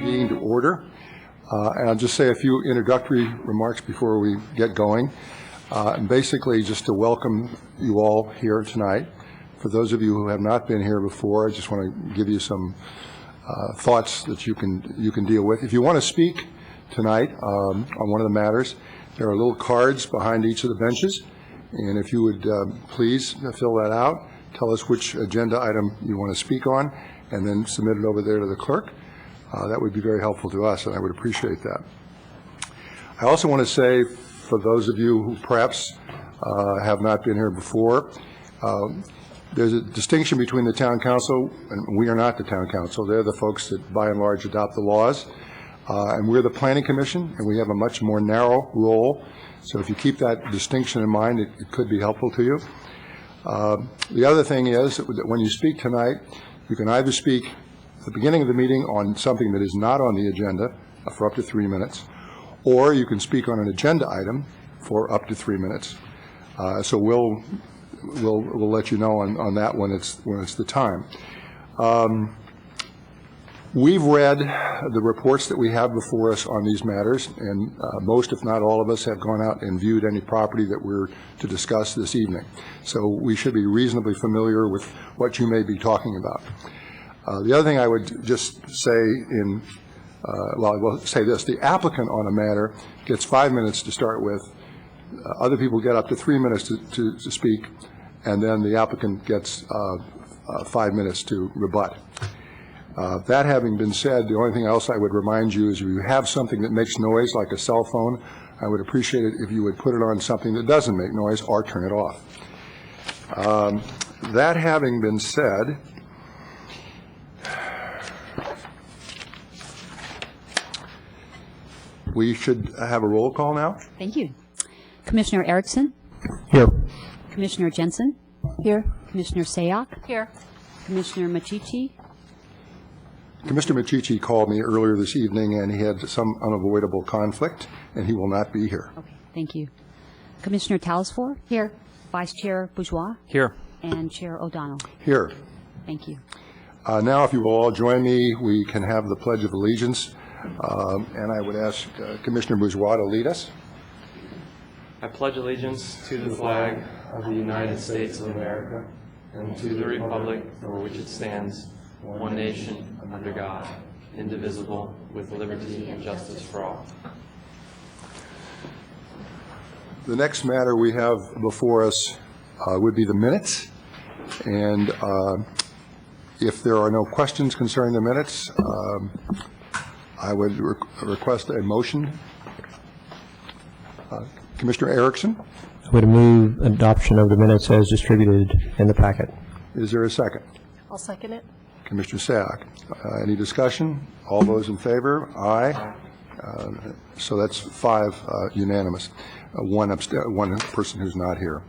meeting to order. And I'll just say a few introductory remarks before we get going. And basically, just to welcome you all here tonight. For those of you who have not been here before, I just want to give you some thoughts that you can deal with. If you want to speak tonight on one of the matters, there are little cards behind each of the benches. And if you would please fill that out, tell us which agenda item you want to speak on, and then submit it over there to the clerk. That would be very helpful to us, and I would appreciate that. I also want to say, for those of you who perhaps have not been here before, there's a distinction between the town council, and we are not the town council. They're the folks that, by and large, adopt the laws. And we're the planning commission, and we have a much more narrow role. So if you keep that distinction in mind, it could be helpful to you. The other thing is that when you speak tonight, you can either speak at the beginning of the meeting on something that is not on the agenda for up to 3 minutes, or you can speak on an agenda item for up to 3 minutes. So we'll let you know on that when it's the time. We've read the reports that we have before us on these matters, and most, if not all of us, have gone out and viewed any property that we're to discuss this evening. So we should be reasonably familiar with what you may be talking about. The other thing I would just say I will say this: the applicant on a matter gets 5 minutes to start with. Other people get up to 3 minutes to speak, and then the applicant gets 5 minutes to rebut. That having been said, the only thing else I would remind you is if you have something that makes noise, like a cell phone, I would appreciate it if you would put it on something that doesn't make noise or turn it off. That having been said, we should have a roll call now. Thank you. Commissioner Erickson? Here. Commissioner Jensen? Here. Commissioner Sayoc? Here. Commissioner Machichi? Commissioner Machichi called me earlier this evening, and he had some unavoidable conflict, and he will not be here. Okay, thank you. Commissioner Talasfor? Here. Vice Chair Bourgeois? Here. And Chair O'Donnell? Here. Thank you. Now, if you will all join me, we can have the Pledge of Allegiance, and I would ask Commissioner Bourgeois to lead us. I pledge allegiance to the flag of the United States of America and to the republic for which it stands, one nation, under God, indivisible, with liberty and justice for all. The next matter we have before us would be the minutes. And if there are no questions concerning the minutes, I would request a motion. Commissioner Erickson? I would move adoption of the minutes as distributed in the packet. Is there a second? I'll second it. Commissioner Sayoc. Any discussion? All those in favor? Aye. So that's 5 unanimous. One person who's not here.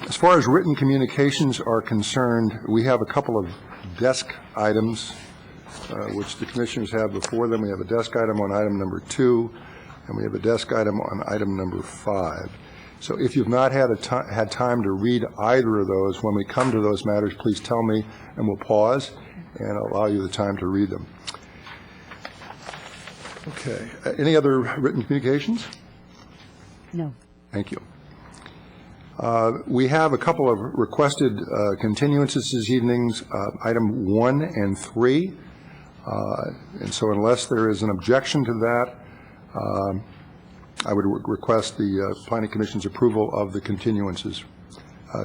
As far as written communications are concerned, we have a couple of desk items which the commissioners have before them. We have a desk item on item number 2, and we have a desk item on item number 5. So if you've not had time to read either of those, when we come to those matters, please tell me, and we'll pause and allow you the time to read them. Okay. Any other written communications? No. Thank you. We have a couple of requested continuances this evening, item 1 and 3. And so unless there is an objection to that, I would request the Planning Commission's approval of the continuances.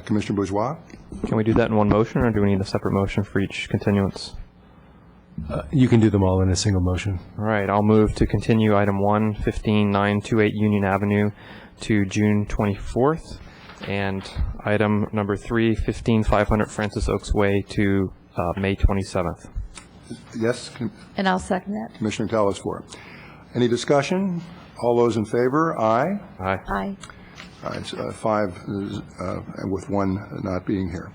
Commissioner Bourgeois? Can we do that in one motion, or do we need a separate motion for each continuance? You can do them all in a single motion. All right, I'll move to continue item 1, 15928 Union Avenue to June 24th, and item number 3, 15500 Francis Oaks Way to May 27th. Yes? And I'll second that. Commissioner Talasfor. Any discussion? All those in favor? Aye. Aye. Aye. All right, 5 with 1 not being here.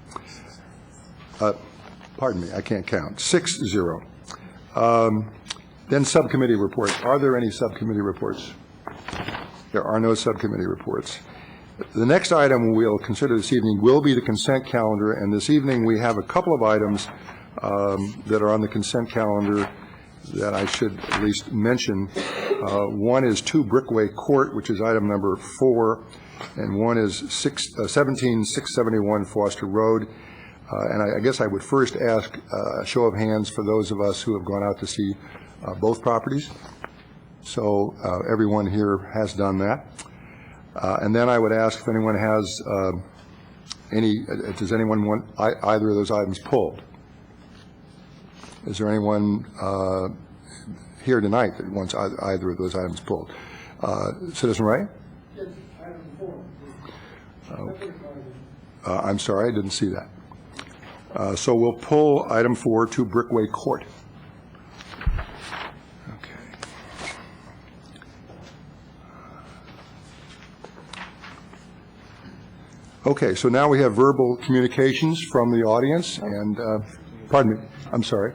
Pardon me, I can't count. 6-0. Then subcommittee reports. Are there any subcommittee reports? There are no subcommittee reports. The next item we'll consider this evening will be the consent calendar, and this evening we have a couple of items that are on the consent calendar that I should at least mention. One is 2 Brickway Court, which is item number 4, and one is 17671 Foster Road. And I guess I would first ask a show of hands for those of us who have gone out to see both properties. So everyone here has done that. And then I would ask if anyone has does anyone want either of those items pulled? Is there anyone here tonight that wants either of those items pulled? Citizen Ray? Yes, item 4. I'm sorry, I didn't see that. So we'll pull item 4 to Brickway Court. Okay. Okay, so now we have verbal communications from the audience, and, pardon me, I'm sorry.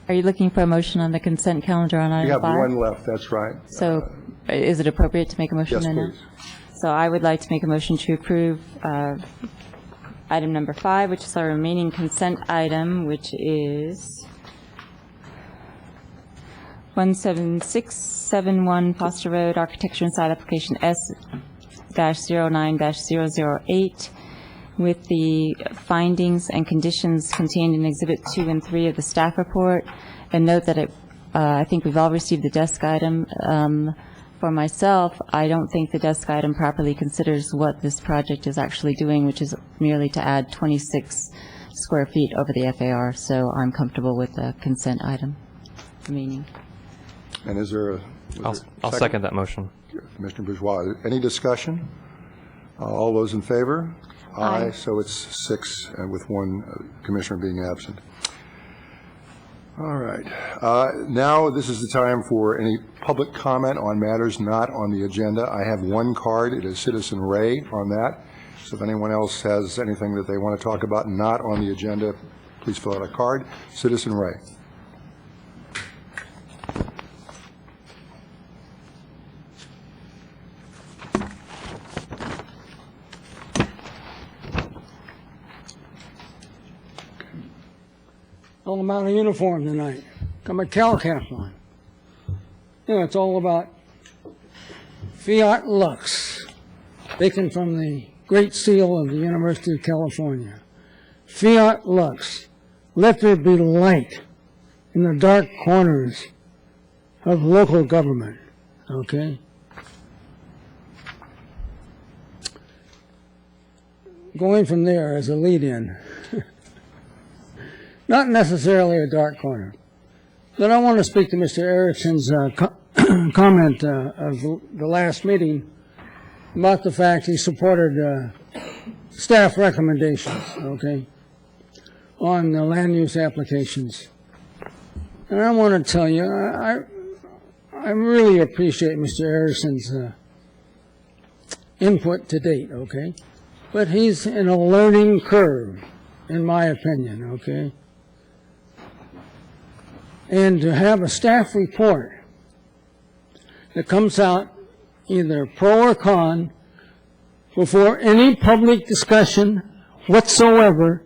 Are you looking for a motion on the consent calendar on We item 5? have one left, that's right. So is it appropriate to make a motion? Yes, then? please. So I would like to make a motion to approve item number 5, which is our remaining consent item, which is 17671 Foster Road, Architecture and Site Application S-09-008, with the findings and conditions contained in Exhibit 2 and 3 of the staff report, and note that I think we've all received the desk item. For myself, I don't think the desk item properly considers what this project is actually doing, which is merely to add 26 square feet over the FAR, so I'm comfortable with the consent item remaining. And is there a... I'll second that motion. Commissioner Bourgeois. Any discussion? All those in favor? Aye. So it's 6, with one commissioner being absent. All right. Now this is the time for any public comment on matters not on the agenda. I have one card. It is Citizen Ray on that. So if anyone else has anything that they want to talk about not on the agenda, please fill out a card. Citizen Ray. All about a uniform tonight. Got my cowl cap on. You know, it's all about Fiat Lux, taken from the Great Seal of the University of California. Fiat Lux, let there be light in the dark corners of local government, okay? Going from there as a lead-in, not necessarily a dark corner. But I want to speak to Mr. Erickson's comment of the last meeting about the fact he supported staff recommendations, okay, on the land use applications. And I want to tell you, I really appreciate Mr. Erickson's input to date, okay? But he's in a learning curve, in my opinion, okay? And to have a staff report that comes out either pro or con before any public discussion whatsoever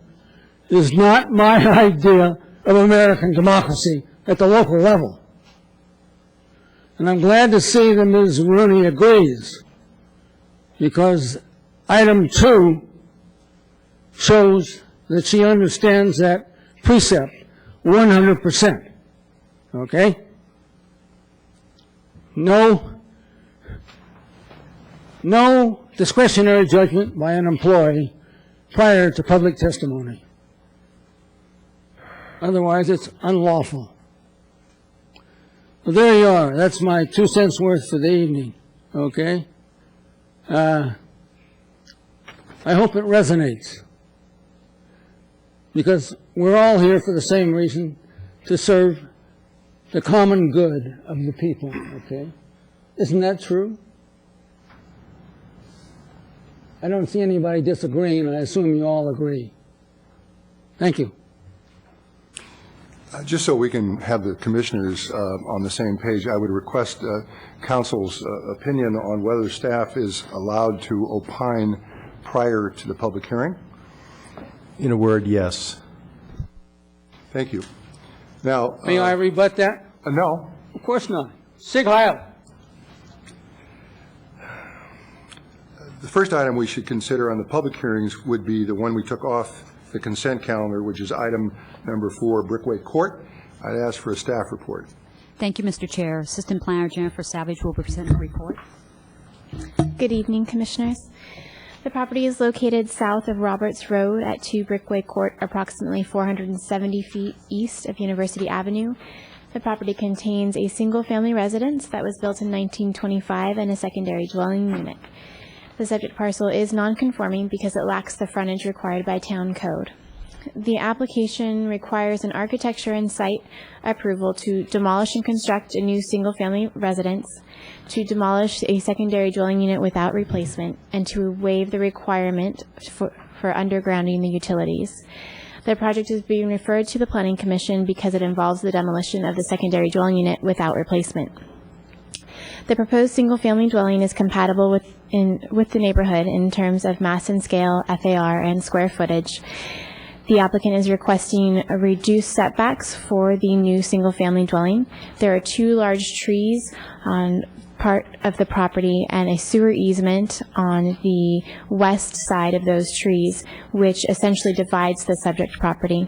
is not my idea of American democracy at the local level. And I'm glad to see that Ms. Rooney agrees, because item 2 shows that she understands that precept 100%. Okay? No discretionary judgment by an employee prior to public testimony. Otherwise, it's unlawful. Well, there you are. That's my 2 cents worth for the evening. Okay? I hope it resonates, because we're all here for the same reason, to serve the common good of the people, okay? Isn't that true? I don't see anybody disagreeing, and I assume you all agree. Thank you. Just so we can have the commissioners on the same page, I would request council's opinion on whether staff is allowed to opine prior to the public hearing. In a word, yes. Thank you. Now, May I rebut that? No. Of course not. Sig Heil. The first item we should consider on the public hearings would be the one we took off the consent calendar, which is item number 4, Brickway Court. I'd ask for a staff report. Thank you, Mr. Chair. Assistant Planner Jennifer Savage will present the report. Good evening, Commissioners. The property is located south of Roberts Road at 2 Brickway Court, approximately 470 feet east of University Avenue. The property contains a single-family residence that was built in 1925 and a secondary dwelling unit. The subject parcel is non-conforming because it lacks the frontage required by town code. The application requires an architecture and site approval to demolish and construct a new single-family residence, to demolish a secondary dwelling unit without replacement, and to waive the requirement for undergrounding the utilities. The project is being referred to the Planning Commission because it involves the demolition of the secondary dwelling unit without replacement. The proposed single-family dwelling is compatible with the neighborhood in terms of mass and scale, FAR, and square footage. The applicant is requesting a reduced setbacks for the new single-family dwelling. There are 2 large trees on part of the property and a sewer easement on the west side of those trees, which essentially divides the subject property.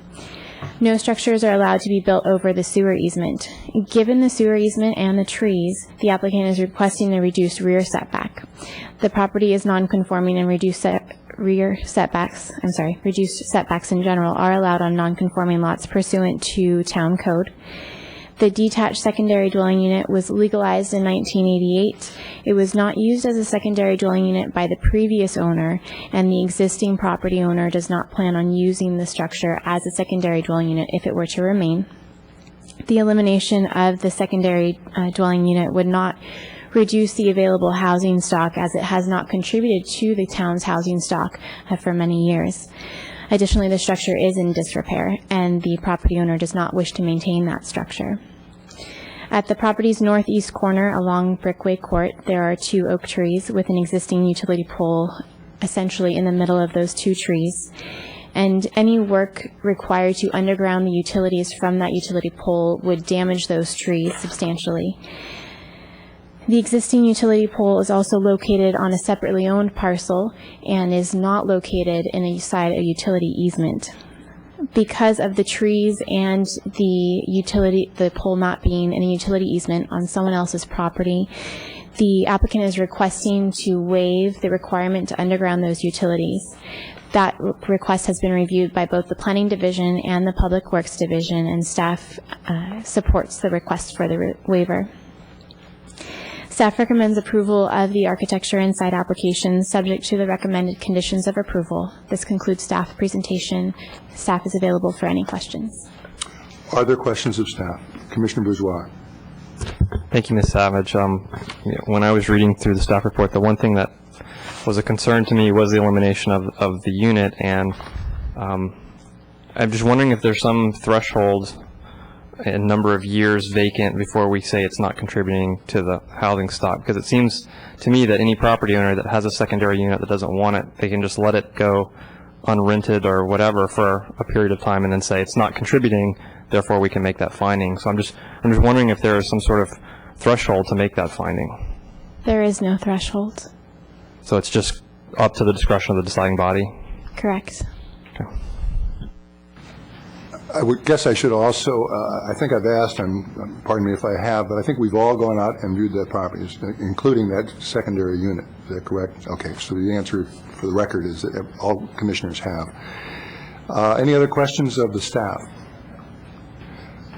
No structures are allowed to be built over the sewer easement. Given the sewer easement and the trees, the applicant is requesting a reduced rear setback. The property is non-conforming and reduced setbacks in general are allowed on non-conforming lots pursuant to town code. The detached secondary dwelling unit was legalized in 1988. It was not used as a secondary dwelling unit by the previous owner, and the existing property owner does not plan on using the structure as a secondary dwelling unit if it were to remain. The elimination of the secondary dwelling unit would not reduce the available housing stock, as it has not contributed to the town's housing stock for many years. Additionally, the structure is in disrepair, and the property owner does not wish to maintain that structure. At the property's northeast corner along Brickway Court, there are 2 oak trees with an existing utility pole essentially in the middle of those 2 trees. And any work required to underground the utilities from that utility pole would damage those trees substantially. The existing utility pole is also located on a separately owned parcel and is not located inside a utility easement. Because of the trees and the pole not being in a utility easement on someone else's property, the applicant is requesting to waive the requirement to underground those utilities. That request has been reviewed by both the Planning Division and the Public Works Division, and staff supports the request for the waiver. Staff recommends approval of the architecture and site application subject to the recommended conditions of approval. This concludes staff presentation. Staff is available for any questions. Are there questions of staff? Commissioner Bourgeois. Thank you, Ms. Savage. When I was reading through the staff report, the one thing that was a concern to me was the elimination of the unit, and I'm just wondering if there's some threshold a number of years vacant before we say it's not contributing to the housing stock, because it seems to me that any property owner that has a secondary unit that doesn't want it, they can just let it go unrented or whatever for a period of time and then say it's not contributing, therefore we can make that finding. So I'm just wondering if there is some sort of threshold to make that finding. There is no threshold. So it's just up to the discretion of the deciding body? Correct. Okay. I would guess I should also, I think I've asked, and pardon me if I have, but I think we've all gone out and viewed the properties, including that secondary unit. Is that correct? Okay, so the answer for the record is that all commissioners have. Any other questions of the staff?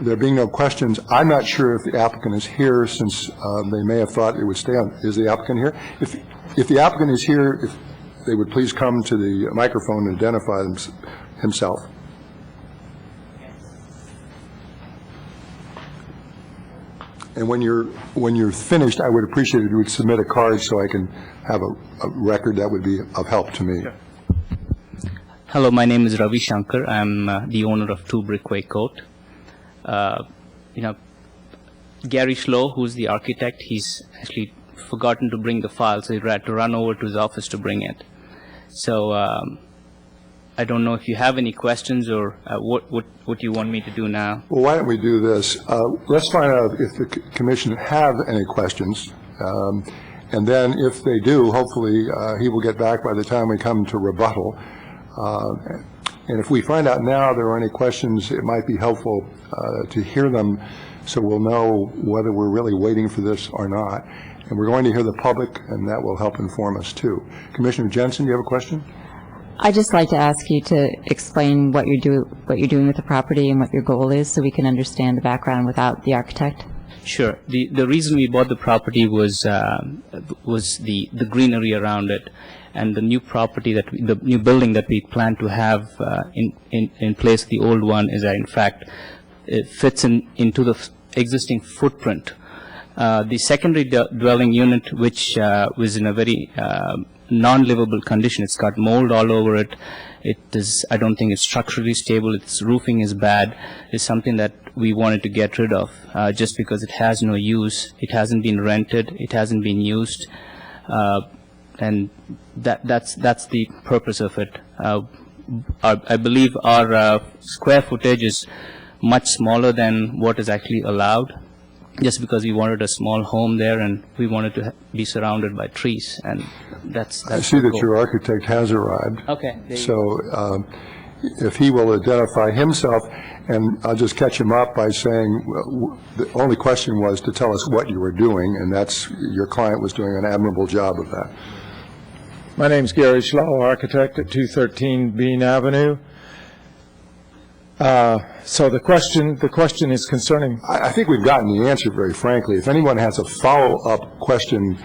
There being no questions, I'm not sure if the applicant is here, since they may have thought it would stay on. Is the applicant here? If the applicant is here, if they would please come to the microphone and identify himself. And when you're finished, I would appreciate if you would submit a card so I can have a record. That would be of help to me. Hello, my name is Ravi Shankar. I'm the owner of 2 Brickway Court. Gary Schlow, who's the architect, he's actually forgotten to bring the file, so he had to run over to his office to bring it. So I don't know if you have any questions or what you want me to do now. Well, why don't we do this? Let's find out if the commission have any questions. And then if they do, hopefully he will get back by the time we come to rebuttal. And if we find out now there are any questions, it might be helpful to hear them so we'll know whether we're really waiting for this or not. And we're going to hear the public, and that will help inform us too. Commissioner Jensen, do you have a question? I'd just like to ask you to explain what you're doing with the property and what your goal is, so we can understand the background without the architect. Sure. The reason we bought the property was the greenery around it, and the new property the new building that we plan to have in place of the old one is in fact it fits into the existing footprint. The secondary dwelling unit, which was in a very non-livable condition. It's got mold all over it. I don't think it's structurally stable. Its roofing is bad. It's something that we wanted to get rid of just because it has no use. It hasn't been rented. It hasn't been used. And that's the purpose of it. I believe our square footage is much smaller than what is actually allowed, just because we wanted a small home there and we wanted to be surrounded by trees, and that's I see the that goal. your architect has arrived. Okay. There you So if he will identify himself, and I'll just catch him up by saying the only question was to tell us what you were doing, and that's your client was doing an admirable job of that. My name's Gary Schlau, architect at 213 Bean Avenue. So the question is concerning. I think we've gotten the answer, very frankly. If anyone has a follow-up question,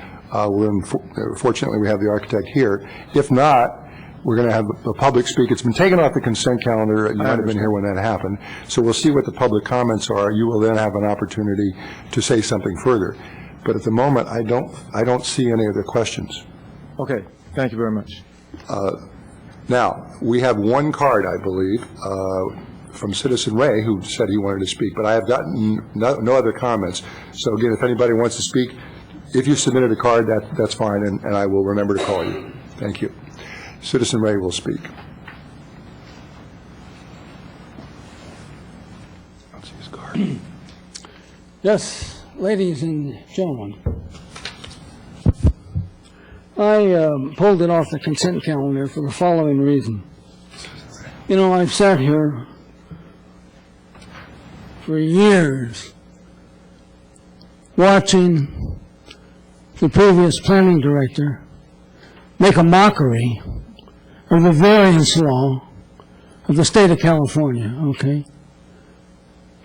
fortunately we have the architect here. If not, we're going to have the public speak. It's been taken off the consent calendar. You might have been here when that happened. So we'll see what the public comments are. You will then have an opportunity to say something further. But at the moment, I don't see any other questions. Okay, thank you very much. Now, we have one card, I believe, from Citizen Ray, who said he wanted to speak, but I have gotten no other comments. So again, if anybody wants to speak, if you submitted a card, that's fine, and I will remember to call you. Thank you. Citizen Ray will speak. I'll see his card. Yes, ladies and gentlemen, I pulled it off the consent calendar for the following reason. You know, I've sat here for years watching the previous planning director make a mockery of the variance law of the state of California, okay,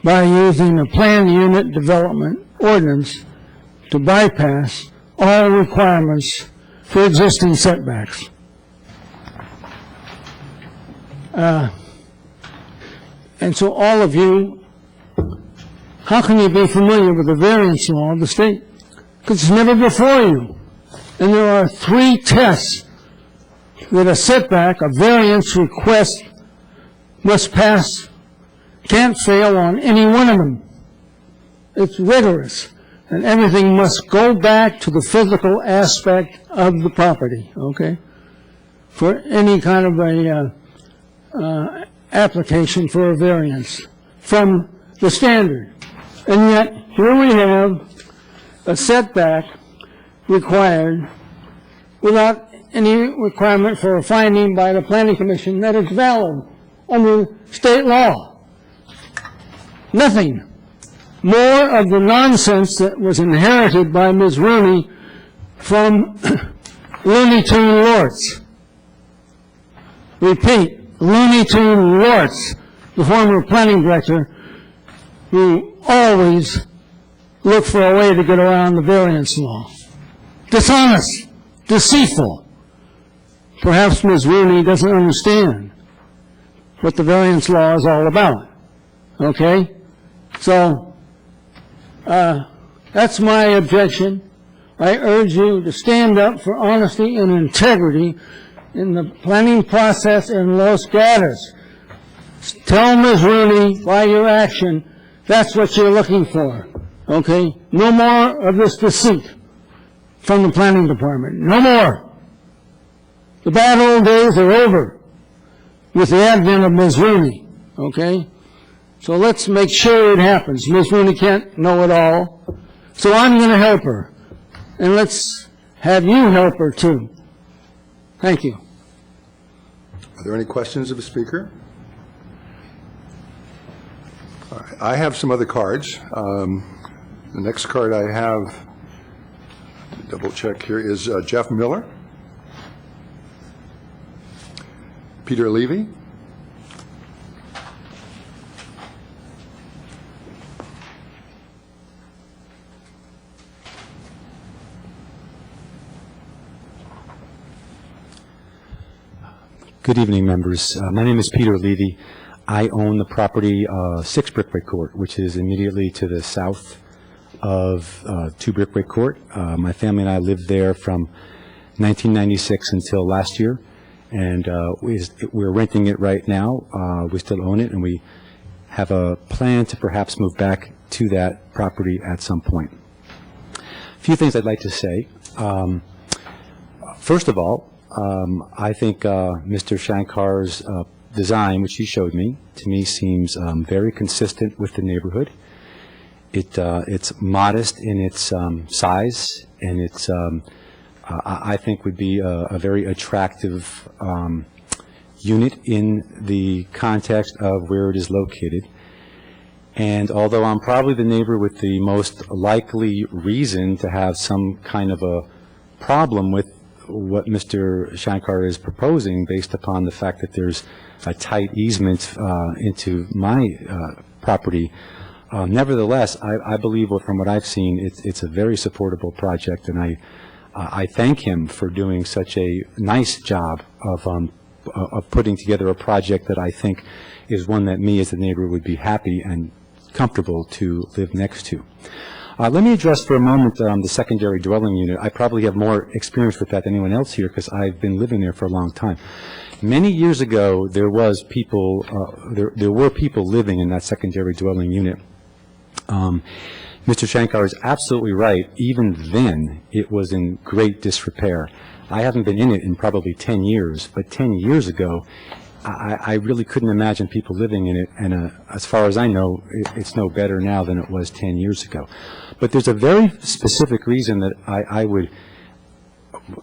by using a planned unit development ordinance to bypass all requirements for existing setbacks. And so all of you, how can you be familiar with the variance law of the state? Because it's never before you. And there are 3 tests that a setback, a variance request must pass, can't fail on any one of them. It's rigorous. And everything must go back to the physical aspect of the property, okay, for any kind of a application for a variance from the standard. And yet, here we have a setback required without any requirement for a finding by the Planning Commission that it's valid under state law. Nothing. More of the nonsense that was inherited by Ms. Rooney from Looney Tune Lortz. Repeat, Looney Tune Lortz, the former planning director, who always looked for a way to get around the variance law. Dishonest, deceitful. Perhaps Ms. Rooney doesn't understand what the variance law is all about. Okay? So, that's my objection. I urge you to stand up for honesty and integrity in the planning process in Los Gatos. Tell Ms. Rooney by your action that's what you're looking for. Okay? No more of this deceit from the planning department. No more. The bad old days are over. with the advent of Ms. Rooney, okay? So let's make sure it happens. Ms. Rooney can't know it all, so I'm going to help her. And let's have you help her, too. Thank you. Are there any questions of the speaker? All right, I have some other cards. The next card I have, double check here, is Jeff Miller, Peter Levy, Good evening, members. My name is Peter Levy. I own the property 6 Brickway Court, which is immediately to the south of 2 Brickway Court. My family and I lived there from 1996 until last year, and we're renting it right now. We still own it, and we have a plan to perhaps move back to that property at some point. A few things I'd like to say. First of all, I think Mr. Shankar's design, which he showed me, to me seems very consistent with the neighborhood. It's modest in its size, and it's I think would be a very attractive unit in the context of where it is located. And although I'm probably the neighbor with the most likely reason to have some kind of a problem with what Mr. Shankar is proposing, based upon the fact that there's a tight easement into my property, nevertheless, I believe from what I've seen, it's a very supportable project, and I thank him for doing such a nice job of putting together a project that I think is one that me as a neighbor would be happy and comfortable to live next to. Let me address for a moment the secondary dwelling unit. I probably have more experience with that than anyone else here because I've been living there for a long time. Many years ago, there were people living in that secondary dwelling unit. Mr. Shankar is absolutely right. Even then, it was in great disrepair. I haven't been in it in probably 10 years, but 10 years ago, I really couldn't imagine people living in it, and as far as I know, it's no better now than it was 10 years ago. But there's a very specific reason that I would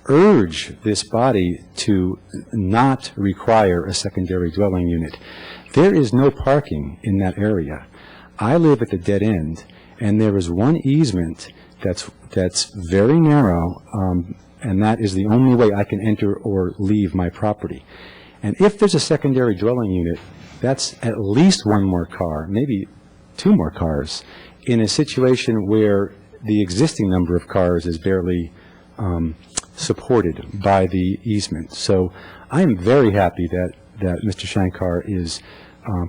urge this body to not require a secondary dwelling unit. There is no parking in that area. I live at the dead end, and there is one easement that's very narrow, and that is the only way I can enter or leave my property. And if there's a secondary dwelling unit, that's at least one more car, maybe 2 more cars, in a situation where the existing number of cars is barely supported by the easement. So I am very happy that Mr. Shankar is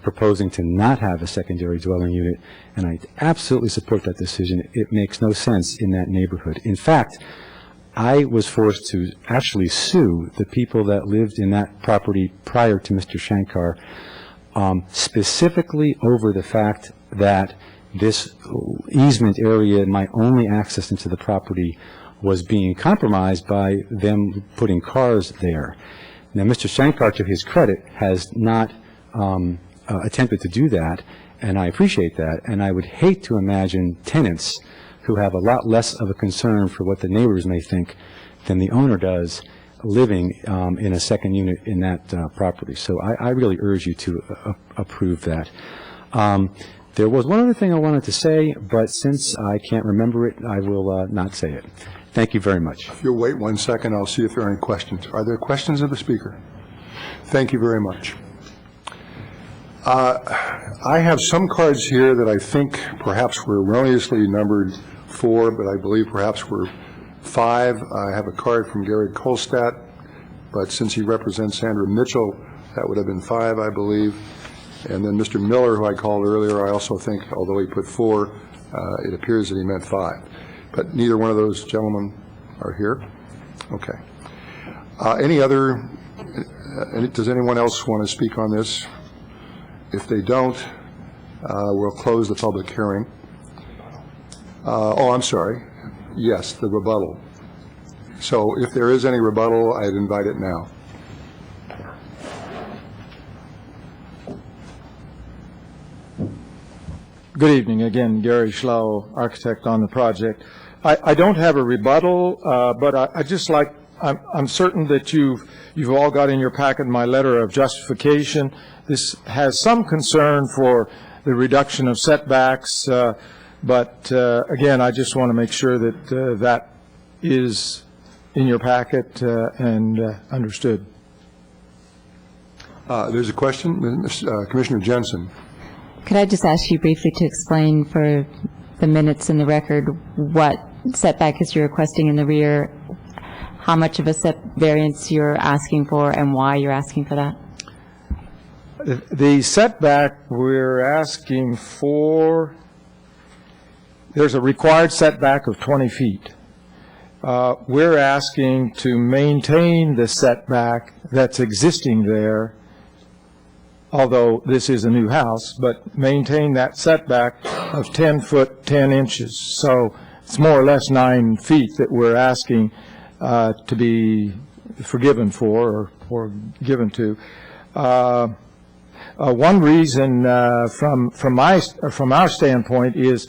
proposing to not have a secondary dwelling unit, and I absolutely support that decision. It makes no sense in that neighborhood. In fact, I was forced to actually sue the people that lived in that property prior to Mr. Shankar, specifically over the fact that this easement area, my only access into the property, was being compromised by them putting cars there. Now, Mr. Shankar, to his credit, has not attempted to do that, and I appreciate that, and I would hate to imagine tenants who have a lot less of a concern for what the neighbors may think than the owner does living in a second unit in that property. So I really urge you to approve that. There was one other thing I wanted to say, but since I can't remember it, I will not say it. Thank you very much. If you'll wait 1 second, I'll see if there are any questions. Are there questions of the speaker? Thank you very much. I have some cards here that I think perhaps were erroneously numbered 4, but I believe perhaps were 5. I have a card from Gary Kolstadt, but since he represents Sandra Mitchell, that would have been 5, I believe. And then Mr. Miller, who I called earlier, I also think, although he put 4, it appears that he meant 5. But neither one of those gentlemen are here. Okay. Does anyone else want to speak on this? If they don't, we'll close the public hearing. I'm sorry. Yes, the rebuttal. So if there is any rebuttal, I'd invite it now. Good evening. Again, Gary Schlau, architect on the project. I don't have a rebuttal, but I just like, I'm certain that you've all got in your packet my letter of justification. This has some concern for the reduction of setbacks, but again, I just want to make sure that that is in your packet and understood. There's a question, Commissioner Jensen. Could I just ask you briefly to explain for the minutes in the record what setback is you're requesting in the rear, how much of a set variance you're asking for, and why you're asking for that? The setback we're asking for, there's a required setback of 20 feet. We're asking to maintain the setback that's existing there, although this is a new house, but maintain that setback of 10 foot 10 inches. So it's more or less 9 feet that we're asking to be forgiven for or given to. One reason from our standpoint is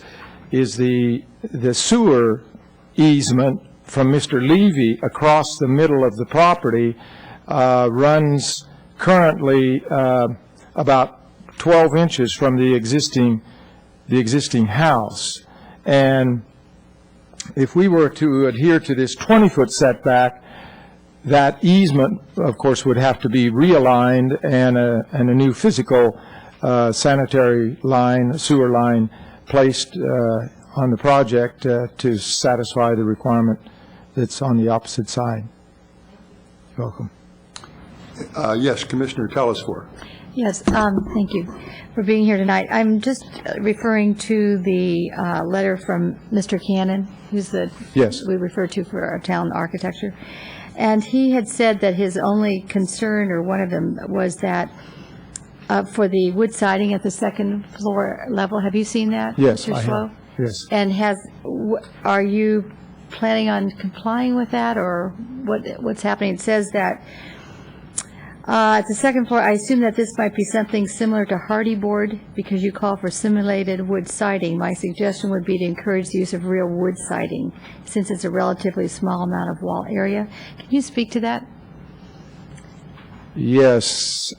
the sewer easement from Mr. Levy across the middle of the property runs currently about 12 inches from the existing house. And if we were to adhere to this 20-foot setback, that easement, of course, would have to be realigned and a new physical sanitary line, sewer line, placed on the project to satisfy the requirement that's on the opposite side. You're welcome. Yes, Commissioner Telesfor. Yes, thank you for being here tonight. I'm just referring to the letter from Mr. Cannon, who's the we refer to for our town architecture. And he had said that his only concern, or one of them, was that for the wood siding at the second floor level. Have you seen that? Yes, Mr. I Schlo? have. Yes. And are you planning on complying with that, or what's happening? It says that at the second floor, I assume that this might be something similar to hardy board because you call for simulated wood siding. My suggestion would be to encourage the use of real wood siding since it's a relatively small amount of wall area. Can you speak to that? Yes.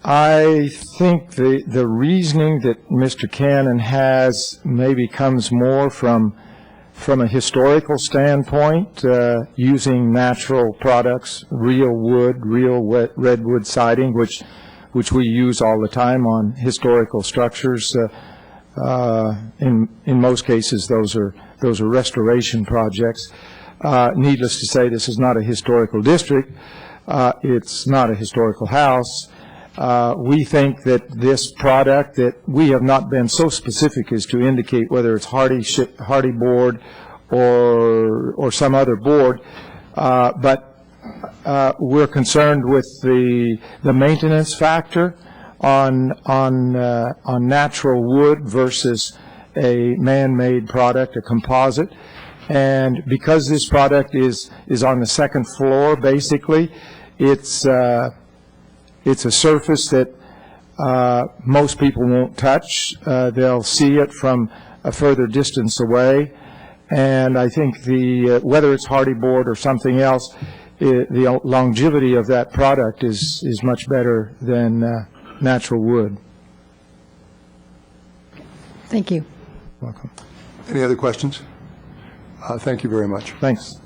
I think the reasoning that Mr. Cannon has maybe comes more from a historical standpoint, using natural products, real wood, real redwood siding, which we use all the time on historical structures. In most cases, those are restoration projects. Needless to say, this is not a historical district. It's not a historical house. We think that this product, that we have not been so specific as to indicate whether it's hardy board or some other board, but we're concerned with the maintenance factor on natural wood versus a man-made product, a composite. And because this product is on the second floor, basically, it's a surface that most people won't touch. They'll see it from a further distance away. And I think whether it's hardy board or something else, the longevity of that product is much better than natural wood. Thank you. Welcome. Any other questions? Thank you very much. Thanks.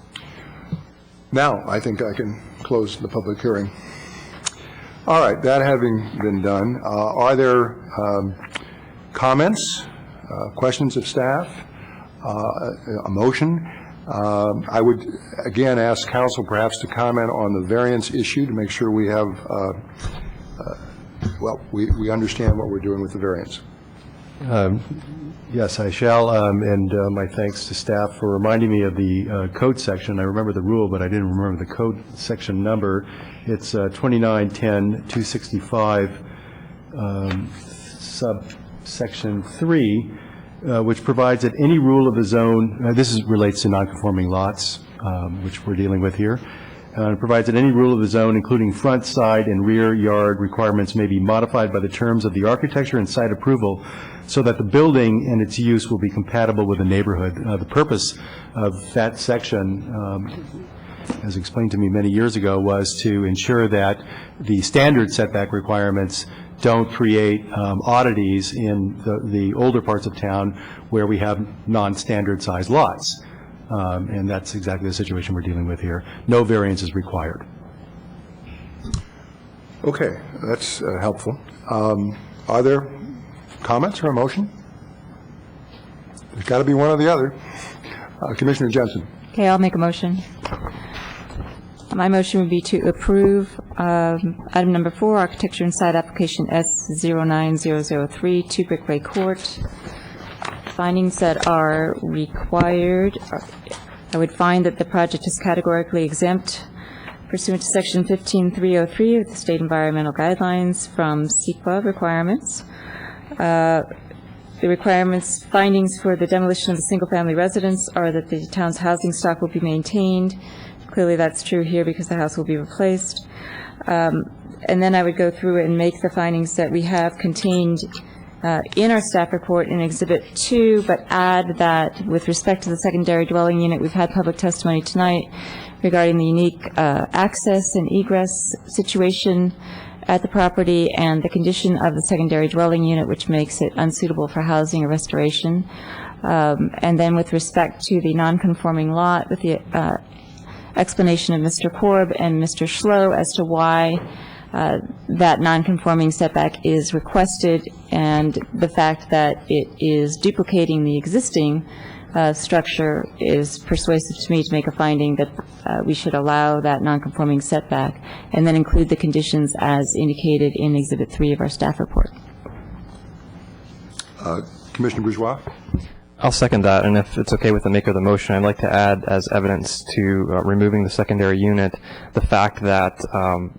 Now, I think I can close the public hearing. All right, that having been done, are there comments, questions of staff, a motion? I would, again, ask council perhaps to comment on the variance issue to make sure we have, we understand what we're doing with the variance. Yes, I shall, and my thanks to staff for reminding me of the code section. I remember the rule, but I didn't remember the code section number. It's 2910-265, subsection 3, which provides that any rule of the zone, relates to nonconforming lots, which we're dealing with here, It provides that any rule of the zone, including front, side, and rear yard requirements, may be modified by the terms of the architecture and site approval so that the building and its use will be compatible with the neighborhood. The purpose of that section, as explained to me many years ago, was to ensure that the standard setback requirements don't create oddities in the older parts of town where we have non-standard size lots. And that's exactly the situation we're dealing with here. No variance is required. Okay, that's helpful. Are there comments or a motion? There's got to be one or the other. Commissioner Jensen. Okay, I'll make a motion. My motion would be to approve item number 4, architecture and site application S09003, 2 Brickway Court. Findings that are required. I would find that the project is categorically exempt pursuant to Section 15303 of the State Environmental Guidelines from CEQA requirements. The requirements, findings for the demolition of the single-family residence are that the town's housing stock will be maintained. Clearly that's true here because the house will be replaced. And then I would go through and make the findings that we have contained in our staff report in Exhibit 2, but add that with respect to the secondary dwelling unit, we've had public testimony tonight regarding the unique access and egress situation at the property and the condition of the secondary dwelling unit, which makes it unsuitable for housing or restoration. And then with respect to the non-conforming lot, with the explanation of Mr. Korb and Mr. Schlow as to why that non-conforming setback is requested, and the fact that it is duplicating the existing structure is persuasive to me to make a finding that we should allow that non-conforming setback, and then include the conditions as indicated in Exhibit 3 of our staff report. Commissioner Bourgeois? I'll second that, and if it's okay with the maker of the motion, I'd like to add as evidence to removing the secondary unit the fact that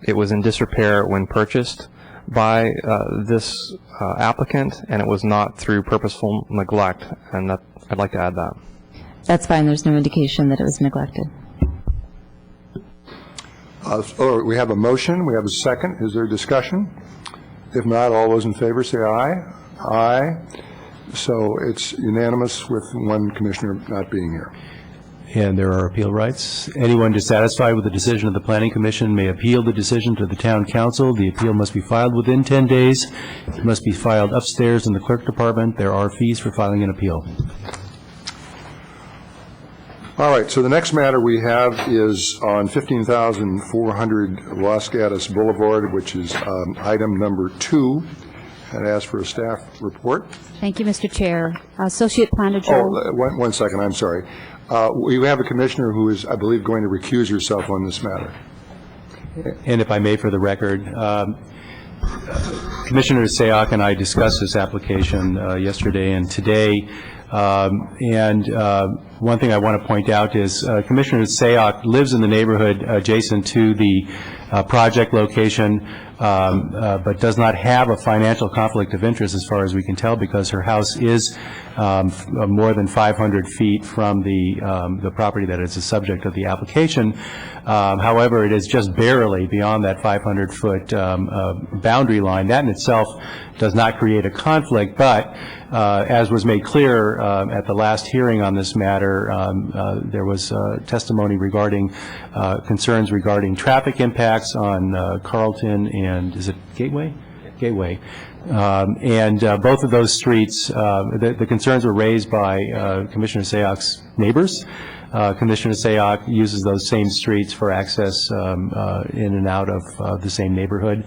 it was in disrepair when purchased by this applicant, and it was not through purposeful neglect, and that I'd like to add that. That's fine. There's no indication that it was neglected. We have a motion. We have a second. Is there discussion? If not, all those in favor say aye. Aye. So it's unanimous with one commissioner not being here. And there are appeal rights. Anyone dissatisfied with the decision of the Planning Commission may appeal the decision to the Town Council. The appeal must be filed within 10 days. It must be filed upstairs in the Clerk Department. There are fees for filing an appeal. All right, so the next matter we have is on 15,400 Los Gatos Boulevard, which is item number 2. And ask for a staff report. Thank you, Mr. Chair. Associate Planner Joe. One second, I'm sorry. We have a commissioner who is, I believe, going to recuse herself on this matter. And if I may, for the record, Commissioner Sayoc and I discussed this application yesterday and today. One thing I want to point out is Commissioner Sayoc lives in the neighborhood adjacent to the project location, but does not have a financial conflict of interest as far as we can tell, because her house is more than 500 feet from the property that is the subject of the application. However, it is just barely beyond that 500-foot boundary line. That in itself does not create a conflict, but as was made clear at the last hearing on this matter, there was testimony regarding concerns regarding traffic impacts on Carlton and, is it Gateway? Gateway. And both of those streets, the concerns were raised by Commissioner Sayoc's neighbors. Commissioner Sayoc uses those same streets for access in and out of the same neighborhood.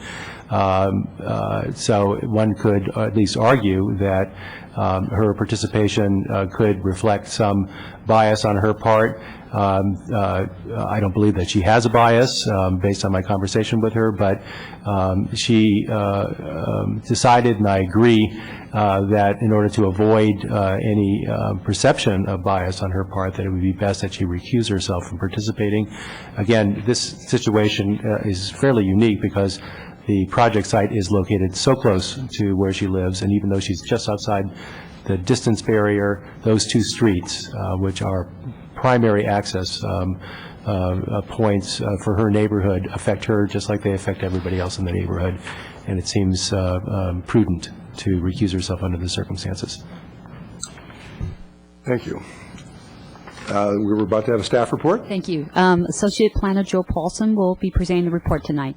So one could at least argue that her participation could reflect some bias on her part. I don't believe that she has a bias based on my conversation with her, but she decided, and I agree, that in order to avoid any perception of bias on her part, that it would be best that she recuse herself from participating. Again, this situation is fairly unique because the project site is located so close to where she lives, and even though she's just outside the distance barrier, those two streets, which are primary access points for her neighborhood affect her just like they affect everybody else in the neighborhood, and it seems prudent to recuse herself under the circumstances. Thank you. We were about to have a staff report. Thank you. Associate Planner Joe Paulson will be presenting the report tonight.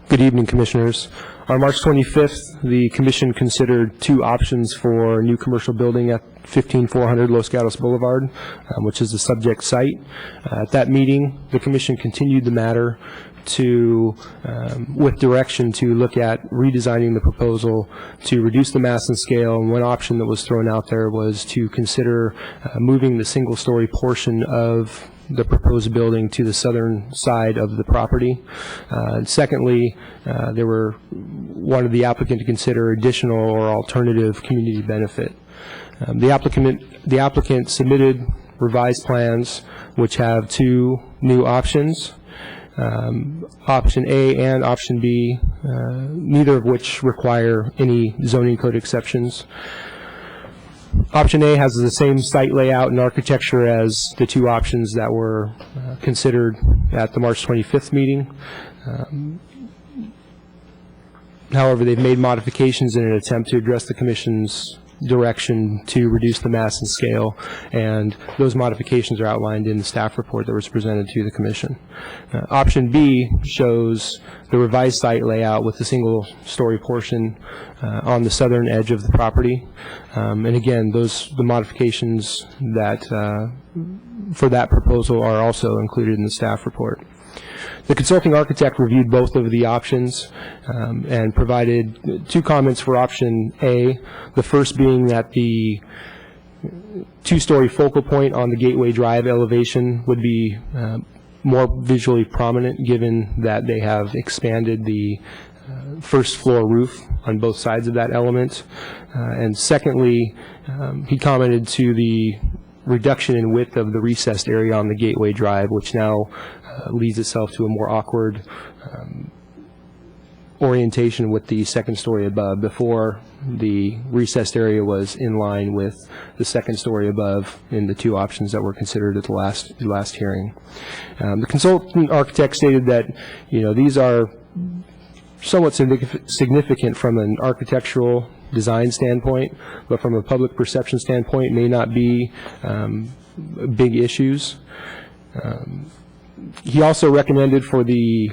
Good evening, Commissioners. On March 25th, the Commission considered two options for a new commercial building at 15400 Los Gatos Boulevard, which is the subject site. At that meeting, the Commission continued the matter with direction to look at redesigning the proposal to reduce the mass and scale. And one option that was thrown out there was to consider moving the single-story portion of the proposed building to the southern side of the property. Secondly, wanted the applicant to consider additional or alternative community benefit. The applicant submitted revised plans which have two new options. Option A and Option B, neither of which require any zoning code exceptions. Option A has the same site layout and architecture as the two options that were considered at the March 25th meeting. However, they've made modifications in an attempt to address the Commission's direction to reduce the mass and scale, and those modifications are outlined in the staff report that was presented to the Commission. Option B shows the revised site layout with the single-story portion on the southern edge of the property, and again, the modifications that for that proposal are also included in the staff report. The consulting architect reviewed both of the options and provided two comments for option A, the first being that the two-story focal point on the Gateway Drive elevation would be more visually prominent given that they have expanded the first floor roof on both sides of that element. And secondly, he commented to the reduction in width of the recessed area on the Gateway Drive, which now leads itself to a more awkward orientation with the second story above. Before, the recessed area was in line with the second story above in the two options that were considered at the last hearing. The consultant architect stated that, these are somewhat significant from an architectural design standpoint, but from a public perception standpoint may not be big issues. He also recommended for the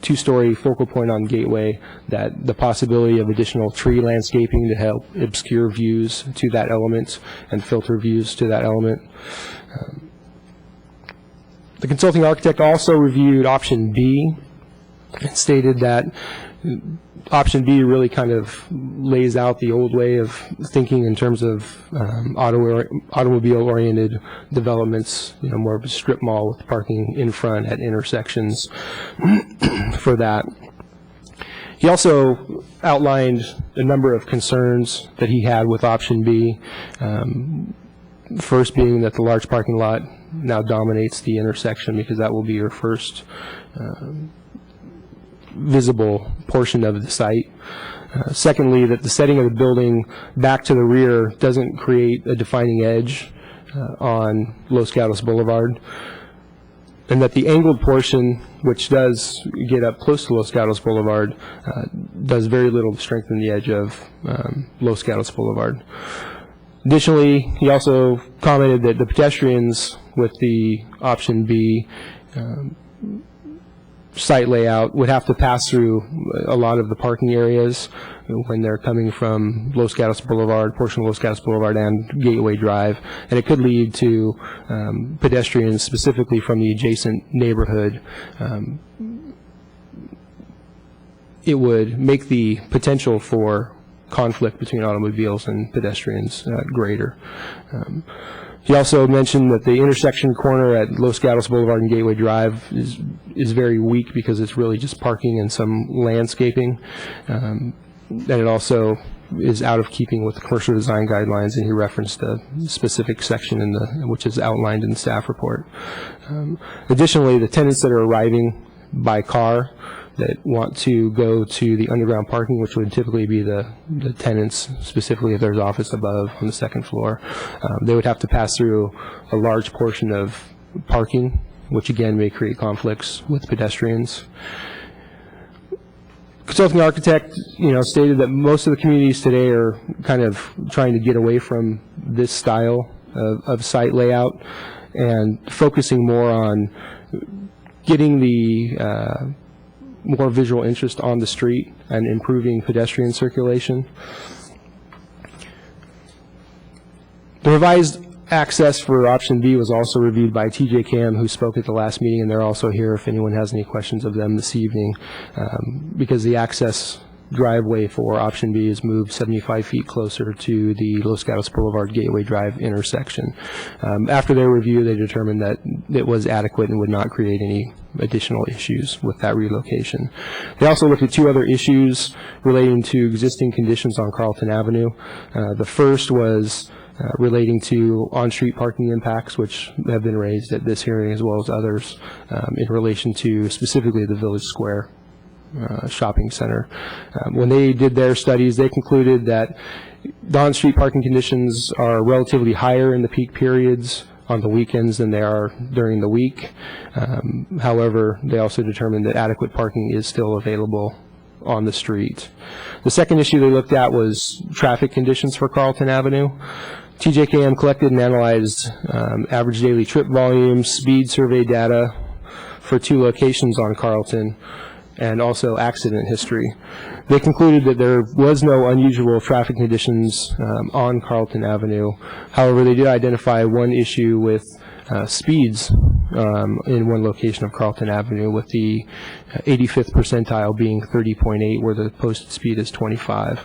two-story focal point on Gateway that the possibility of additional tree landscaping to help obscure views to that element and filter views to that element. The consulting architect also reviewed option B and stated that option B really kind of lays out the old way of thinking in terms of automobile-oriented developments, more of a strip mall with parking in front at intersections for that. He also outlined a number of concerns that he had with option B, first being that the large parking lot now dominates the intersection because that will be your first visible portion of the site. Secondly, that the setting of the building back to the rear doesn't create a defining edge on Los Gatos Boulevard, and that the angled portion, which does get up close to Los Gatos Boulevard, does very little to strengthen the edge of Los Gatos Boulevard. Additionally, he also commented that the pedestrians with the option B site layout would have to pass through a lot of the parking areas when they're coming from Los Gatos Boulevard, portion of Los Gatos Boulevard and Gateway Drive, and it could lead to pedestrians specifically from the adjacent neighborhood. It would make the potential for conflict between automobiles and pedestrians greater. He also mentioned that the intersection corner at Los Gatos Boulevard and Gateway Drive is very weak because it's really just parking and some landscaping. And it also is out of keeping with the commercial design guidelines, and he referenced a specific section which is outlined in the staff report. Additionally, the tenants that are arriving by car that want to go to the underground parking, which would typically be the tenants, specifically if there's office above on the second floor, they would have to pass through a large portion of parking, which again may create conflicts with pedestrians. Consulting architect, stated that most of the communities today are kind of trying to get away from this style of site layout and focusing more on getting the more visual interest on the street and improving pedestrian circulation. The revised access for option B was also reviewed by TJ Cam, who spoke at the last meeting, and they're also here if anyone has any questions of them this evening, because the access driveway for option B is moved 75 feet closer to the Los Gatos Boulevard Gateway Drive intersection. After their review, they determined that it was adequate and would not create any additional issues with that relocation. They also looked at two other issues relating to existing conditions on Carlton Avenue. The first was relating to on-street parking impacts, which have been raised at this hearing as well as others in relation to specifically the Village Square shopping center. When they did their studies, they concluded that the on-street parking conditions are relatively higher in the peak periods on the weekends than they are during the week. However, they also determined that adequate parking is still available on the street. The second issue they looked at was traffic conditions for Carlton Avenue. TJKM collected and analyzed average daily trip volume, speed survey data for two locations on Carlton, and also accident history. They concluded that there was no unusual traffic conditions on Carlton Avenue. However, they did identify one issue with speeds in one location of Carlton Avenue, with the 85th percentile being 30.8, where the posted speed is 25.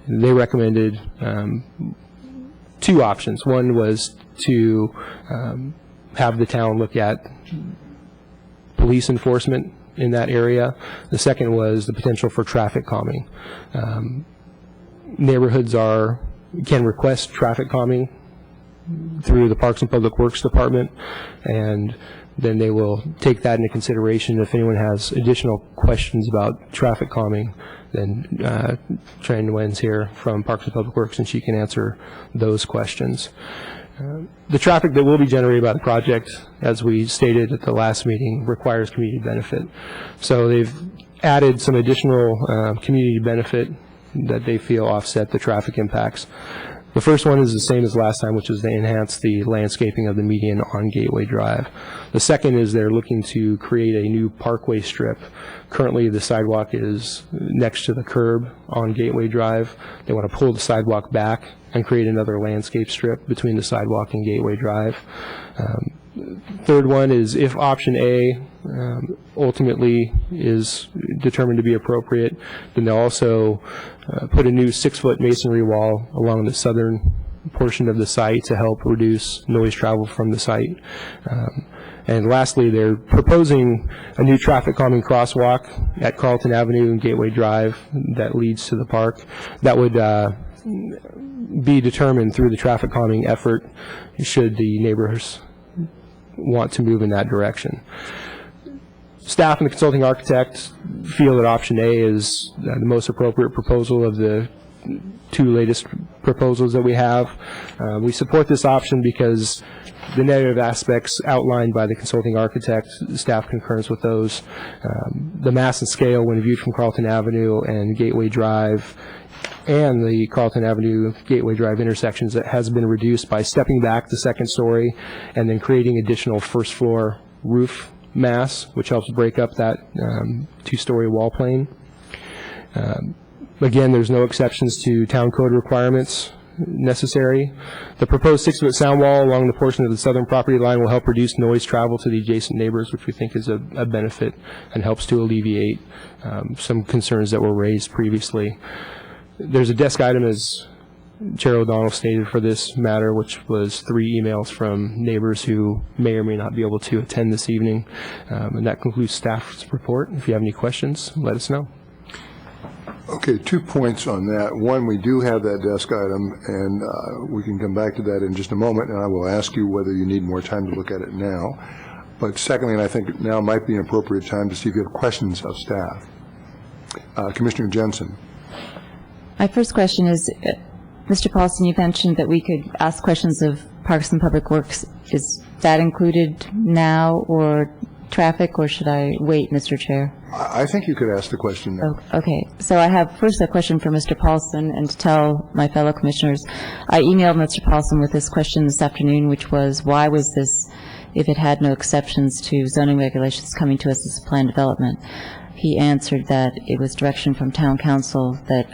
They recommended two options. One was to have the town look at police enforcement in that area. The second was the potential for traffic calming. Neighborhoods can request traffic calming through the Parks and Public Works Department, and then they will take that into consideration. If anyone has additional questions about traffic calming, then Tran Nguyen's here from Parks and Public Works, and she can answer those questions. The traffic that will be generated by the project, as we stated at the last meeting, requires community benefit. So they've added some additional community benefit that they feel offset the traffic impacts. The first one is the same as last time, which is they enhance the landscaping of the median on Gateway Drive. The second is they're looking to create a new parkway strip. Currently, the sidewalk is next to the curb on Gateway Drive. They want to pull the sidewalk back and create another landscape strip between the sidewalk and Gateway Drive. Third one is if option A ultimately is determined to be appropriate, then they'll also put a new 6-foot masonry wall along the southern portion of the site to help reduce noise travel from the site. And lastly, they're proposing a new traffic calming crosswalk at Carlton Avenue and Gateway Drive that leads to the park. That would be determined through the traffic calming effort should the neighbors want to move in that direction. Staff and the consulting architect feel that option A is the most appropriate proposal of the two latest proposals that we have. We support this option because the negative aspects outlined by the consulting architect, staff concurs with those. The mass and scale when viewed from Carlton Avenue and Gateway Drive and the Carlton Avenue Gateway Drive intersections that has been reduced by stepping back the second story and then creating additional first floor roof mass, which helps break up that two-story wall plane. Again, there's no exceptions to town code requirements necessary. The proposed 6-foot sound wall along the portion of the southern property line will help reduce noise travel to the adjacent neighbors, which we think is a benefit and helps to alleviate some concerns that were raised previously. There's a desk item, as Chair O'Donnell stated, for this matter, which was 3 emails from neighbors who may or may not be able to attend this evening. And that concludes staff's report. If you have any questions, let us know. Okay, 2 points on that. One, we do have that desk item, and we can come back to that in just a moment, and I will ask you whether you need more time to look at it now. But secondly, and I think now might be an appropriate time to see if you have questions of staff. Commissioner Jensen. My first question is, Mr. Paulson, you mentioned that we could ask questions of Parks and Public Works. that included now or traffic, or should I wait, Mr. Chair? I think you could ask the question now. Okay, so I have first a question for Mr. Paulson, and to tell my fellow commissioners, I emailed Mr. Paulson with this question this afternoon, which was, why was this, if it had no exceptions to zoning regulations, coming to us as a planned development? He answered that it was direction from town council that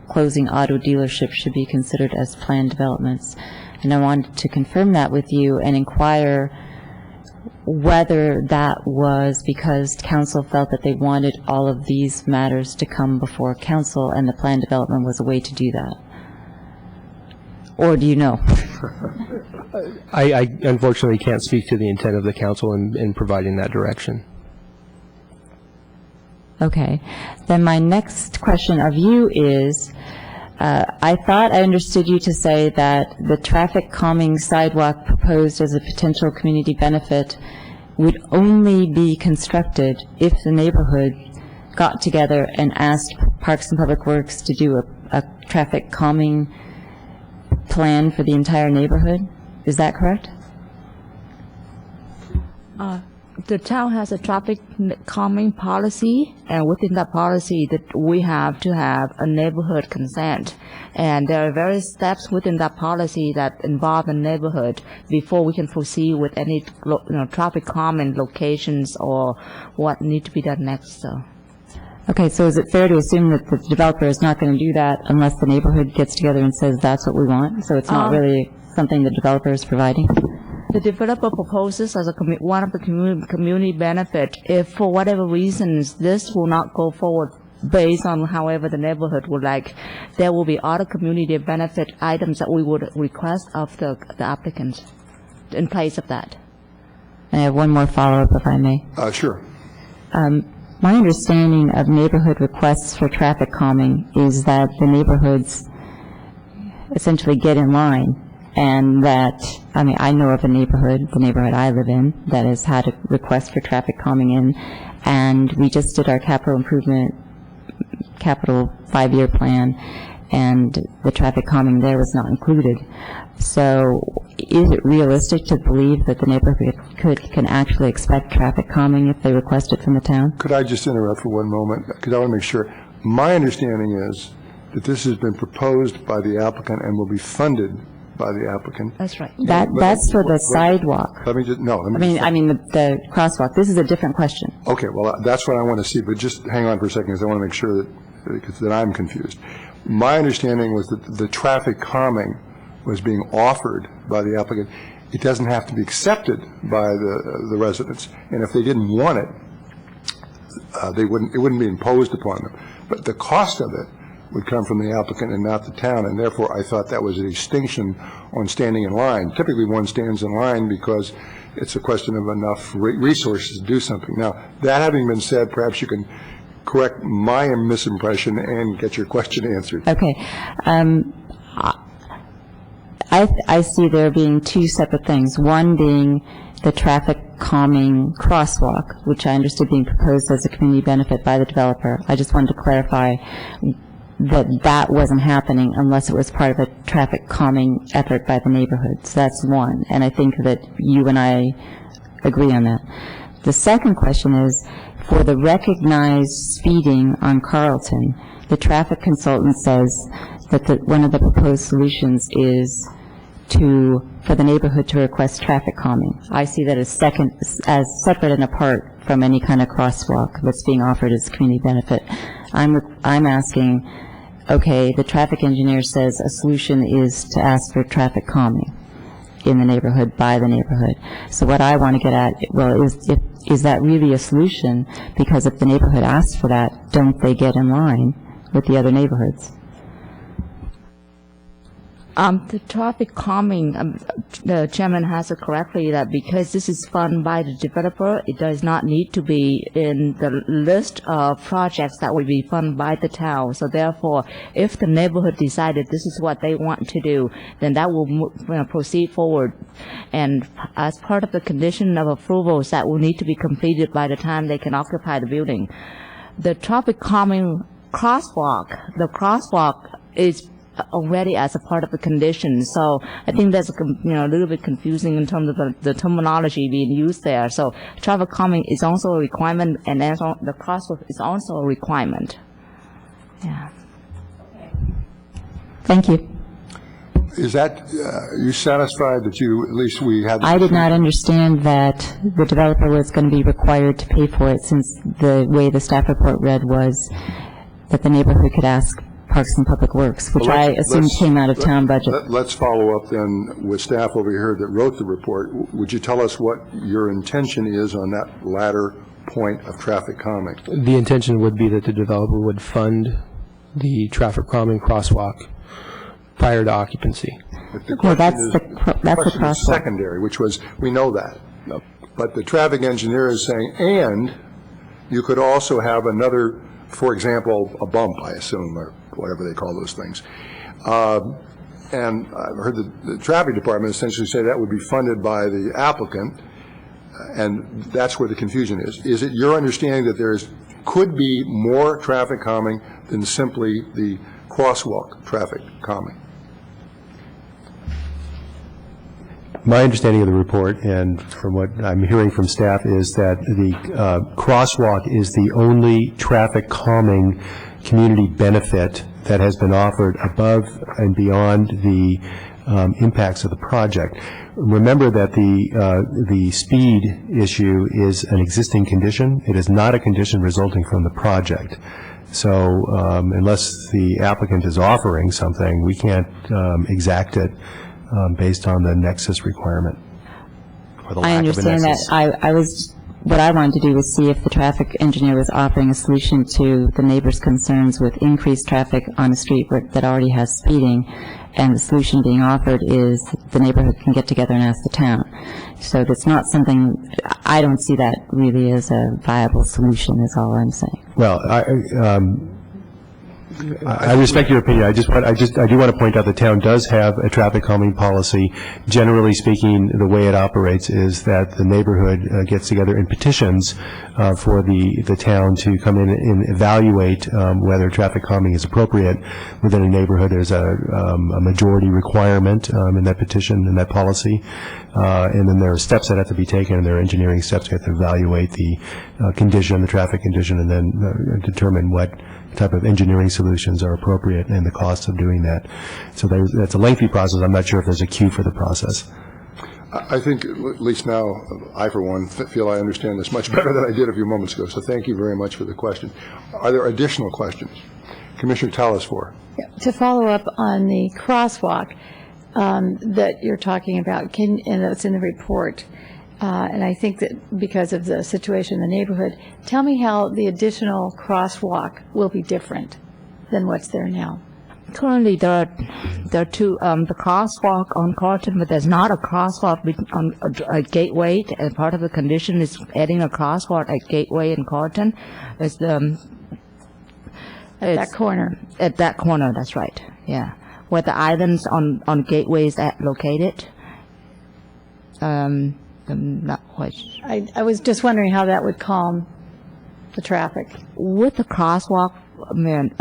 closing auto dealerships should be considered as planned developments. And I wanted to confirm that with you and inquire whether that was because council felt that they wanted all of these matters to come before council and the planned development was a way to do that. Or do you know? I unfortunately can't speak to the intent of the council in providing that direction. Okay. Then my next question of you is, I thought I understood you to say that the traffic calming sidewalk proposed as a potential community benefit would only be constructed if the neighborhood got together and asked Parks and Public Works to do a traffic calming plan for the entire neighborhood. Is that correct? The town has a traffic calming policy, and within that policy that we have to have a neighborhood consent. And there are various steps within that policy that involve the neighborhood before we can proceed with any traffic calming locations or what need to be done next. So. Okay, so is it fair to assume that the developer is not going to do that unless the neighborhood gets together and says that's what we want? So it's not really something the developer is providing? The developer proposes as one of the community benefit. If for whatever reasons this will not go forward based on however the neighborhood would like, there will be other community benefit items that we would request of the applicant in place of that. I have one more follow-up, if I may. Sure. My understanding of neighborhood requests for traffic calming is that the neighborhoods essentially get in line. And that, I mean, I know of a neighborhood, the neighborhood I live in, that has had a request for traffic calming in, and we just did our capital 5-year plan, and the traffic calming there was not included. So is it realistic to believe that the neighborhood can actually expect traffic calming if they request it from the town? Could I just interrupt for one moment? Because I want to make sure. My understanding is that this has been proposed by the applicant and will be funded by the applicant. That's right. That's for the sidewalk. Let me just, no. I mean the crosswalk. This is a different question. Okay, well, that's what I want to see, but just hang on for a second, because I want to make sure that I'm confused. My understanding was that the traffic calming was being offered by the applicant. It doesn't have to be accepted by the residents, and if they didn't want it, it wouldn't be imposed upon them. But the cost of it would come from the applicant and not the town, and therefore I thought that was a distinction on standing in line. Typically one stands in line because it's a question of enough resources to do something. Now, that having been said, perhaps you can correct my misimpression and get your question answered. Okay. I see there being two separate things. One being the traffic calming crosswalk, which I understood being proposed as a community benefit by the developer. I just wanted to clarify that wasn't happening unless it was part of a traffic calming effort by the neighborhoods. That's one, and I think that you and I agree on that. The second question is, for the recognized speeding on Carlton, the traffic consultant says that one of the proposed solutions is for the neighborhood to request traffic calming. I see that as separate and apart from any kind of crosswalk that's being offered as community benefit. I'm asking, okay, the traffic engineer says a solution is to ask for traffic calming in the neighborhood by the neighborhood. So what I want to get at, well, is that really a solution? Because if the neighborhood asks for that, don't they get in line with the other neighborhoods? The traffic calming, the chairman has it correctly that because this is funded by the developer, it does not need to be in the list of projects that will be funded by the town. So therefore, if the neighborhood decided this is what they want to do, then that will proceed forward. And as part of the condition of approvals, that will need to be completed by the time they can occupy the building. The traffic calming crosswalk, the crosswalk is already as a part of the condition. So I think that's a little bit confusing in terms of the terminology being used there. So traffic calming is also a requirement, and then the crosswalk is also a requirement. Yeah. Thank you. Is that, you satisfied that you, at least we had? I did not understand that the developer was going to be required to pay for it, since the way the staff report read was that the neighborhood could ask Parks and Public Works, which I assumed came out of town budget. Let's follow up then with staff over here that wrote the report. Would you tell us what your intention is on that latter point of traffic calming? The intention would be that the developer would fund the traffic calming crosswalk prior to occupancy. Well, that's the crosswalk. Secondary, which was, we know that. But the traffic engineer is saying, and you could also have another, for example, a bump, I assume, or whatever they call those things. And I've heard the traffic department essentially say that would be funded by the applicant, and that's where the confusion is. Is it your understanding that could be more traffic calming than simply the crosswalk traffic calming? My understanding of the report, and from what I'm hearing from staff, is that the crosswalk is the only traffic calming community benefit that has been offered above and beyond the impacts of the project. Remember that the speed issue is an existing condition. It is not a condition resulting from the project. So unless the applicant is offering something, we can't exact it based on the nexus requirement, or the lack I understand of a nexus. that. What I wanted to do was see if the traffic engineer was offering a solution to the neighbors' concerns with increased traffic on a street that already has speeding, and the solution being offered is the neighborhood can get together and ask the town. So that's not something, I don't see that really as a viable solution, is all I'm saying. Well, I respect your opinion. I do want to point out the town does have a traffic calming policy. Generally speaking, the way it operates is that the neighborhood gets together and petitions for the town to come in and evaluate whether traffic calming is appropriate within a neighborhood. There's a majority requirement in that petition and that policy, and then there are steps that have to be taken, and there are engineering steps that have to evaluate the condition, the traffic condition, and then determine what type of engineering solutions are appropriate and the costs of doing that. So that's a lengthy process. I'm not sure if there's a queue for the process. I think, at least now, I, for one, feel I understand this much better than I did a few moments ago, so thank you very much for the question. Are there additional questions? Commissioner Telesfor. To follow up on the crosswalk that you're talking about, and that's in the report, and I think that because of the situation in the neighborhood, tell me how the additional crosswalk will be different than what's there now. Currently, there are two, the crosswalk on Carlton, but there's not a crosswalk on a Gateway, and part of the condition is adding a crosswalk at Gateway and Carlton. At that corner. At that corner, that's right, yeah. Where the islands on Gateway is located. I'm not quite sure. I was just wondering how that would calm the traffic. With the crosswalk, I mean,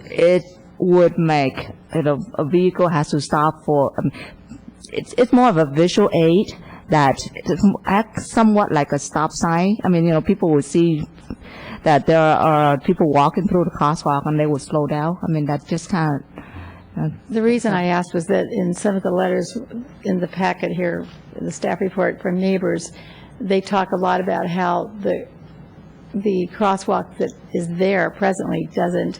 it would make, a vehicle has to stop for, it's more of a visual aid that acts somewhat like a stop sign. I mean, people will see that there are people walking through the crosswalk and they will slow down. I mean, that's just kind of... The reason I asked was that in some of the letters in the packet here, in the staff report from neighbors, they talk a lot about how the crosswalk that is there presently doesn't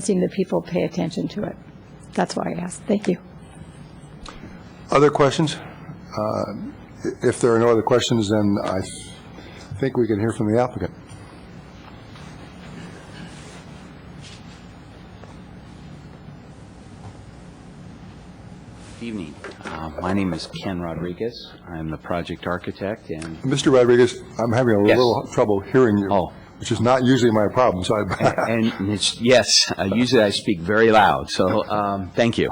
seem that people pay attention to it. That's why I asked. Thank you. Other questions? If there are no other questions, then I think we can hear from the applicant. Good evening. My name is Ken Rodriguez. I'm the project architect. And Mr. Rodriguez, I'm having a little trouble hearing you, which is not usually my problem. So usually I speak very loud. So thank you.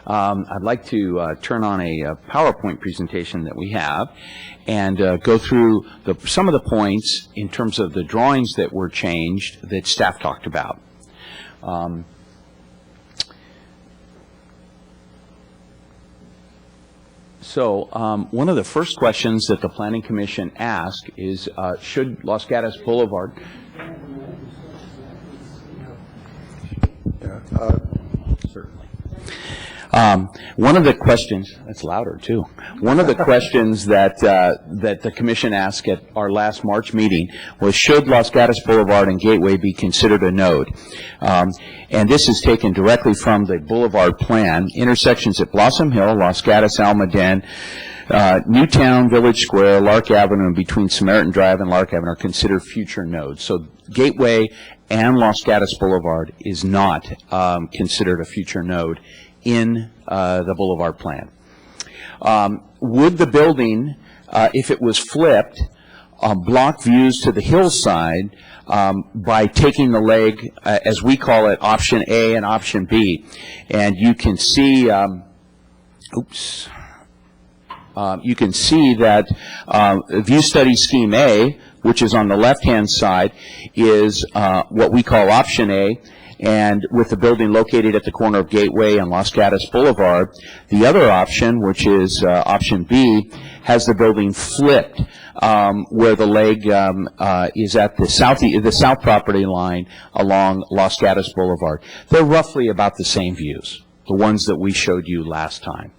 I'd like to turn on a PowerPoint presentation that we have and go through some of the points in terms of the drawings that were changed that staff talked about. So one of the first questions that the Planning Commission asked is, should Los Gatos Boulevard... Certainly. One of the questions, that's louder too, one of the questions that the Commission asked at our last March meeting was, should Los Gatos Boulevard and Gateway be considered a node? And this is taken directly from the Boulevard Plan. Intersections at Blossom Hill, Los Gatos, Almaden, Newtown, Village Square, Lark Avenue, and between Samaritan Drive and Lark Avenue are considered future nodes. So Gateway and Los Gatos Boulevard is not considered a future node in the Boulevard Plan. Would the building, if it was flipped, block views to the hillside by taking the leg, as we call it, option A and option B? And you can see, you can see that view study scheme A, which is on the left-hand side, is what we call option A, and with the building located at the corner of Gateway and Los Gatos Boulevard. The other option, which is option B, has the building flipped, where the leg is at the south property line along Los Gatos Boulevard. They're roughly about the same views, the ones that we showed you last time.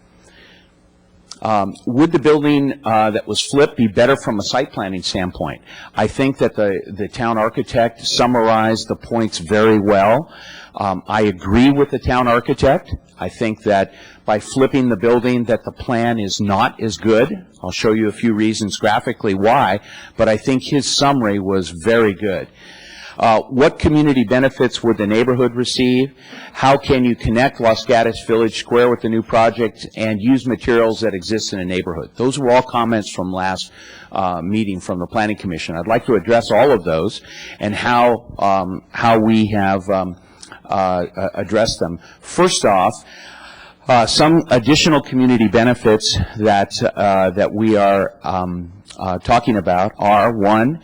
Would the building that was flipped be better from a site planning standpoint? I think that the town architect summarized the points very well. I agree with the town architect. I think that by flipping the building that the plan is not as good. I'll show you a few reasons graphically why, but I think his summary was very good. What community benefits would the neighborhood receive? How can you connect Los Gatos Village Square with the new project and use materials that exist in a neighborhood? Those were all comments from last meeting from the Planning Commission. I'd like to address all of those and how we have addressed them. First off, some additional community benefits that we are talking about are, one,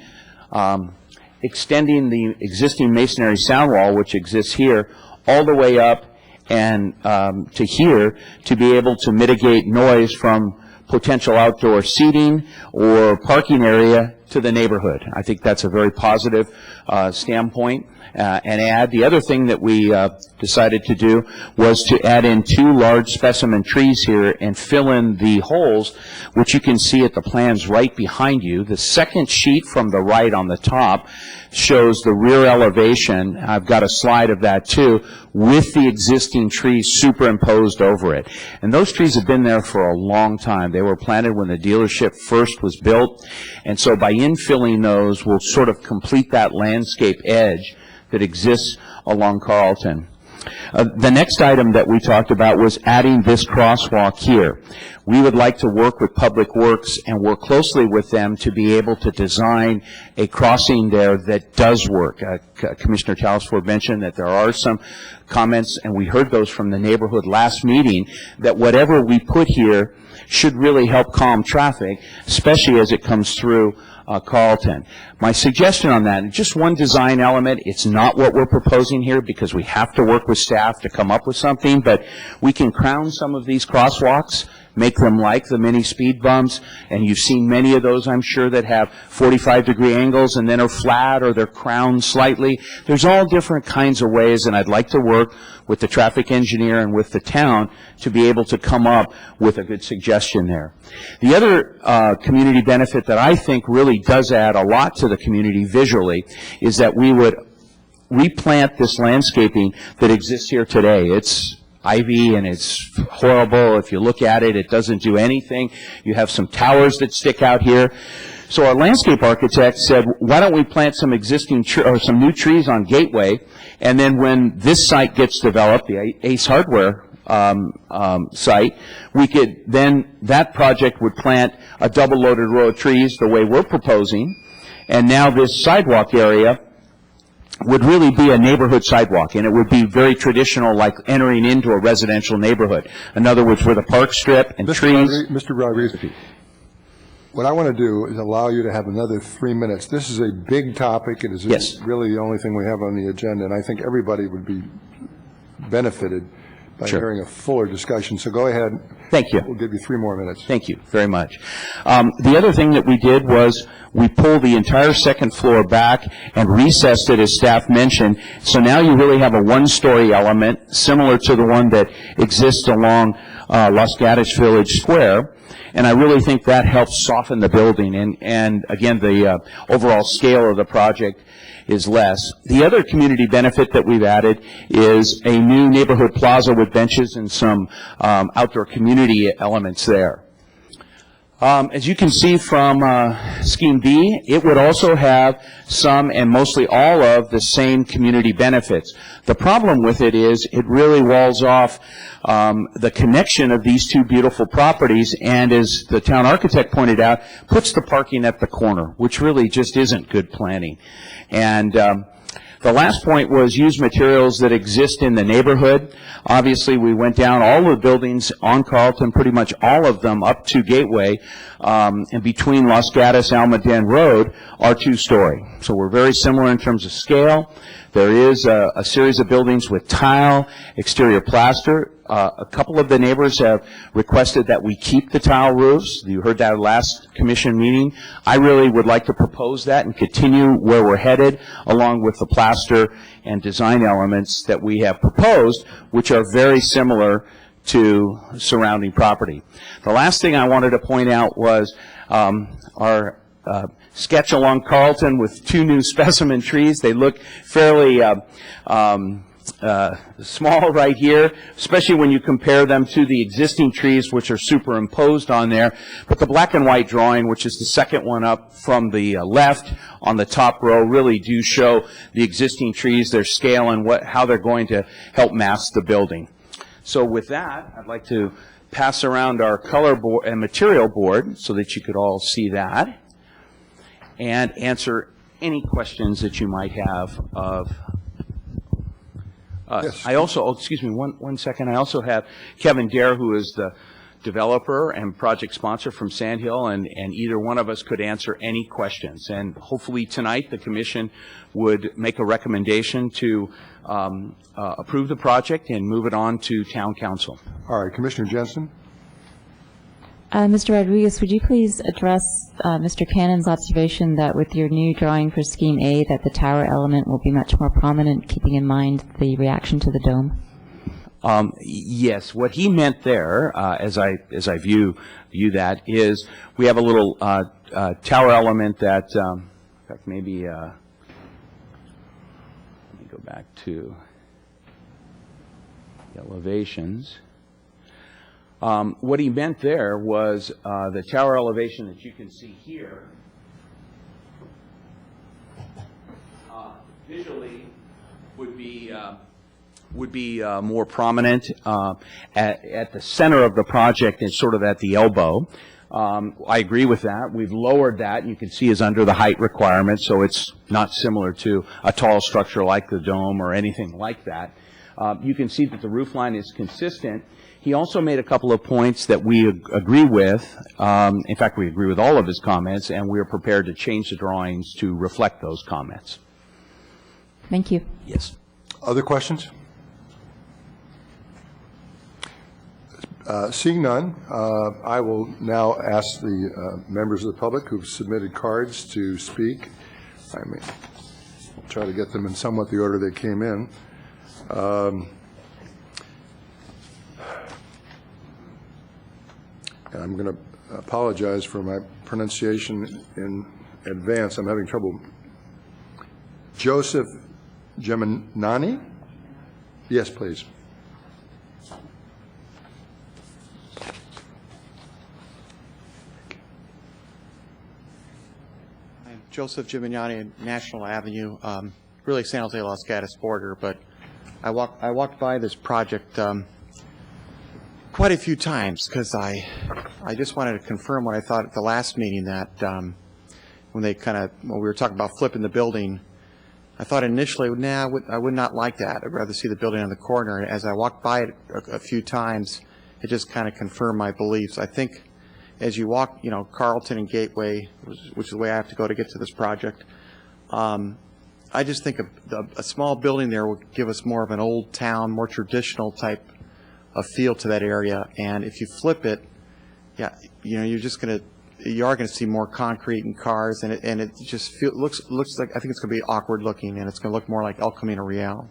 extending the existing masonry sound wall, which exists here, all the way up and to here, to be able to mitigate noise from potential outdoor seating or parking area to the neighborhood. I think that's a very positive standpoint. And add, the other thing that we decided to do was to add in 2 large specimen trees here and fill in the holes, which you can see at the plans right behind you. The second sheet from the right on the top shows the rear elevation. I've got a slide of that too, with the existing trees superimposed over it. And those trees have been there for a long time. They were planted when the dealership first was built. And so by infilling those, we'll sort of complete that landscape edge that exists along Carlton. The next item that we talked about was adding this crosswalk here. We would like to work with Public Works and work closely with them to be able to design a crossing there that does work. Commissioner Talsford mentioned that there are some comments, and we heard those from the neighborhood last meeting, that whatever we put here should really help calm traffic, especially as it comes through Carlton. My suggestion on that, just one design element, it's not what we're proposing here because we have to work with staff to come up with something, but we can crown some of these crosswalks, make them like the mini speed bumps, and you've seen many of those, I'm sure, that have 45-degree angles and then are flat or they're crowned slightly. There's all different kinds of ways, and I'd like to work with the traffic engineer and with the town to be able to come up with a good suggestion there. The other community benefit that I think really does add a lot to the community visually is that we would replant this landscaping that exists here today. It's ivy and it's horrible. If you look at it, it doesn't do anything. You have some towers that stick out here. So our landscape architect said, why don't we plant some existing or some new trees on Gateway, and then when this site gets developed, the Ace Hardware site, we could then, that project would plant a double-loaded row of trees the way we're proposing, and now this sidewalk area would really be a neighborhood sidewalk, and it would be very traditional, like entering into a residential neighborhood. In other words, with a park strip and trees. Mr. Rodriguez, what I want to do is allow you to have another 3 minutes. This is a big topic. It is really the only thing we have on the agenda, and I think everybody would be benefited by Sure. hearing a fuller discussion. So go ahead. Thank you. We'll give you 3 more minutes. Thank you very much. The other thing that we did was we pulled the entire second floor back and recessed it, as staff mentioned. So now you really have a one-story element, similar to the one that exists along Los Gatos Village Square. And I really think that helps soften the building. And again, the overall scale of the project is less. The other community benefit that we've added is a new neighborhood plaza with benches and some outdoor community elements there. As you can see from Scheme B, it would also have some and mostly all of the same community benefits. The problem with it is it really walls off the connection of these two beautiful properties, and as the town architect pointed out, puts the parking at the corner, which really just isn't good planning. And the last point was use materials that exist in the neighborhood. Obviously, we went down all the buildings on Carlton, pretty much all of them up to Gateway, and between Los Gatos and Almaden Road are 2-story. So we're very similar in terms of scale. There is a series of buildings with tile, exterior plaster. A couple of the neighbors have requested that we keep the tile roofs. You heard that last commission meeting. I really would like to propose that and continue where we're headed, along with the plaster and design elements that we have proposed, which are very similar to surrounding property. The last thing I wanted to point out was our sketch along Carlton with 2 new specimen trees. They look fairly small right here, especially when you compare them to the existing trees, which are superimposed on there. But the black and white drawing, which is the second one up from the left on the top row, really do show the existing trees, their scale, and how they're going to help mask the building. So with that, I'd like to pass around our color board and material board so that you could all see that and answer any questions that you might have of us. Yes. I also, excuse me, one second. I also have Kevin Dare, who is the developer and project sponsor from Sandhill, and either one of us could answer any questions. And hopefully tonight the commission would make a recommendation to approve the project and move it on to town council. All right, Commissioner Jensen? Mr. Rodriguez, would you please address Mr. Cannon's observation that with your new drawing for Scheme A, that the tower element will be much more prominent, keeping in mind the reaction to the dome? Yes, what he meant there, as I view that, is we have a little tower element that, in fact, maybe let me go back to the elevations. What he meant there was the tower elevation that you can see here visually would be more prominent at the center of the project and sort of at the elbow. I agree with that. We've lowered that. You can see is under the height requirement, so it's not similar to a tall structure like the dome or anything like that. You can see that the roof line is consistent. He also made a couple of points that we agree with. In fact, we agree with all of his comments, and we are prepared to change the drawings to reflect those comments. Thank you. Yes. Other questions? Seeing none, I will now ask the members of the public who've submitted cards to speak. I mean, try to get them in somewhat the order they came in. And I'm going to apologize for my pronunciation in advance. I'm having trouble. Joseph Geminani? Yes, please. I'm Joseph Gimignani, National Avenue, really San Jose Los Gatos border, but I walked by this project quite a few times because I just wanted to confirm what I thought at the last meeting, that when we were talking about flipping the building, I thought initially, I would not like that. I'd rather see the building on the corner. As I walked by it a few times, it just kind of confirmed my beliefs. I think as you walk, Carlton and Gateway, which is the way I have to go to get to this project, I just think a small building there would give us more of an old town, more traditional type a feel to that area. And if you flip it, yeah, you know, you are going to see more concrete and cars, and it just looks like, I think it's going to be awkward looking, and it's going to look more like El Camino Real,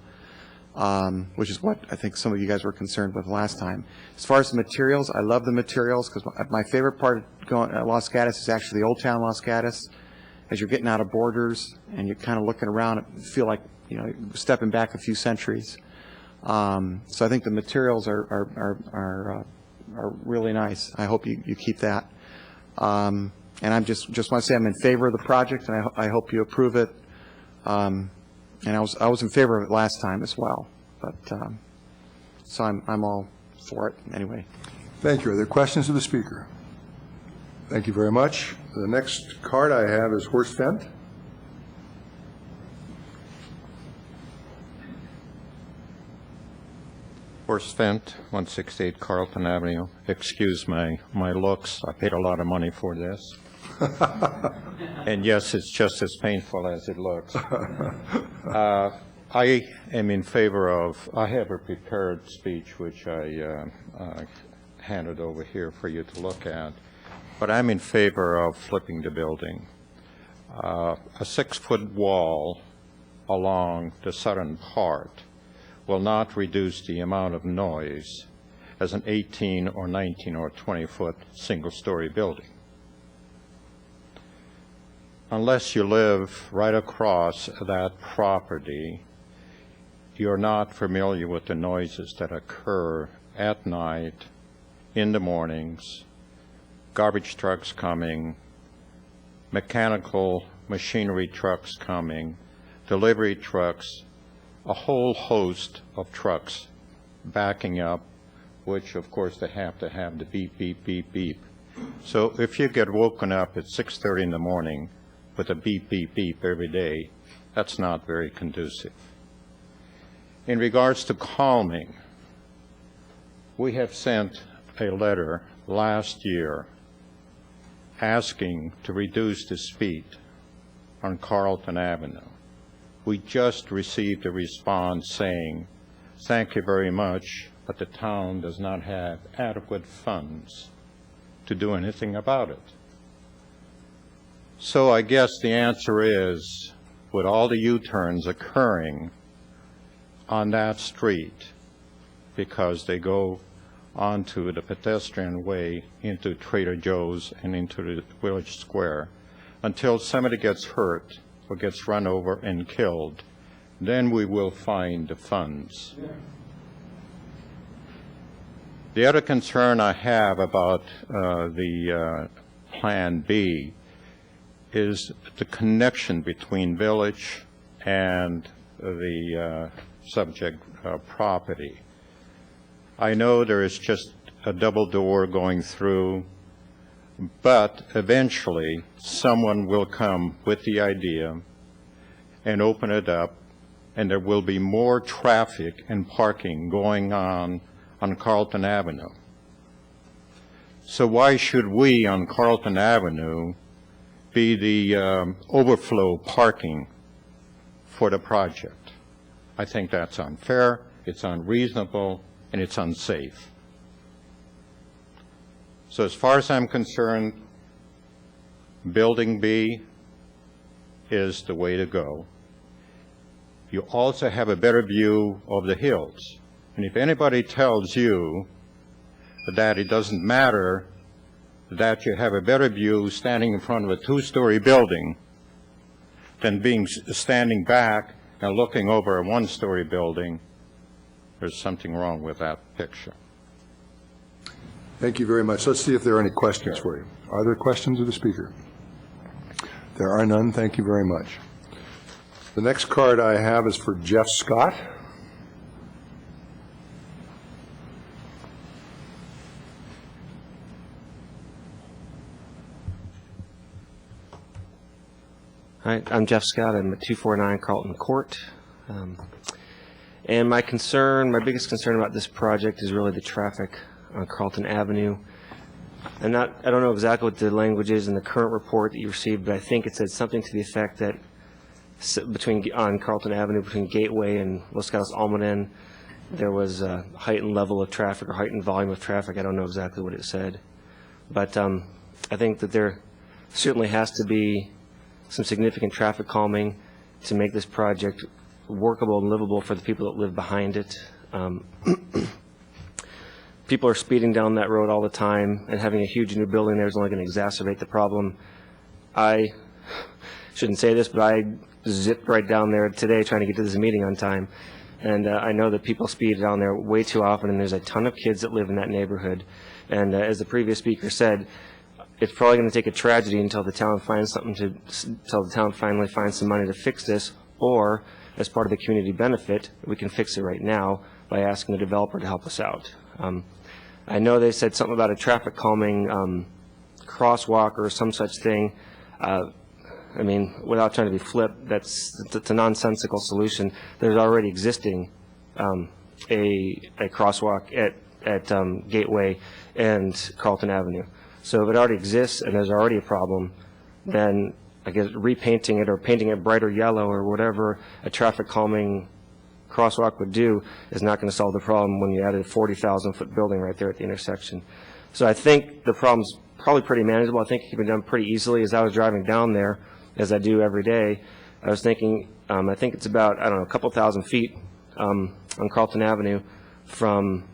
which is what I think some of you guys were concerned with last time. As far as the materials, I love the materials, because my favorite part of going at Los Gatos is actually the Old Town Los Gatos. As you're getting out of Borders and you're kind of looking around, you feel like, you know, stepping back a few centuries. So I think the materials are really nice. I hope you keep that. And I'm just want to say I'm in favor of the project, and I hope you approve it. And I was in favor of it last time as well, but so I'm all for it anyway. Thank you. Are there questions of the speaker? Thank you very much. The next card I have is Horst Fendt. Horst Fendt, 168 Carlton Avenue. Excuse my looks. I paid a lot of money for this. And yes, it's just as painful as it looks. I am in favor of, I have a prepared speech which I handed over here for you to look at, but I'm in favor of flipping the building. A 6-foot wall along the southern part will not reduce the amount of noise as an 18 or 19 or 20-foot single-story building. Unless you live right across that property, you're not familiar with the noises that occur at night, in the mornings, garbage trucks coming, mechanical machinery trucks coming, delivery trucks, a whole host of trucks backing up, which of course they have to have the beep, beep, beep, beep. So if you get woken up at 6:30 in the morning with a beep, beep, beep every day, that's not very conducive. In regards to calming, we have sent a letter last year asking to reduce the speed on Carlton Avenue. We just received a response saying, thank you very much, but the town does not have adequate funds to do anything about it. So I guess the answer is, with all the U-turns occurring on that street, because they go onto the pedestrian way into Trader Joe's and into the village square, until somebody gets hurt or gets run over and killed, then we will find the funds. The other concern I have about the Plan B is the connection between village and the subject property. I know there is just a double door going through, but eventually someone will come with the idea and open it up, and there will be more traffic and parking going on Carlton Avenue. So why should we on Carlton Avenue be the overflow parking for the project? I think that's unfair, it's unreasonable, and it's unsafe. So as far as I'm concerned, Building B is the way to go. You also have a better view of the hills. And if anybody tells you that it doesn't matter that you have a better view standing in front of a 2-story building than standing back and looking over a 1-story building, there's something wrong with that picture. Thank you very much. Let's see if there are any questions for you. Are there questions of the speaker? There are none. Thank you very much. The next card I have is for Jeff Scott. Hi, I'm Jeff Scott. I'm at 249 Carlton Court. And my biggest concern about this project is really the traffic on Carlton Avenue. I don't know exactly what the language is in the current report that you received, but I think it said something to the effect that on Carlton Avenue between Gateway and Los Gatos Almaden, there was a heightened level of traffic or heightened volume of traffic. I don't know exactly what it said. But I think that there certainly has to be some significant traffic calming to make this project workable and livable for the people that live behind it. People are speeding down that road all the time, and having a huge new building there is only going to exacerbate the problem. I shouldn't say this, but I zipped right down there today trying to get to this meeting on time. And I know that people speed down there way too often, and there's a ton of kids that live in that neighborhood. And as the previous speaker said, it's probably going to take a tragedy until the town finds until the town finally finds some money to fix this, or as part of the community benefit, we can fix it right now by asking the developer to help us out. I know they said something about a traffic calming crosswalk or some such thing. I mean, without trying to be flip, that's a nonsensical solution. There's already existing a crosswalk at Gateway and Carlton Avenue. So if it already exists and there's already a problem, then I guess repainting it or painting it brighter yellow or whatever a traffic calming crosswalk would do is not going to solve the problem when you added a 40,000-foot building right there at the intersection. So I think the problem's probably pretty manageable. I think it can be done pretty easily. As I was driving down there, as I do every day, I was thinking, I think it's about, I don't know, a couple thousand feet on Carlton Avenue from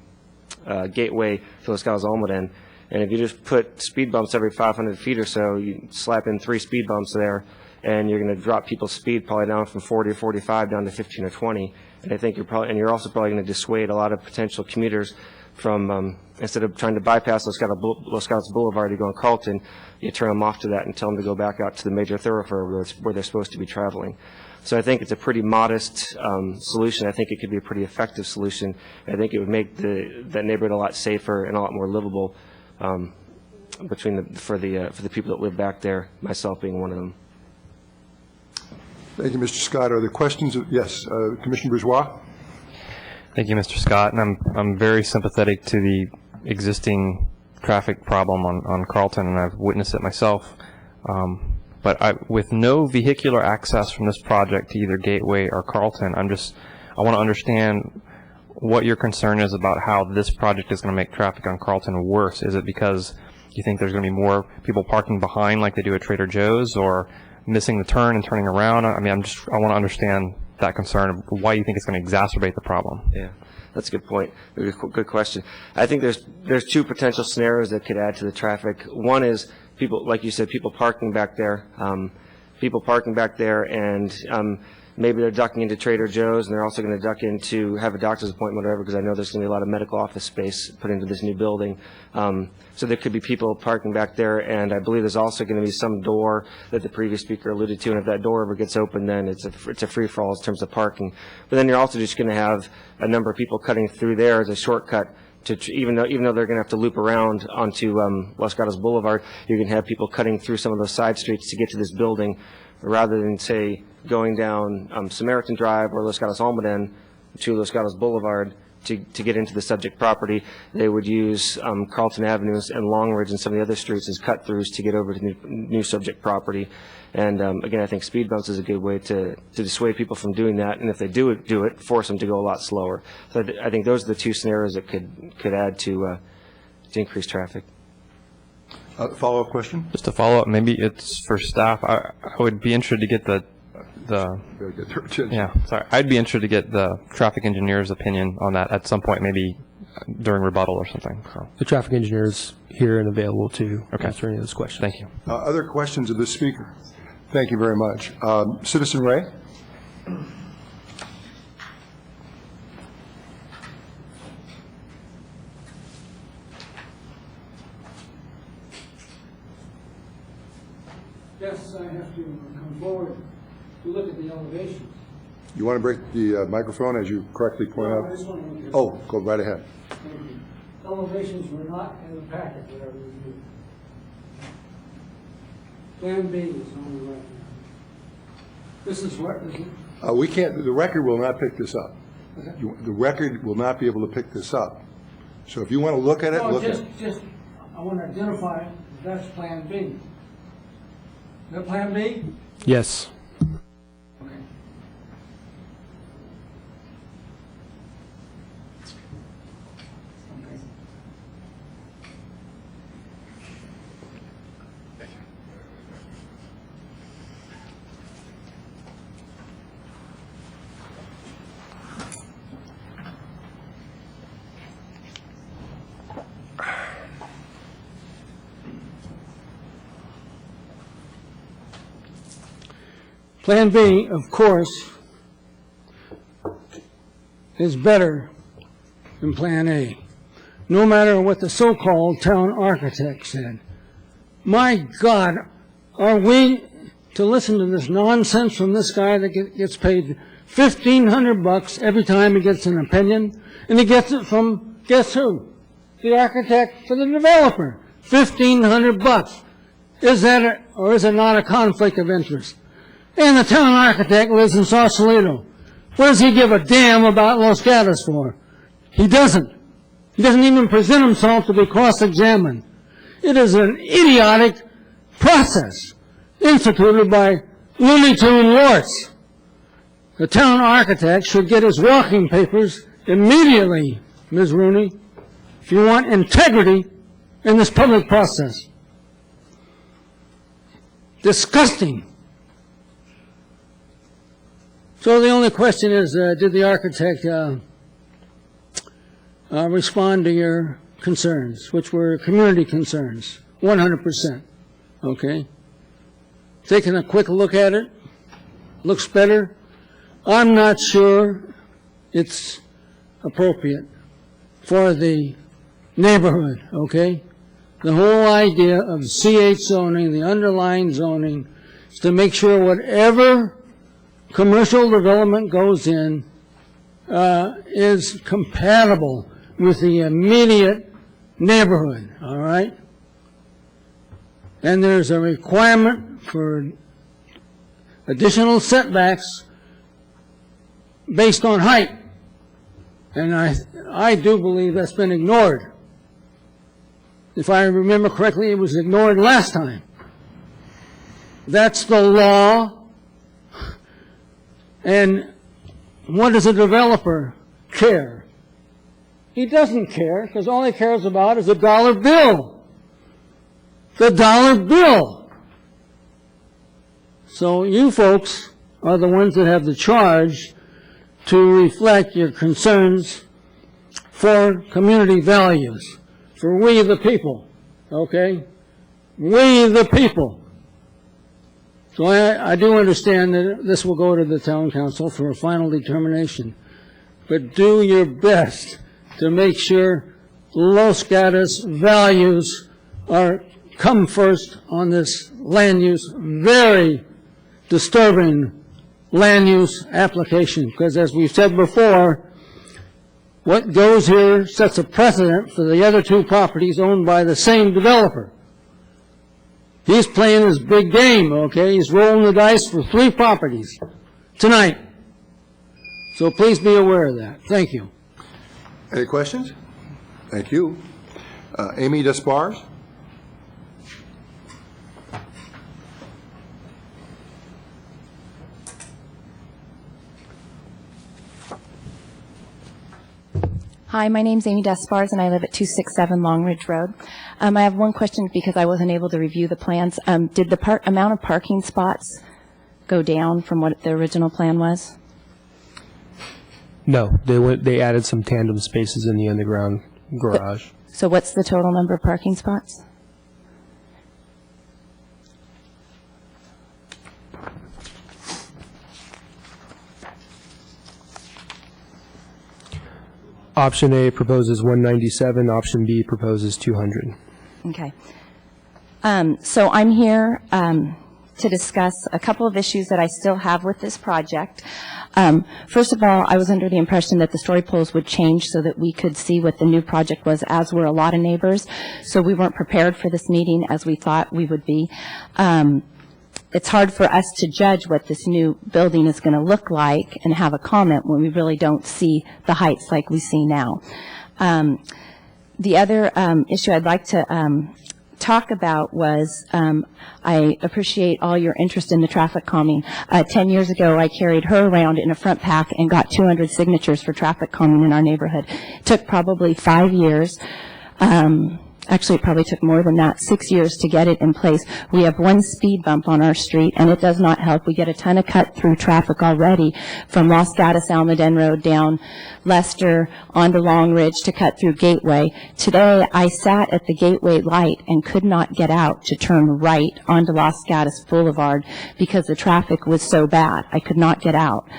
Gateway to Los Gatos Almaden. And if you just put speed bumps every 500 feet or so, you slap in 3 speed bumps there, and you're going to drop people's speed probably down from 40 or 45 down to 15 or 20. And I think you're also probably going to dissuade a lot of potential commuters from, instead of trying to bypass Los Gatos Boulevard to go on Carlton, you turn them off to that and tell them to go back out to the major thoroughfare where they're supposed to be traveling. So I think it's a pretty modest solution. I think it could be a pretty effective solution. I think it would make that neighborhood a lot safer and a lot more livable for the people that live back there, myself being one of them. Thank you, Mr. Scott. Are there questions? Yes, Commissioner Bourgeois. Thank you, Mr. Scott. And I'm very sympathetic to the existing traffic problem on Carlton, and I've witnessed it myself. But with no vehicular access from this project to either Gateway or Carlton, I want to understand what your concern is about how this project is going to make traffic on Carlton worse. Is it because you think there's going to be more people parking behind like they do at Trader Joe's, or missing the turn and turning around? I mean, I want to understand that concern of why you think it's going to exacerbate the problem. Yeah, that's a good point. Good question. I think there's 2 potential scenarios that could add to the traffic. One is people, like you said, people parking back there. And maybe they're ducking into Trader Joe's, and they're also going to duck in to have a doctor's appointment or whatever, because I know there's going to be a lot of medical office space put into this new building. So there could be people parking back there, and I believe there's also going to be some door that the previous speaker alluded to, and if that door ever gets open, then it's a free-for-all in terms of parking. But then you're also just going to have a number of people cutting through there as a shortcut, even though they're going to have to loop around onto Los Gatos Boulevard, you're going to have people cutting through some of those side streets to get to this building, rather than, say, going down Samaritan Drive or Los Gatos Almaden to Los Gatos Boulevard to get into the subject property. They would use Carlton Avenue and Long Ridge and some of the other streets as cut-throughs to get over to the new subject property. And again, I think speed bumps is a good way to dissuade people from doing that. And if they do it, force them to go a lot slower. So I think those are the 2 scenarios that could add to increase traffic. Follow-up question? Just a follow-up, maybe it's for staff. I would be interested to get I'd be interested to get the traffic engineer's opinion on that at some point, maybe during rebuttal or something. So. The traffic engineer is here and available to answer any of those questions. Thank you. Other questions of the speaker? Thank you very much. Citizen Ray? Yes, I have to come forward to look at the elevations. You want to break the microphone, as you correctly point out? I just want to look at Oh, go right ahead. elevations were not in the packet that I reviewed. Plan B is on the right now. This is what, isn't it? We can't, the record will not pick this up. The record will not be able to pick this up. So if you want to look at it, look at it. Just, I want to identify that's Plan B. Is that Plan B? Yes. Okay. Plan B, of course, is better than Plan A, no matter what the so-called town architect said. My God, are we to listen to this nonsense from this guy that gets paid $1,500 every time he gets an opinion, and he gets it from, guess who? The architect for the developer. $1,500. Is that or is it not a conflict of interest? And the town architect lives in Sausalito. What does he give a damn about Los Gatos for? He doesn't. He doesn't even present himself to be cross-examined. It is an idiotic process instituted by Looney Tune Lorts. The town architect should get his walking papers immediately, Ms. Rooney, if you want integrity in this public process. Disgusting. So the only question is, did the architect respond to your concerns, which were community concerns, 100%, okay? Taking a quick look at it, looks better. I'm not sure it's appropriate for the neighborhood, okay? The whole idea of CH zoning, the underlying zoning, is to make sure whatever commercial development goes in is compatible with the immediate neighborhood, all right? And there's a requirement for additional setbacks based on height. And I do believe that's been ignored. If I remember correctly, it was ignored last time. That's the law. And what does a developer care? He doesn't care, because all he cares about is a dollar bill. The dollar bill. So you folks are the ones that have the charge to reflect your concerns for community values, for we the people, okay? We the people. So I do understand that this will go to the town council for a final determination. But do your best to make sure Los Gatos values come first on this land use, very disturbing land use application. Because as we've said before, what goes here sets a precedent for the other two properties owned by the same developer. He's playing his big game, okay? He's rolling the dice for 3 properties tonight. So please be aware of that. Thank you. Any questions? Thank you. Amy Despars? Hi, my name's Amy Despars, and I live at 267 Long Ridge Road. I have one question because I wasn't able to review the plans. Did the amount of parking spots go down from what the original plan was? No, they added some tandem spaces in the underground garage. So what's the total number of parking spots? Option A proposes 197, option B proposes 200. Okay. So I'm here to discuss a couple of issues that I still have with this project. First of all, I was under the impression that the story poles would change so that we could see what the new project was, as were a lot of neighbors. So we weren't prepared for this meeting as we thought we would be. It's hard for us to judge what this new building is going to look like and have a comment when we really don't see the heights like we see now. The other issue I'd like to talk about was I appreciate all your interest in the traffic calming. 10 years ago, I carried her around in a front pack and got 200 signatures for traffic calming in our neighborhood. It took probably 5 years. Actually, it probably took more than that, 6 years to get it in place. We have one speed bump on our street, and it does not help. We get a ton of cut-through traffic already from Los Gatos, Almaden Road down Lester onto Long Ridge to cut through Gateway. Today, I sat at the Gateway light and could not get out to turn right onto Los Gatos Boulevard because the traffic was so bad. I could not get out.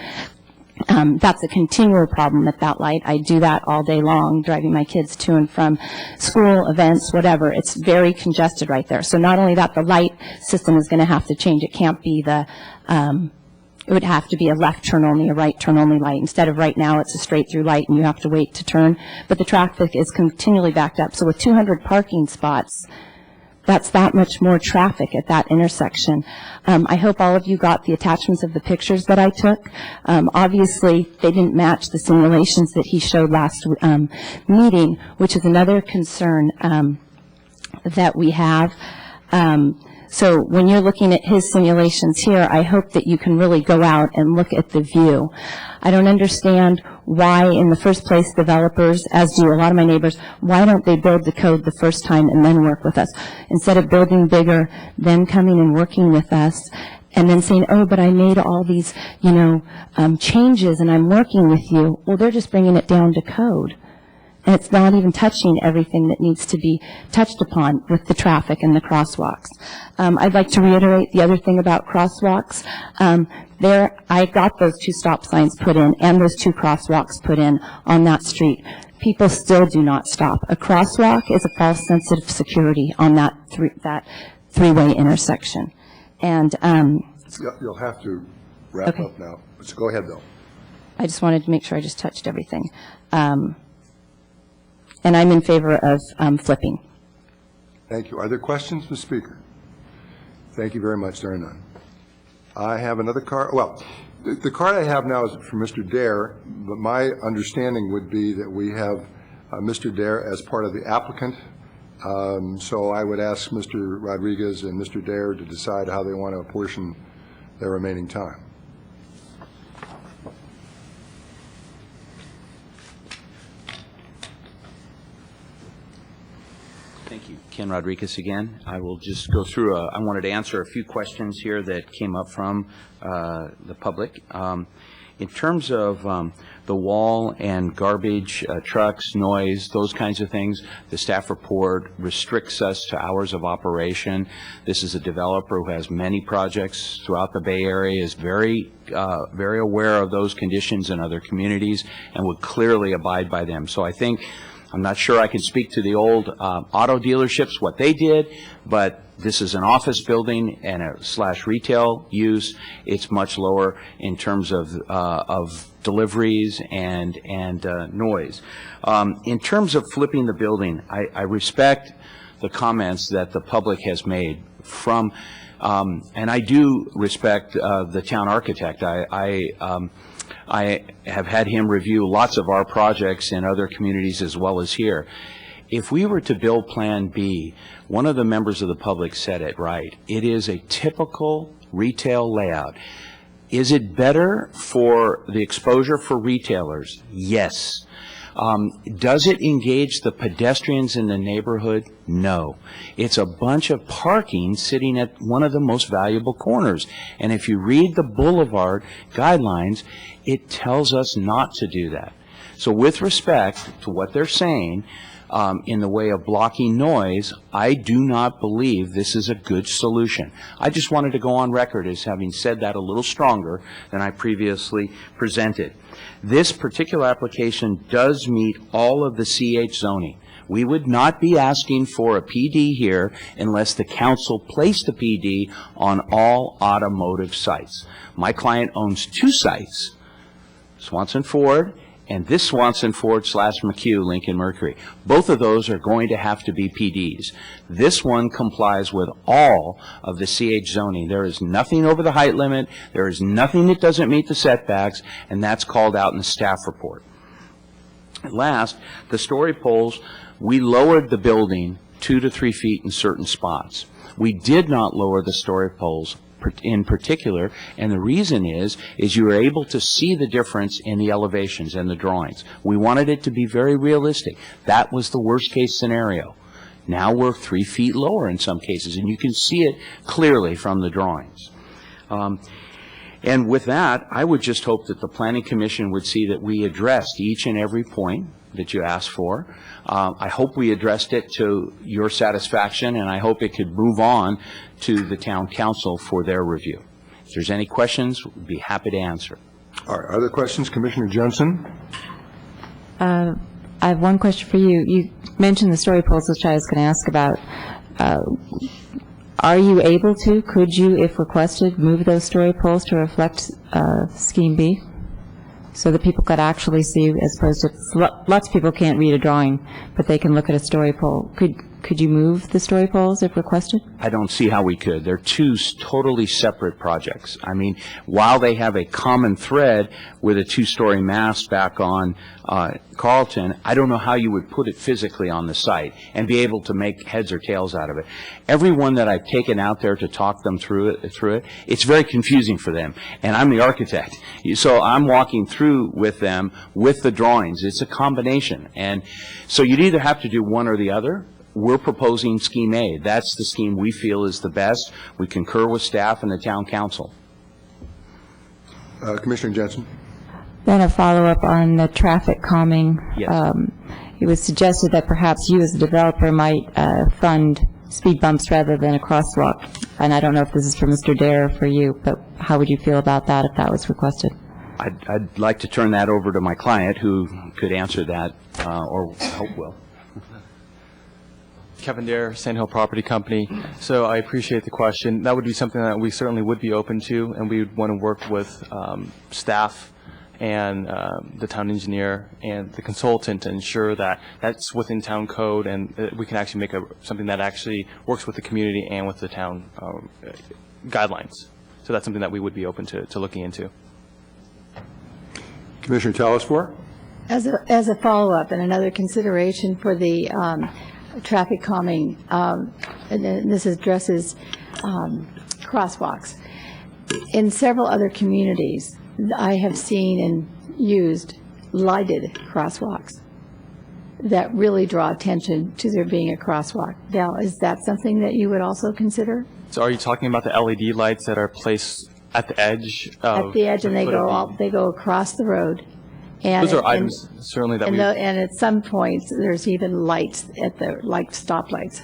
That's a continual problem at that light. I do that all day long, driving my kids to and from school, events, whatever. It's very congested right there. So not only that, the light system is going to have to change. It can't be it would have to be a left turn only, a right turn only light. Instead of right now, it's a straight through light and you have to wait to turn. But the traffic is continually backed up. So with 200 parking spots, that's that much more traffic at that intersection. I hope all of you got the attachments of the pictures that I took. Obviously, they didn't match the simulations that he showed last meeting, which is another concern that we have. So when you're looking at his simulations here, I hope that you can really go out and look at the view. I don't understand why, in the first place, developers, as do a lot of my neighbors, why don't they build the code the first time and then work with us? Instead of building bigger, then coming and working with us, and then saying, oh, but I made all these, changes and I'm working with you. Well, they're just bringing it down to code. And it's not even touching everything that needs to be touched upon with the traffic and the crosswalks. I'd like to reiterate the other thing about crosswalks. I got those 2 stop signs put in and those 2 crosswalks put in on that street. People still do not stop. A crosswalk is a false sense of security on that three-way intersection. And you'll have to wrap up now. So go ahead, Bill. I just wanted to make sure I just touched everything. And I'm in favor of flipping. Thank you. Are there questions, Ms. Speaker? Thank you very much. There are none. I have another card. Well, the card I have now is from Mr. Dare, but my understanding would be that we have Mr. Dare as part of the applicant. So I would ask Mr. Rodriguez and Mr. Dare to decide how they want to apportion their remaining time. Thank you. Ken Rodriguez again. I will just go through I wanted to answer a few questions here that came up from the public. In terms of the wall and garbage trucks, noise, those kinds of things, the staff report restricts us to hours of operation. This is a developer who has many projects throughout the Bay Area, is very aware of those conditions in other communities, and would clearly abide by them. So I think, I'm not sure I can speak to the old auto dealerships, what they did, but this is an office building and a / retail use. It's much lower in terms of deliveries and noise. In terms of flipping the building, I respect the comments that the public has made from, and I do respect the town architect. I have had him review lots of our projects in other communities as well as here. If we were to build Plan B, one of the members of the public said it right. It is a typical retail layout. Is it better for the exposure for retailers? Yes. Does it engage the pedestrians in the neighborhood? No. It's a bunch of parking sitting at one of the most valuable corners. And if you read the boulevard guidelines, it tells us not to do that. So with respect to what they're saying, in the way of blocking noise, I do not believe this is a good solution. I just wanted to go on record as having said that a little stronger than I previously presented. This particular application does meet all of the CH zoning. We would not be asking for a PD here unless the council placed a PD on all automotive sites. My client owns 2 sites, Swanson Ford and this Swanson Ford / McHugh Lincoln Mercury. Both of those are going to have to be PDs. This one complies with all of the CH zoning. There is nothing over the height limit. There is nothing that doesn't meet the setbacks, and that's called out in the staff report. Last, the story poles, we lowered the building 2 to 3 feet in certain spots. We did not lower the story poles in particular, and the reason is you were able to see the difference in the elevations and the drawings. We wanted it to be very realistic. That was the worst case scenario. Now we're 3 feet lower in some cases, and you can see it clearly from the drawings. And with that, I would just hope that the Planning Commission would see that we addressed each and every point that you asked for. I hope we addressed it to your satisfaction, and I hope it could move on to the Town Council for their review. If there's any questions, we'd be happy to answer. All right, other questions? Commissioner Jensen? I have one question for you. You mentioned the story poles, which I was going to ask about. Are you able to, could you, if requested, move those story poles to reflect Scheme B? So that people could actually see, as opposed to, lots of people can't read a drawing, but they can look at a story pole. Could you move the story poles if requested? I don't see how we could. They're two totally separate projects. I mean, while they have a common thread with a two-story mast back on Carlton, I don't know how you would put it physically on the site and be able to make heads or tails out of it. Everyone that I've taken out there to talk them through it, it's very confusing for them. And I'm the architect, so I'm walking through with them with the drawings. It's a combination. And so you'd either have to do one or the other. We're proposing Scheme A. That's the scheme we feel is the best. We concur with staff and the Town Council. Commissioner Jensen? Then a follow-up on the traffic calming. Yes. It was suggested that perhaps you as a developer might fund speed bumps rather than a crosswalk. And I don't know if this is for Mr. Dare or for you, but how would you feel about that if that was requested? I'd like to turn that over to my client who could answer that, or hope will. Kevin Dare, Sand Hill Property Company. So I appreciate the question. That would be something that we certainly would be open to, and we would want to work with staff and the town engineer and the consultant to ensure that that's within town code, and we can actually make something that actually works with the community and with the town guidelines. So that's something that we would be open to looking into. Commissioner Telesfor? As a follow-up and another consideration for the traffic calming, and this addresses crosswalks. In several other communities, I have seen and used lighted crosswalks that really draw attention to there being a crosswalk. Now, is that something that you would also consider? So are you talking about the LED lights that are placed at the edge? At the edge, and they go across the road. And those are items certainly that and at some points, there's even lights at the stoplights.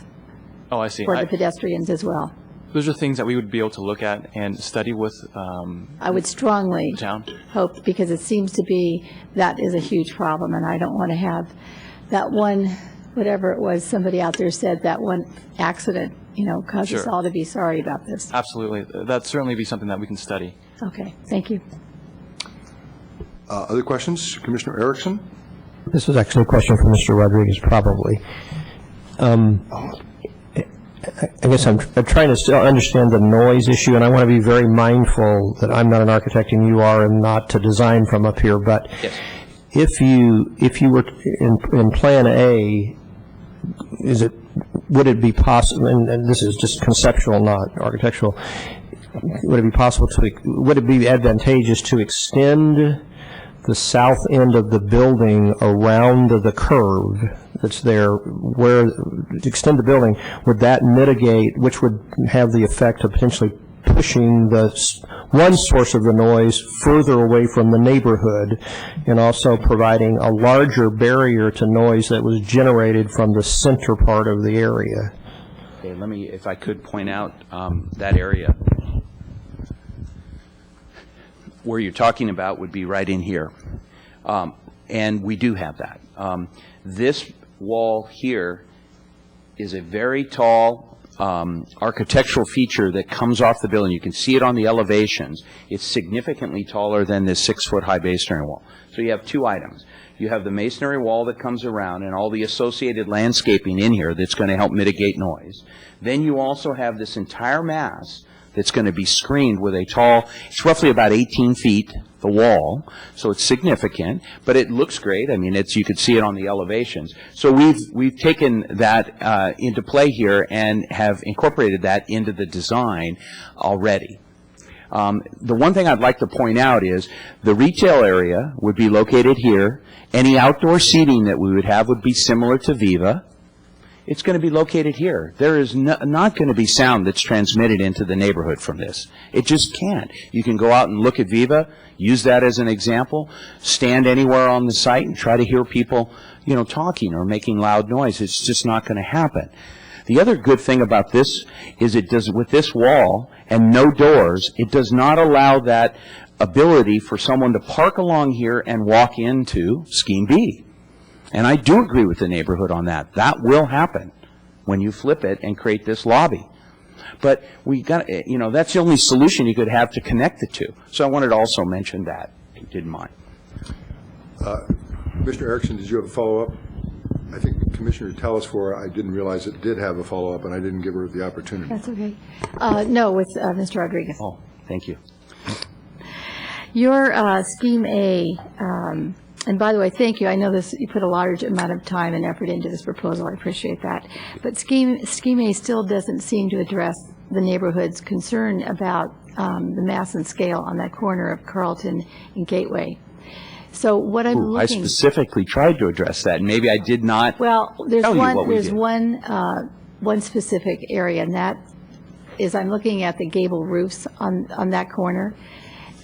Oh, I see. For the pedestrians as well. Those are things that we would be able to look at and study with I would strongly town. Hope, because it seems to be that is a huge problem, and I don't want to have that one, whatever it was, somebody out there said that one accident, cause us all to be sorry about this. Absolutely. That'd certainly be something that we can study. Okay, thank you. Other questions? Commissioner Erickson? This was actually a question for Mr. Rodriguez, probably. I guess I'm trying to still understand the noise issue, and I want to be very mindful that I'm not an architect and you are, and not to design from up here. But yes. If you were in Plan A, would it be possible? And this is just conceptual, not architectural. Would it be advantageous to extend the south end of the building around the curve that's there, where to extend the building? Would that mitigate, which would have the effect of potentially pushing the one source of the noise further away from the neighborhood, and also providing a larger barrier to noise that was generated from the center part of the area? Okay, let me, if I could point out that area. Where you're talking about would be right in here. And we do have that. This wall here is a very tall architectural feature that comes off the building. You can see it on the elevations. It's significantly taller than this 6-foot high masonry wall. So you have two items. You have the masonry wall that comes around and all the associated landscaping in here that's going to help mitigate noise. Then you also have this entire mass that's going to be screened with a tall, it's roughly about 18 feet, the wall, so it's significant, but it looks great. I mean, you could see it on the elevations. So we've taken that into play here and have incorporated that into the design already. The one thing I'd like to point out is the retail area would be located here. Any outdoor seating that we would have would be similar to Viva. it's going to be located here. There is not going to be sound that's transmitted into the neighborhood from this. It just can't. You can go out and look at Viva, use that as an example, stand anywhere on the site and try to hear people, you know, talking or making loud noise. It's just not going to happen. The other good thing about this is it does, with this wall and no doors, it does not allow that ability for someone to park along here and walk into Scheme B. And I do agree with the neighborhood on that. That will happen when you flip it and create this lobby. But we got, you know, that's the only solution you could have to connect the two. So I wanted to also mention that, if you didn't mind. Mr. Erickson, did you have a follow-up? I think Commissioner Telesfor, I didn't realize it did have a follow-up, and I didn't give her the opportunity. That's okay. No, with Mr. Rodriguez. Oh, thank you. Your Scheme A, and by the way, thank you. I know this, you put a large amount of time and effort into this proposal. I appreciate that. But Scheme A still doesn't seem to address the neighborhood's concern about the mass and scale on that corner of Carlton and Gateway. So what I'm I looking... specifically tried to address that, and maybe I did not Well, there's tell you what we there's did. one specific area, and that is I'm looking at the gable roofs on that corner.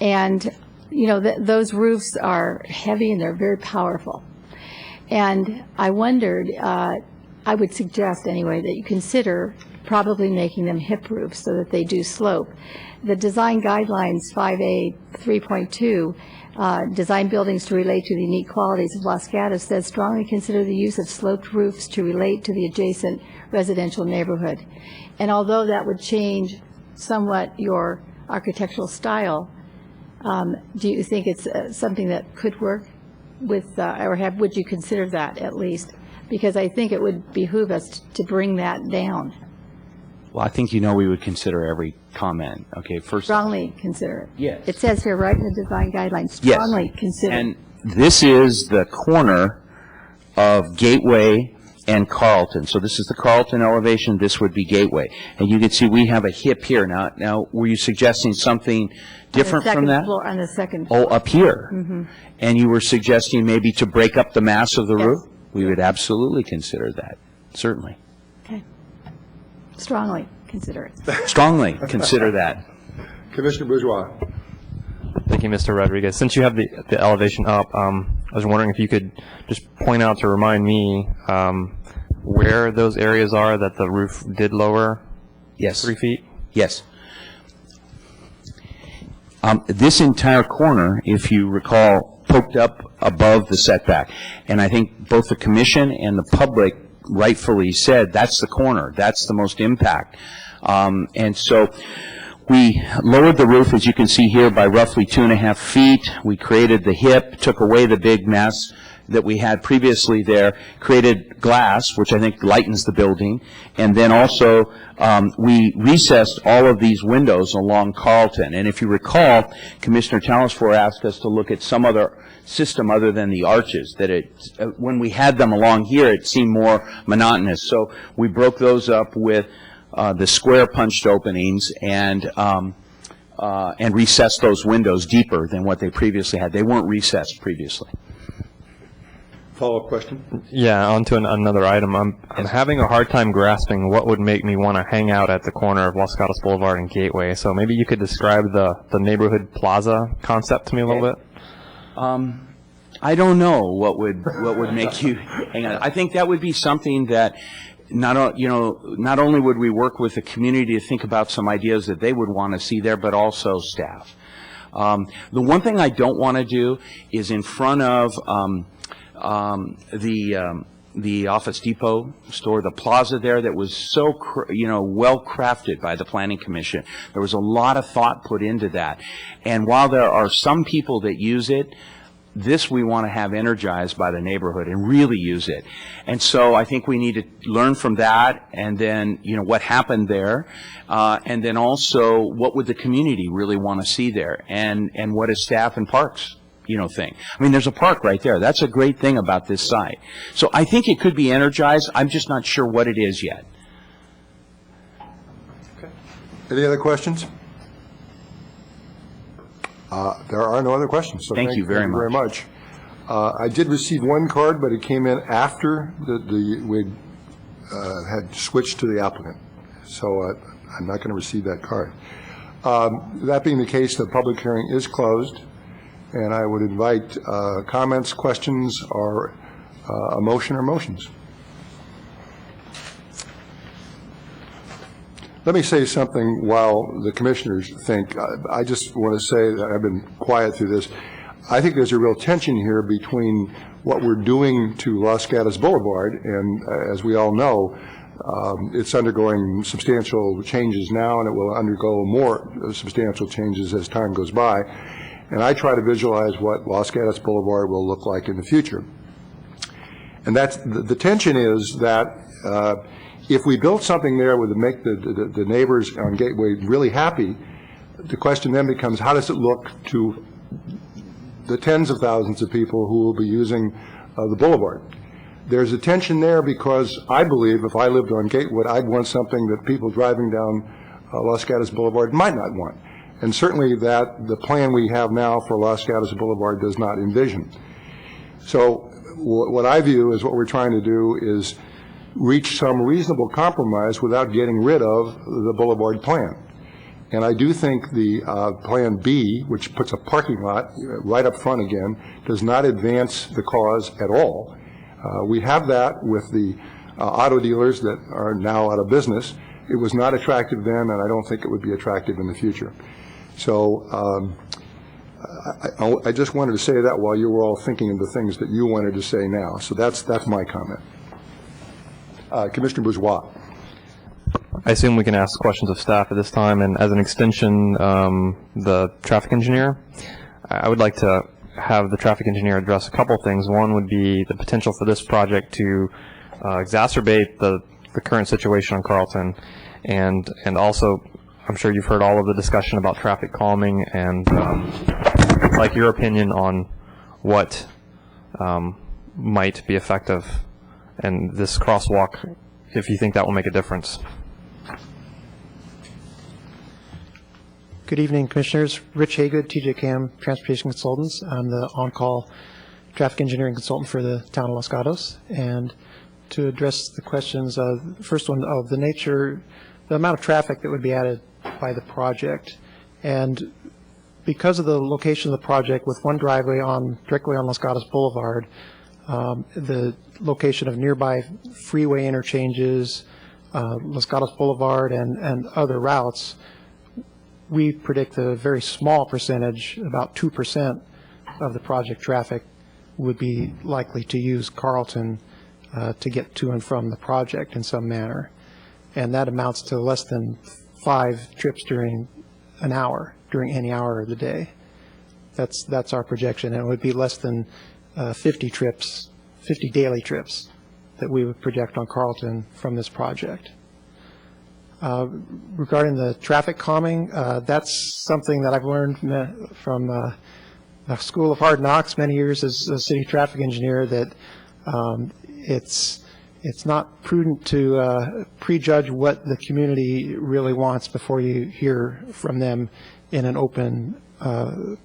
And, you know, those roofs are heavy and they're very powerful. And I wondered, I would suggest anyway, that you consider probably making them hip roofs so that they do slope. The design guidelines 5A 3.2, design buildings to relate to the unique qualities of Los Gatos, says strongly consider the use of sloped roofs to relate to the adjacent residential neighborhood. And although that would change somewhat your architectural style, do you think it's something that could work with, or would you consider that at least? Because I think it would behoove us to bring that down. Well, I think you know we would consider every comment. Okay, first. Strongly consider it. Yes. It says here, right in the design guidelines, Yes. strongly consider. And this is the corner of Gateway and Carlton. So this is the Carlton elevation, this would be Gateway. And you can see we have a hip here. Now, were you suggesting something different from that? On the second floor. Oh, up here. Mm-hmm. And you were suggesting maybe to break up the mass of the Yes. roof? We would absolutely consider that, certainly. Okay. Strongly consider it. Strongly consider that. Commissioner Bourgeois. Thank you, Mr. Rodriguez. Since you have the elevation up, I was wondering if you could just point out to remind me where those areas are that the roof did lower? Yes. 3 feet? Yes. This entire corner, if you recall, poked up above the setback. And I think both the commission and the public rightfully said that's the corner, that's the most impact. And so we lowered the roof, as you can see here, by roughly 2.5 feet. We created the hip, took away the big mess that we had previously there, created glass, which I think lightens the building, and then also we recessed all of these windows along Carlton. And if you recall, Commissioner Telesfor asked us to look at some other system other than the arches, that when we had them along here, it seemed more monotonous. So we broke those up with the square punched openings and recessed those windows deeper than what they previously had. They weren't recessed previously. Follow-up question? Yeah, on to another item. I'm having a hard time grasping what would make me want to hang out at the corner of Los Gatos Boulevard and Gateway. So maybe you could describe the neighborhood plaza concept to me a little bit? I don't know what would make you hang on. I think that would be something that not only would we work with the community to think about some ideas that they would want to see there, but also staff. The one thing I don't want to do is in front of the Office Depot store, the plaza there that was so well crafted by the Planning Commission. There was a lot of thought put into that. And while there are some people that use it, this we want to have energized by the neighborhood and really use it. And so I think we need to learn from that, and then, what happened there, and then also what would the community really want to see there, and what does staff and parks think. I mean, there's a park right there. That's a great thing about this site. So I think it could be energized. I'm just not sure what it is yet. Okay. Any other questions? There are no other questions. So thank you very much. I did receive one card, but it came in after we had switched to the applicant, so I'm not going to receive that card. That being the case, the public hearing is closed, and I would invite comments, questions, or a motion or motions. Let me say something while the commissioners think. I just want to say that I've been quiet through this. I think there's a real tension here between what we're doing to Los Gatos Boulevard, and as we all know, it's undergoing substantial changes now, and it will undergo more substantial changes as time goes by. And I try to visualize what Los Gatos Boulevard will look like in the future. And that's the tension is that if we build something there that would make the neighbors on Gateway really happy, the question then becomes, how does it look to the tens of thousands of people who will be using the boulevard? There's a tension there because I believe if I lived on Gatewood, I'd want something that people driving down Los Gatos Boulevard might not want. And certainly that the plan we have now for Los Gatos Boulevard does not envision. So what I view is what we're trying to do is reach some reasonable compromise without getting rid of the boulevard plan. And I do think the Plan B, which puts a parking lot right up front again, does not advance the cause at all. We have that with the auto dealers that are now out of business. It was not attractive then, and I don't think it would be attractive in the future. So I just wanted to say that while you were all thinking of the things that you wanted to say now. So that's my comment. Commissioner Bourgeois. I assume we can ask questions of staff at this time, and as an extension, the traffic engineer, I would like to have the traffic engineer address a couple things. One would be the potential for this project to exacerbate the current situation on Carlton, and also, I'm sure you've heard all of the discussion about traffic calming, and I'd like your opinion on what might be effective, and this crosswalk, if you think that will make a difference. Good evening, Commissioners. Rich Haygood, TJ Cam Transportation Consultants. I'm the on-call traffic engineering consultant for the town of Los Gatos. And to address the questions, first one of the nature, the amount of traffic that would be added by the project. And because of the location of the project with one driveway directly on Los Gatos Boulevard, the location of nearby freeway interchanges, Los Gatos Boulevard and other routes, we predict a very small percentage, about 2% of the project traffic would be likely to use Carlton to get to and from the project in some manner. And that amounts to less than 5 trips during an hour, during any hour of the day. That's our projection. And it would be less than 50 daily trips that we would project on Carlton from this project. Regarding the traffic calming, that's something that I've learned from the School of Hard Knocks many years as a city traffic engineer, that it's not prudent to prejudge what the community really wants before you hear from them in an open,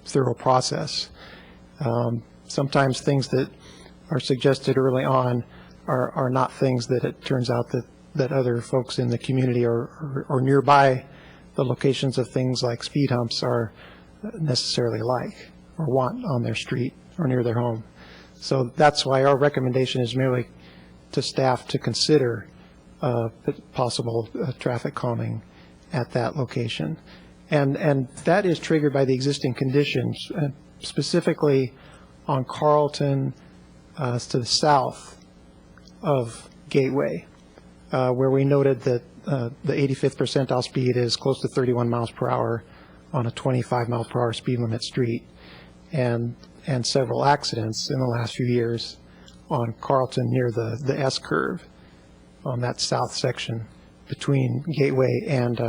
thorough process. Sometimes things that are suggested early on are not things that it turns out that other folks in the community or nearby the locations of things like speed humps are necessarily like or want on their street or near their home. So that's why our recommendation is merely to staff to consider possible traffic calming at that location. And that is triggered by the existing conditions, specifically on Carlton to the south of Gateway, where we noted that the 85th percentile speed is close to 31 miles per hour on a 25 miles per hour speed limit street, and several accidents in the last few years on Carlton near the S curve on that south section between Gateway and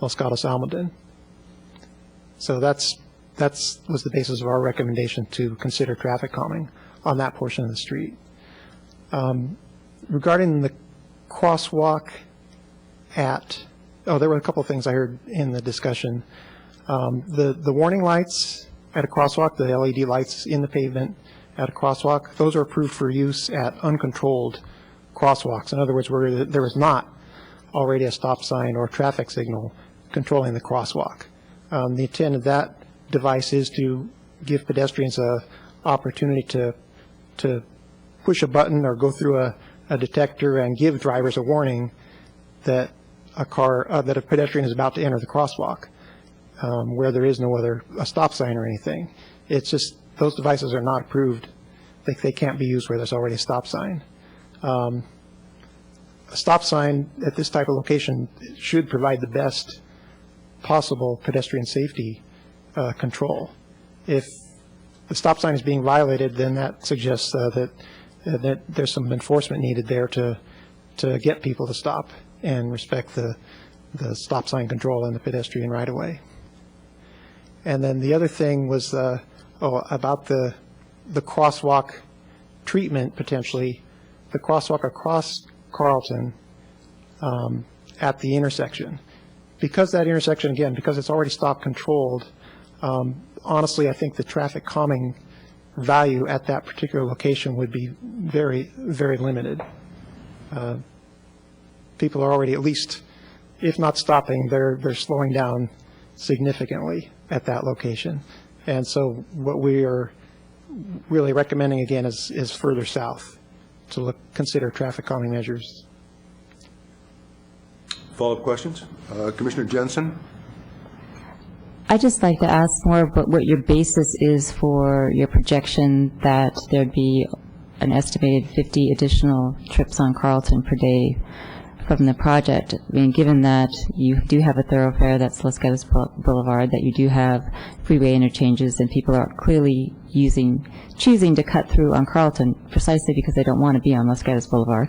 Los Gatos Almaden. So that was the basis of our recommendation to consider traffic calming on that portion of the street. Regarding the crosswalk there were a couple of things I heard in the discussion. The warning lights at a crosswalk, the LED lights in the pavement at a crosswalk, those are approved for use at uncontrolled crosswalks. In other words, where there is not already a stop sign or traffic signal controlling the crosswalk. The intent of that device is to give pedestrians a opportunity to push a button or go through a detector and give drivers a warning that that a pedestrian is about to enter the crosswalk, where there is no a stop sign or anything. It's just those devices are not approved. They can't be used where there's already a stop sign. A stop sign at this type of location should provide the best possible pedestrian safety control. If the stop sign is being violated, then that suggests that there's some enforcement needed there to get people to stop and respect the stop sign control and the pedestrian right-of-way. And then the other thing was about the crosswalk treatment, potentially, the crosswalk across Carlton at the intersection. Because that intersection, again, because it's already stop controlled, honestly, I think the traffic calming value at that particular location would be very, very limited. People are already, at least, if not stopping, they're slowing down significantly at that location. And so what we are really recommending, again, is further south to consider traffic calming measures. Follow-up questions? Commissioner Jensen? I'd just like to ask more about what your basis is for your projection that there'd be an estimated 50 additional trips on Carlton per day from the project. I mean, given that you do have a thoroughfare that's Los Gatos Boulevard, that you do have freeway interchanges, and people are clearly choosing to cut through on Carlton precisely because they don't want to be on Los Gatos Boulevard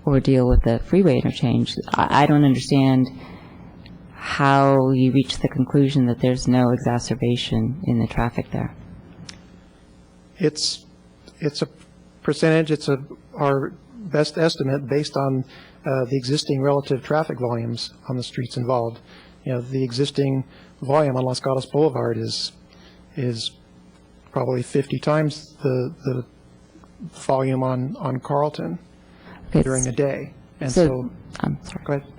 or deal with the freeway interchange. I don't understand how you reach the conclusion that there's no exacerbation in the traffic there. It's a percentage. It's our best estimate based on the existing relative traffic volumes on the streets involved. You know, the existing volume on Los Gatos Boulevard is probably 50 times the volume on Carlton during the day. And so I'm sorry. Go ahead.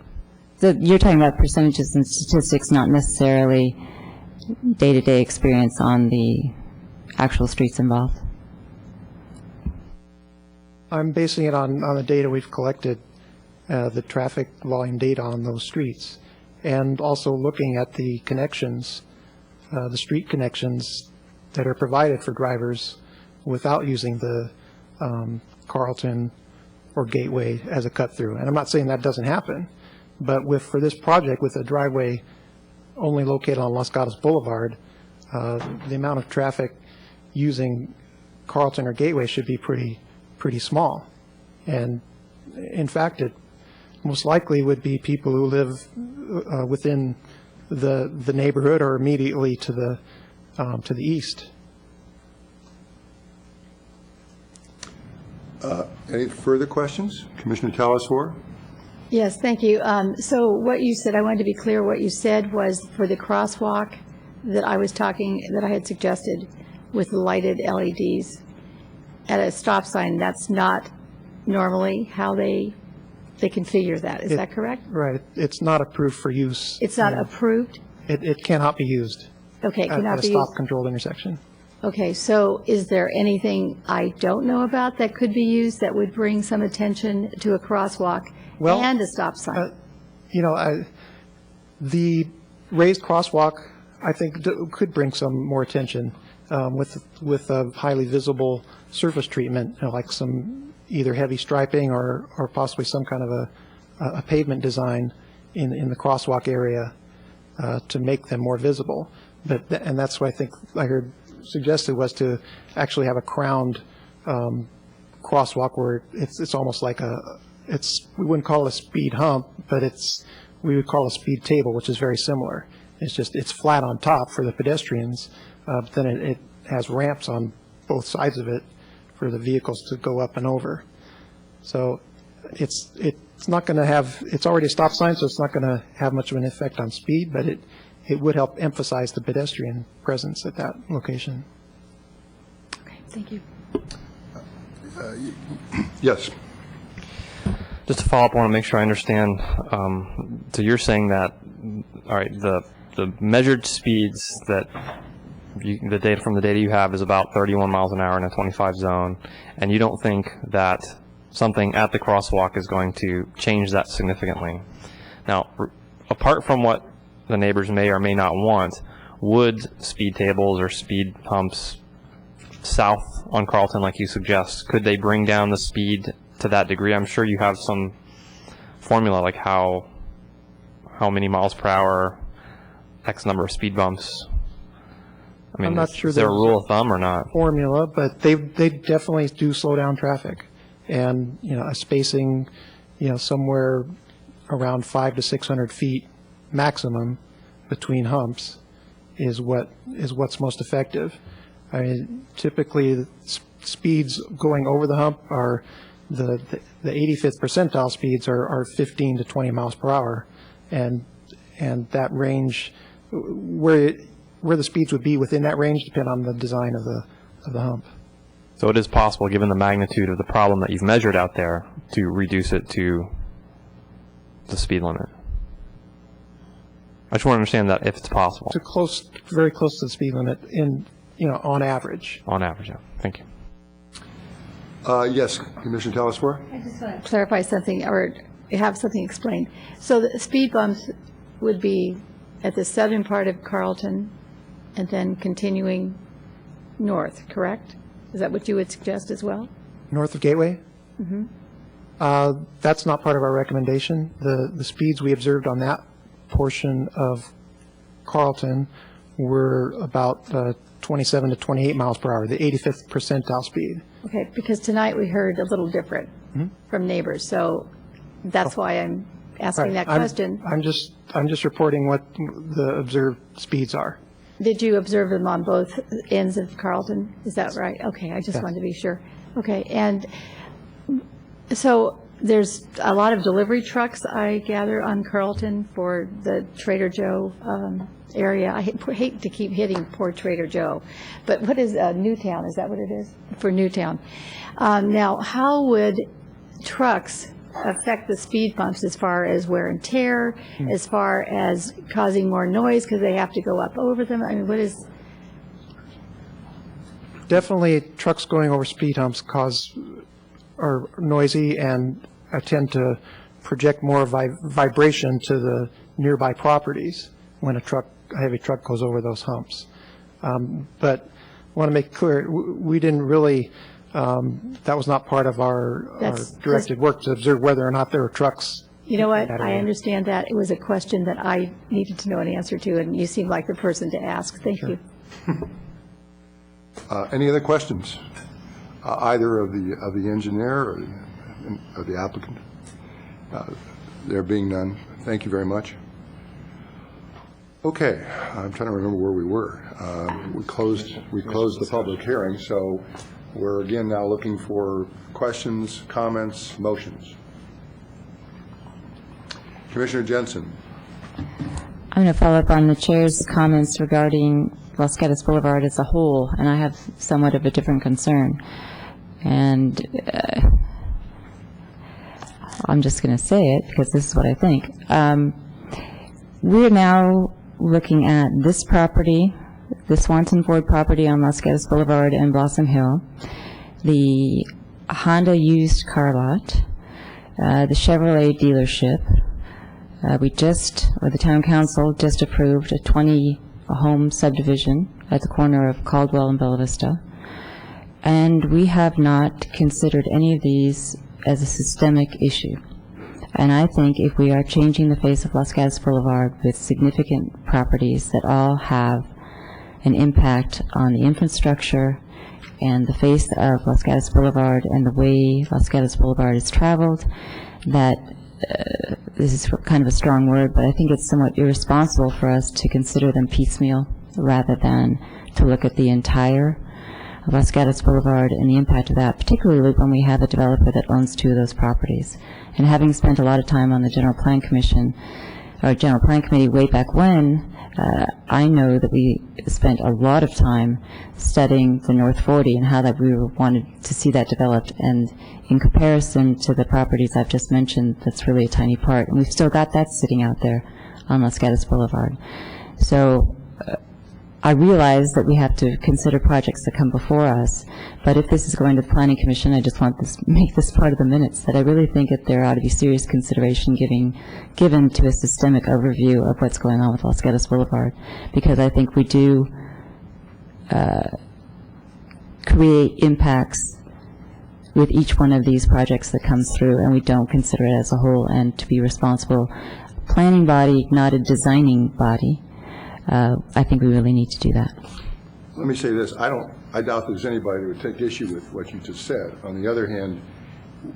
So you're talking about percentages and statistics, not necessarily day-to-day experience on the actual streets involved. I'm basing it on the data we've collected, the traffic volume data on those streets, and also looking at the connections, the street connections that are provided for drivers without using the Carlton or Gateway as a cut-through. And I'm not saying that doesn't happen, but for this project, with a driveway only located on Los Gatos Boulevard, the amount of traffic using Carlton or Gateway should be pretty small. And in fact, it most likely would be people who live within the neighborhood or immediately to the east. Any further questions? Commissioner Talasore? Yes, thank you. So what you said, I wanted to be clear, what you said was for the crosswalk that I had suggested with the lighted LEDs at a stop sign, that's not normally how they configure that. Is that correct? Right. It's not approved for use. It's not approved? It cannot be used. Okay, it cannot at be a used. stop-controlled intersection. Okay, so is there anything I don't know about that could be used that would bring some attention to a crosswalk and a stop sign? The raised crosswalk, I think, could bring some more attention with a highly visible surface treatment, like some either heavy striping or possibly some kind of a pavement design in the crosswalk area to make them more visible. And that's what I think I heard suggested was to actually have a crowned crosswalk where it's almost like we wouldn't call it a speed hump, but we would call it a speed table, which is very similar. It's flat on top for the pedestrians, but then it has ramps on both sides of it for the vehicles to go up and over. So it's not going to have, it's already a stop sign, so it's not going to have much of an effect on speed, but it would help emphasize the pedestrian presence at that location. Okay, thank you. Yes. Just to follow up, I want to make sure I understand. So you're saying that, all right, the measured speeds that the data from the data you have is about 31 miles an hour in a 25 zone, and you don't think that something at the crosswalk is going to change that significantly. Now, apart from what the neighbors may or may not want, would speed tables or speed humps south on Carlton, like you suggest, could they bring down the speed to that degree? I'm sure you have some formula, like how many miles per hour, X number of speed bumps. I mean, I'm not sure is there a there's rule of thumb or not? Formula, but they definitely do slow down traffic, and a spacing, somewhere around 500 to 600 feet maximum between humps is what's most effective. I mean, typically the speeds going over the hump are the 85th percentile speeds are 15 to 20 miles per hour, and that range where the speeds would be within that range depend on the design of the hump. So it is possible, given the magnitude of the problem that you've measured out there, to reduce it to the speed limit. I just want to understand that if it's possible. Very close to the speed limit on average. On average, yeah. Thank you. Yes, Commissioner Telesfor? I just want to clarify something or have something explained. So the speed bumps would be at the southern part of Carlton and then continuing north, correct? Is that what you would suggest as well? North of Gateway? Mm-hmm. That's not part of our recommendation. The speeds we observed on that portion of Carlton were about 27 to 28 miles per hour, the 85th percentile speed. Okay, because tonight we heard a little different from neighbors, so that's why I'm asking that question. I'm just reporting what the observed speeds are. Did you observe them on both ends of Carlton? Is that right? Okay, I just Yes. wanted to be sure. Okay, and so there's a lot of delivery trucks, I gather, on Carlton for the Trader Joe area. I hate to keep hitting poor Trader Joe, but what is Newtown? Is that what it is? For Newtown. Now, how would trucks affect the speed bumps as far as wear and tear, as far as causing more noise because they have to go up over them? I mean, what is... Definitely trucks going over speed humps are noisy and tend to project more vibration to the nearby properties when a heavy truck goes over those humps. But I want to make clear, we didn't really, that was not part of our directed work to observe whether or not there were trucks. You know what? I understand that. It was a question that I needed to know an answer to, and you seem like the person to ask. Thank you. Any other questions, either of the engineer or the applicant? There being none, thank you very much. Okay, I'm trying to remember where we were. We closed the public hearing, so we're again now looking for questions, comments, motions. Commissioner Jensen. I'm going to follow up on the chair's comments regarding Los Gatos Boulevard as a whole, and I have somewhat of a different concern. And I'm just going to say it because this is what I think. We're now looking at this property, the Swanson Ford property on Los Gatos Boulevard and Blossom Hill, the Honda used car lot, the Chevrolet dealership. The town council just approved a 20-home subdivision at the corner of Caldwell and Bella Vista. And we have not considered any of these as a systemic issue. And I think if we are changing the face of Los Gatos Boulevard with significant properties that all have an impact on the infrastructure and the face of Los Gatos Boulevard and the way Los Gatos Boulevard is traveled, that this is kind of a strong word, but I think it's somewhat irresponsible for us to consider them piecemeal rather than to look at the entire Los Gatos Boulevard and the impact of that, particularly when we have a developer that owns two of those properties. And having spent a lot of time on the General Plan Commission, our General Plan Committee way back when, I know that we spent a lot of time studying the North 40 and how that we wanted to see that developed. And in comparison to the properties I've just mentioned, that's really a tiny part. And we've still got that sitting out there on Los Gatos Boulevard. So I realize that we have to consider projects that come before us, but if this is going to the Planning Commission, I just want to make this part of the minutes, that I really think that there ought to be serious consideration given to a systemic overview of what's going on with Los Gatos Boulevard, because I think we do create impacts with each one of these projects that comes through, and we don't consider it as a whole. And to be responsible planning body, not a designing body, I think we really need to do that. Let me say this. I doubt there's anybody who would take issue with what you just said. On the other hand,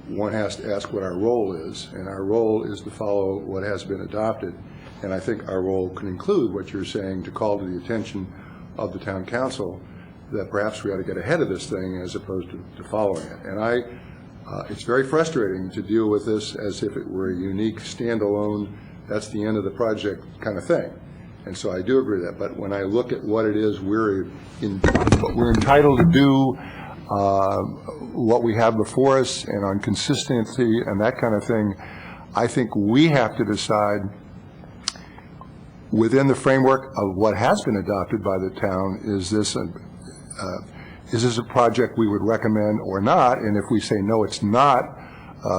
one has to ask what our role is, and our role is to follow what has been adopted. And I think our role can include what you're saying, to call to the attention of the town council that perhaps we ought to get ahead of this thing as opposed to following it. And it's very frustrating to deal with this as if it were a unique, standalone, that's the end of the project kind of thing. And so I do agree with that. But when I look at what it is we're entitled to do, what we have before us, and on consistency and that kind of thing, I think we have to decide within the framework of what has been adopted by the town, is this a project we would recommend or not? And if we say no, it's not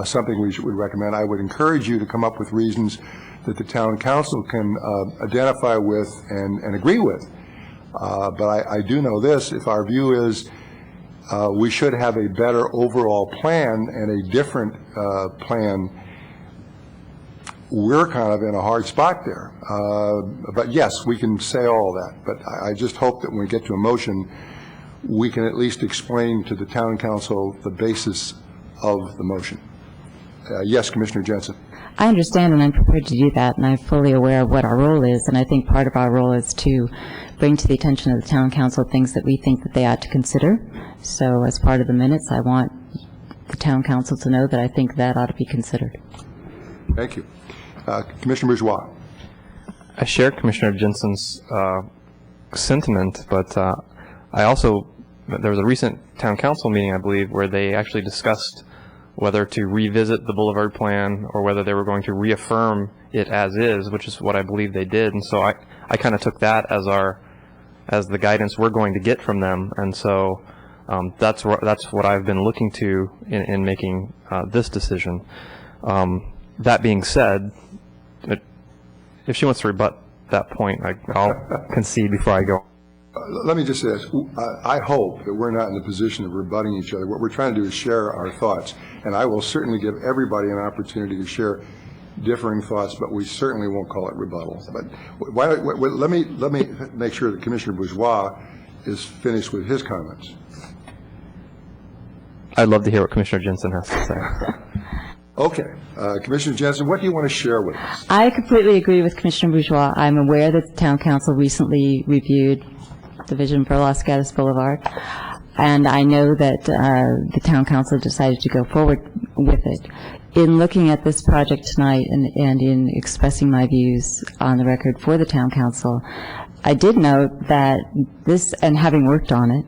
something we would recommend, I would encourage you to come up with reasons that the town council can identify with and agree with. But I do know this, if our view is we should have a better overall plan and a different plan, we're kind of in a hard spot there. But yes, we can say all that, but I just hope that when we get to a motion, we can at least explain to the town council the basis of the motion. Yes, Commissioner Jensen. I understand, and I'm prepared to do that, and I'm fully aware of what our role is, and I think part of our role is to bring to the attention of the town council things that we think that they ought to consider. So as part of the minutes, I want the town council to know that I think that ought to be considered. Thank you. Commissioner Bourgeois. I share Commissioner Jensen's sentiment, but I also, there was a recent town council meeting, I believe, where they actually discussed whether to revisit the Boulevard plan or whether they were going to reaffirm it as is, which is what I believe they did. And so I kind of took that as the guidance we're going to get from them. And so that's what I've been looking to in making this decision. That being said, if she wants to rebut that point, I'll concede before I go. Let me just say this. I hope that we're not in the position of rebutting each other. What we're trying to do is share our thoughts, and I will certainly give everybody an opportunity to share differing thoughts, but we certainly won't call it rebuttal. But let me make sure that Commissioner Bourgeois is finished with his comments. I'd love to hear what Commissioner Jensen has to say. Okay. Commissioner Jensen, what do you want to share with us? I completely agree with Commissioner Bourgeois. I'm aware that the town council recently reviewed the vision for Los Gatos Boulevard, and I know that the town council decided to go forward with it. In looking at this project tonight and in expressing my views on the record for the town council, I did note that this, and having worked on it,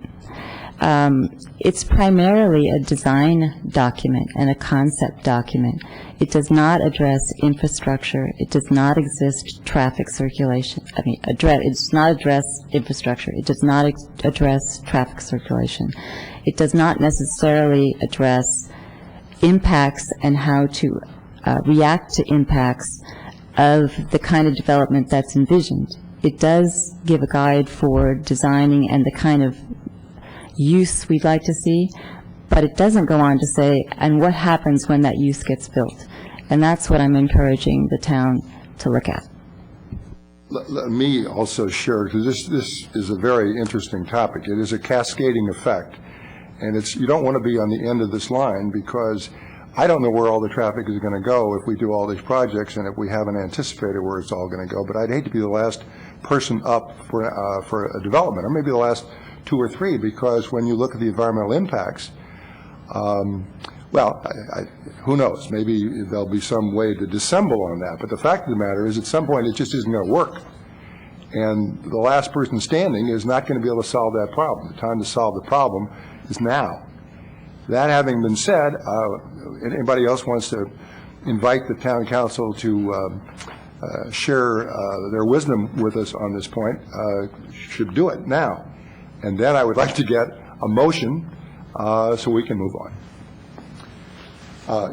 it's primarily a design document and a concept document. It does not address infrastructure. It does not exist traffic circulation. It does not address infrastructure. It does not address traffic circulation. It does not necessarily address impacts and how to react to impacts of the kind of development that's envisioned. It does give a guide for designing and the kind of use we'd like to see, but it doesn't go on to say, and what happens when that use gets built. And that's what I'm encouraging the town to look at. Let me also share, because this is a very interesting topic. It is a cascading effect, and you don't want to be on the end of this line, because I don't know where all the traffic is going to go if we do all these projects and if we haven't anticipated where it's all going to go. But I'd hate to be the last person up for a development, or maybe the last 2 or 3, because when you look at the environmental impacts, Well, who knows? Maybe there'll be some way to dissemble on that. But the fact of the matter is, at some point, it just isn't going to work. And the last person standing is not going to be able to solve that problem. The time to solve the problem is now. That having been said, anybody else wants to invite the town council to share their wisdom with us on this point, should do it now. And then I would like to get a motion so we can move on.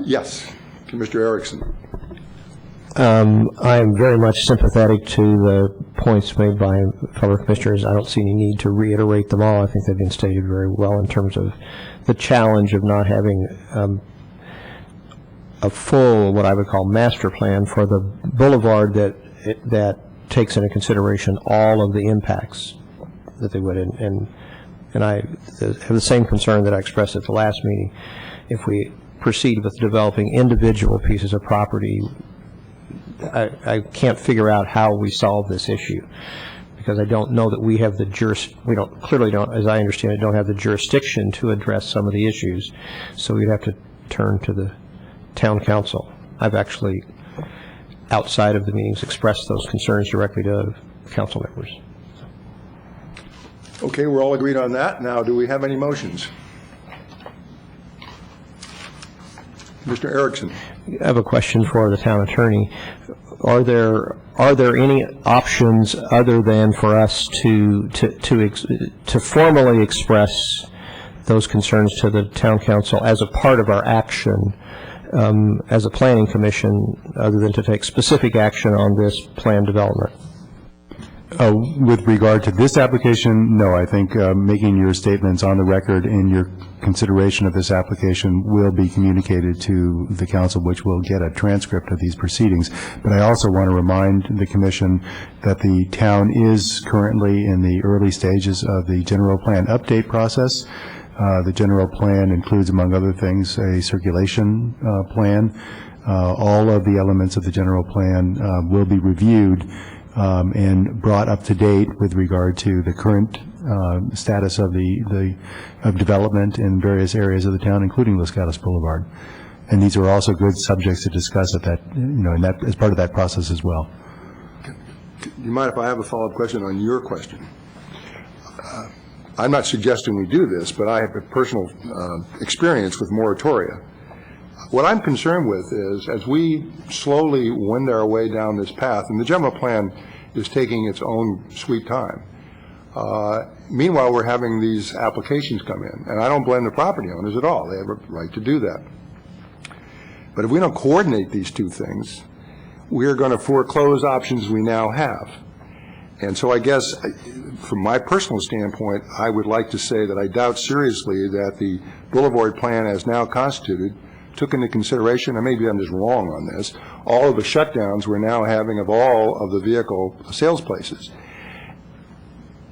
Yes, Commissioner Erickson. I am very much sympathetic to the points made by fellow commissioners. I don't see any need to reiterate them all. I think they've been stated very well in terms of the challenge of not having a full, what I would call, master plan for the boulevard that takes into consideration all of the impacts that they would. And I have the same concern that I expressed at the last meeting. If we proceed with developing individual pieces of property, I can't figure out how we solve this issue, because I don't know that we have the clearly don't, as I understand it, don't have the jurisdiction to address some of the issues. So we'd have to turn to the town council. I've actually, outside of the meetings, expressed those concerns directly to council members. Okay, we're all agreed on that. Now, do we have any motions? Mr. Erickson. I have a question for the town attorney. Are there any options other than for us to formally express those concerns to the town council as a part of our action as a planning commission, other than to take specific action on this plan development? With regard to this application, no. I think making your statements on the record in your consideration of this application will be communicated to the council, which will get a transcript of these proceedings. But I also want to remind the commission that the town is currently in the early stages of the general plan update process. The general plan includes, among other things, a circulation plan. All of the elements of the general plan will be reviewed and brought up to date with regard to the current status of of development in various areas of the town, including Los Gatos Boulevard. And these are also good subjects to discuss at that, as part of that process as well. Do you mind if I have a follow-up question on your question? I'm not suggesting we do this, but I have a personal experience with moratoria. What I'm concerned with is, as we slowly wend our way down this path, and the general plan is taking its own sweet time, meanwhile we're having these applications come in, and I don't blame the property owners at all. They have a right to do that. But if we don't coordinate these two things, we're going to foreclose options we now have. And so I guess, from my personal standpoint, I would like to say that I doubt seriously that the Boulevard plan as now constituted took into consideration, and maybe I'm just wrong on this, all of the shutdowns we're now having of all of the vehicle sales places.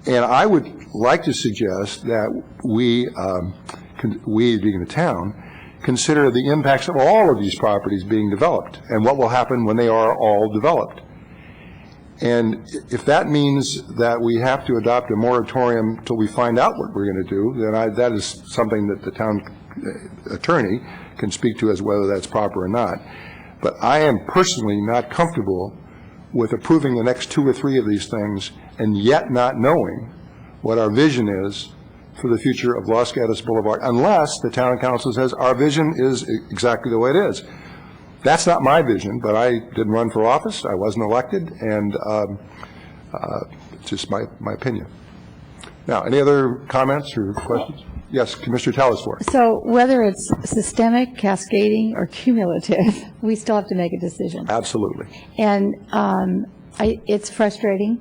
And I would like to suggest that we being the town, consider the impacts of all of these properties being developed and what will happen when they are all developed. And if that means that we have to adopt a moratorium until we find out what we're going to do, then that is something that the town attorney can speak to as whether that's proper or not. But I am personally not comfortable with approving the next 2 or 3 of these things and yet not knowing what our vision is for the future of Los Gatos Boulevard, unless the town council says our vision is exactly the way it is. That's not my vision, but I didn't run for office. I wasn't elected, and it's just my opinion. Now, any other comments or questions? Yes, Commissioner Telesfor. So whether it's systemic, cascading, or cumulative, we still have to make a decision. Absolutely. And it's frustrating.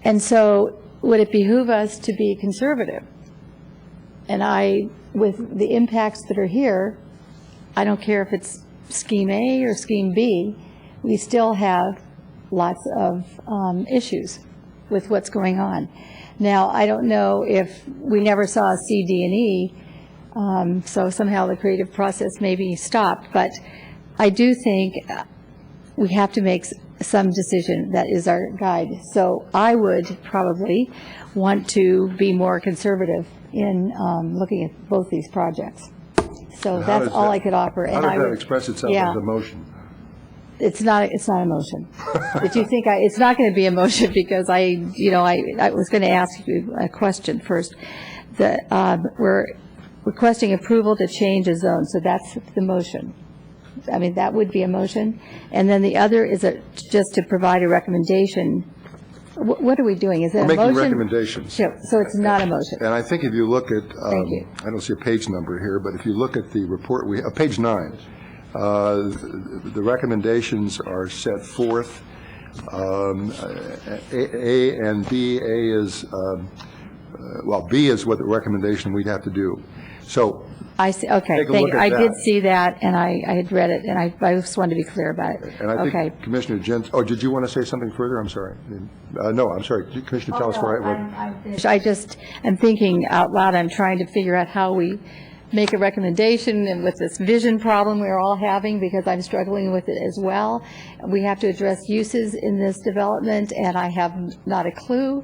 And so would it behoove us to be conservative? And with the impacts that are here, I don't care if it's Scheme A or Scheme B, we still have lots of issues with what's going on. Now, I don't know if we never saw a C, D, and E, so somehow the creative process may be stopped, but I do think we have to make some decision that is our guide. So I would probably want to be more conservative in looking at both these projects. So How that's does all that- I could offer. How And does I that would- express itself yeah. as a motion? It's not a motion. But you think it's not going to be a motion because I was going to ask you a question first. We're requesting approval to change a zone, so that's the motion. I mean, that would be a motion. And then the other is just to provide a recommendation. What are we doing? Is it We're a making motion? recommendations. So it's not a motion. And I think if you look at, Thank you. I don't see a page number here, but if you look at the report, page 9, the recommendations are set forth. A and B, A is, B is what the recommendation we'd have to do. So I see, okay, take a look at I did that. see that, and I had read it, and I just wanted to be clear about it. And I Okay. think Commissioner Jensen, did you want to say something further? I'm sorry. No, I'm sorry. Commissioner Telesfor. I'm thinking out loud, I'm trying to figure out how we make a recommendation, and with this vision problem we're all having, because I'm struggling with it as well. We have to address uses in this development, and I have not a clue.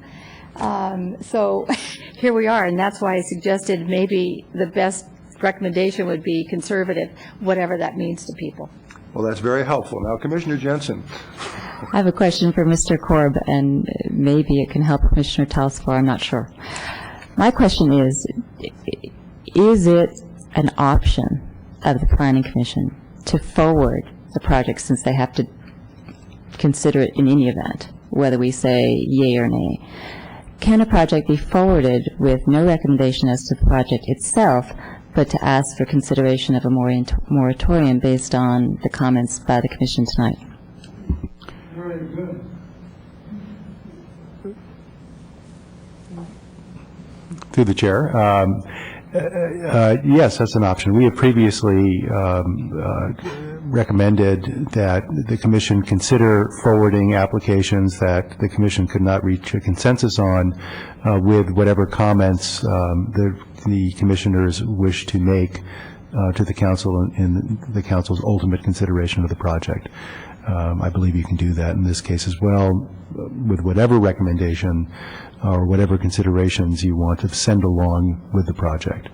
So here we are, and that's why I suggested maybe the best recommendation would be conservative, whatever that means to people. Well, that's very helpful. Now, Commissioner Jensen. I have a question for Mr. Korb, and maybe it can help Commissioner Telesfor, I'm not sure. My question is it an option of the Planning Commission to forward the project, since they have to consider it in any event, whether we say yay or nay? Can a project be forwarded with no recommendation as to the project itself, but to ask for consideration of a moratorium based on the comments by the Commission tonight? Very good. Through the chair. Yes, that's an option. We have previously recommended that the Commission consider forwarding applications that the Commission could not reach a consensus on with whatever comments the Commissioners wish to make to the Council in the Council's ultimate consideration of the project. I believe you can do that in this case as well, with whatever recommendation or whatever considerations you want to send along with the project,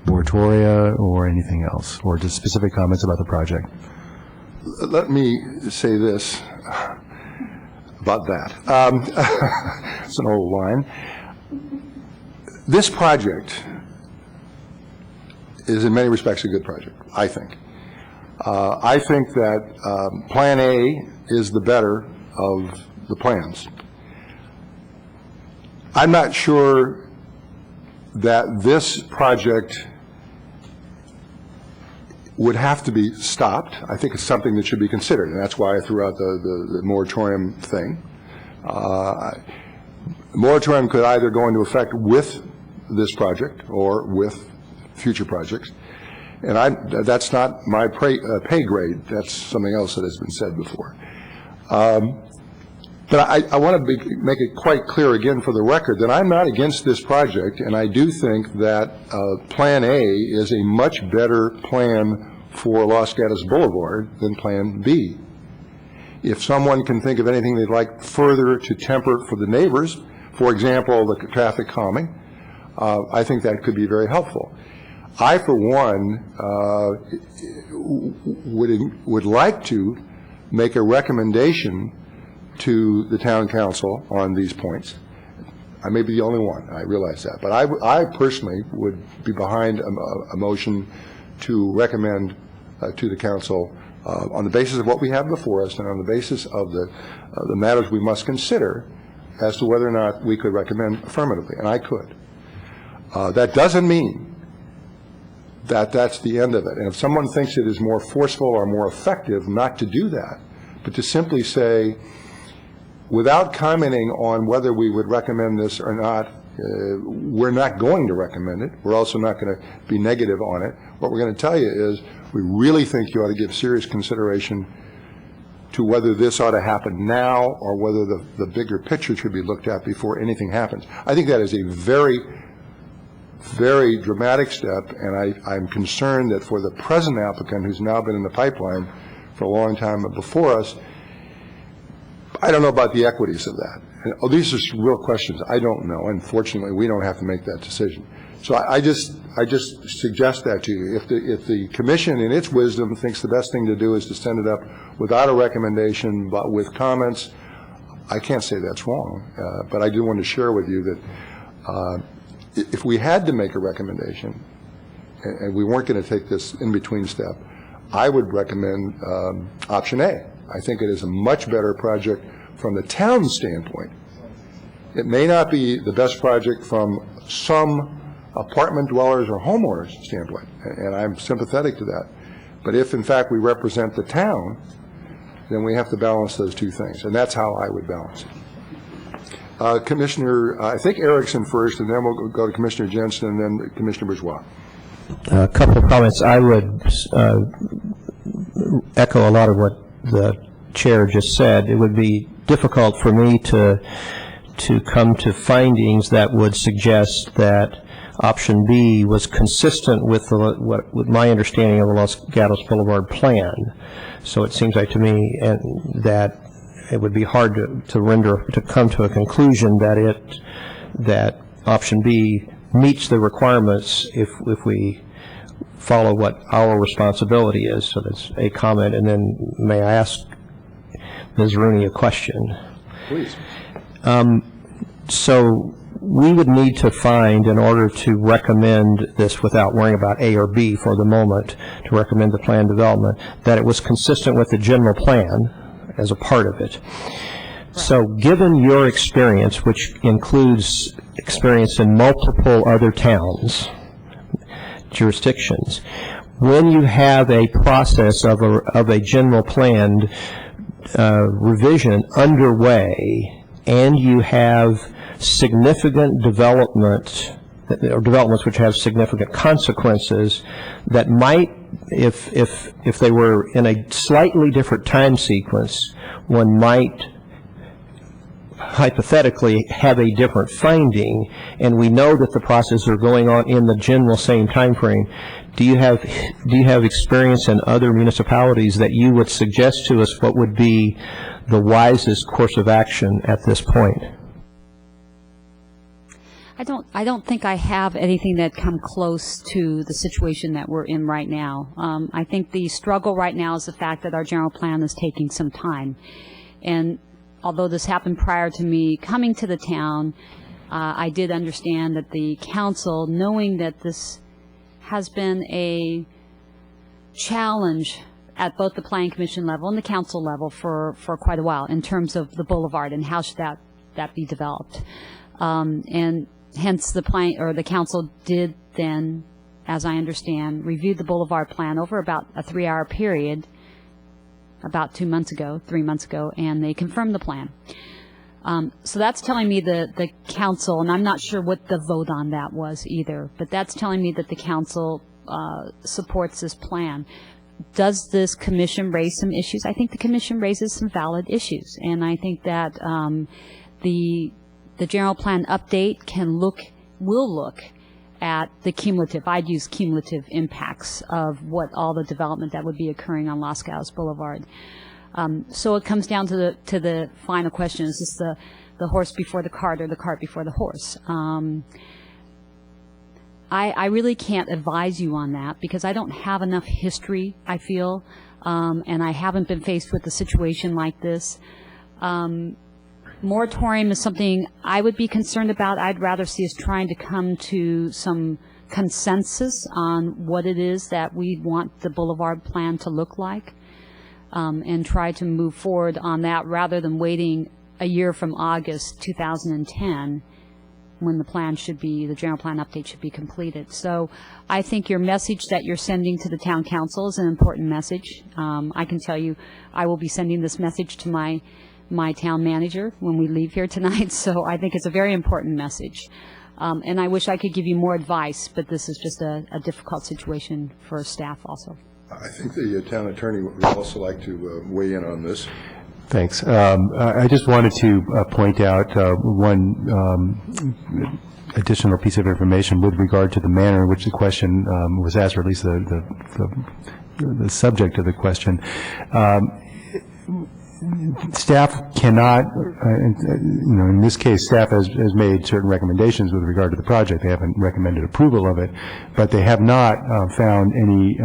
moratoria or anything else, or just specific comments about the project. Let me say this about that. It's an old line. This project is in many respects a good project, I think. I think that Plan A is the better of the plans. I'm not sure that this project would have to be stopped. I think it's something that should be considered, and that's why I threw out the moratorium thing. Moratorium could either go into effect with this project or with future projects. And that's not my pay grade. That's something else that has been said before. But I want to make it quite clear again for the record that I'm not against this project, and I do think that Plan A is a much better plan for Los Gatos Boulevard than Plan B. If someone can think of anything they'd like further to temper for the neighbors, for example, the traffic calming, I think that could be very helpful. I, for one, would like to make a recommendation to the town council on these points. I may be the only one, I realize that, but I personally would be behind a motion to recommend to the council on the basis of what we have before us and on the basis of the matters we must consider as to whether or not we could recommend affirmatively, and I could. That doesn't mean that that's the end of it. And if someone thinks it is more forceful or more effective not to do that, but to simply say, without commenting on whether we would recommend this or not, we're not going to recommend it. We're also not going to be negative on it. What we're going to tell you is we really think you ought to give serious consideration to whether this ought to happen now or whether the bigger picture should be looked at before anything happens. I think that is a very, very dramatic step, and I'm concerned that for the present applicant who's now been in the pipeline for a long time before us, I don't know about the equities of that. These are real questions. I don't know. Unfortunately, we don't have to make that decision. So I just I just suggest that to you. If the commission, in its wisdom, thinks the best thing to do is to send it up without a recommendation but with comments, I can't say that's wrong. But I do want to share with you that if we had to make a recommendation and we weren't going to take this in-between step, I would recommend option A. I think it is a much better project from the town's standpoint. It may not be the best project from some apartment dwellers or homeowners standpoint, and I'm sympathetic to that. But if, in fact, we represent the town, then we have to balance those two things, and that's how I would balance it. Commissioner, I think Erickson first, and then we'll go to Commissioner Jensen, and then Commissioner Bourgeois. A couple of comments. I would echo a lot of what the chair just said. It would be difficult for me to come to findings that would suggest that option B was consistent with with my understanding of the Los Gatos Boulevard plan. So it seems like to me that it would be hard to come to a conclusion that option B meets the requirements if we follow what our responsibility is. So that's a comment. And then may I ask Ms. Rooney a question? Please. So we would need to find, in order to recommend this without worrying about A or B for the moment, to recommend the plan development, that it was consistent with the general plan as a part of it. So given your experience, which includes experience in multiple other towns, jurisdictions, when you have a process of a general plan revision underway and you have significant development or developments which have significant consequences that might, if they were in a slightly different time sequence, one might hypothetically have a different finding, and we know that the processes are going on in the general same time frame. Do you have experience in other municipalities that you would suggest to us what would be the wisest course of action at this point? I don't think I have anything that come close to the situation that we're in right now. I think the struggle right now is the fact that our general plan is taking some time. And although this happened prior to me coming to the town, I did understand that the council, knowing that this has been a challenge at both the Planning Commission level and the council level for quite a while in terms of the boulevard and how should that be developed. And hence the council did then, as I understand, review the boulevard plan over about a 3-hour period about 3 months ago, and they confirmed the plan. So that's telling me the council, and I'm not sure what the vote on that was either, but that's telling me that the council supports this plan. Does this commission raise some issues? I think the commission raises some valid issues, and I think that the general plan update will look at the cumulative, I'd use cumulative impacts of what all the development that would be occurring on Los Gatos Boulevard. So it comes down to the final question: is this the horse before the cart or the cart before the horse? I really can't advise you on that because I don't have enough history, I feel, and I haven't been faced with a situation like this. Moratorium is something I would be concerned about. I'd rather see us trying to come to some consensus on what it is that we want the boulevard plan to look like, and try to move forward on that rather than waiting a year from August 2010 when the general plan update should be completed. So I think your message that you're sending to the town council is an important message. I can tell you I will be sending this message to my town manager when we leave here tonight, so I think it's a very important message. And I wish I could give you more advice, but this is just a difficult situation for staff also. I think the town attorney would also like to weigh in on this. Thanks. I just wanted to point out one additional piece of information with regard to the manner in which the question was asked, or at least the subject of the question. staff cannot, in this case, staff has made certain recommendations with regard to the project. They haven't recommended approval of it, but they have not found any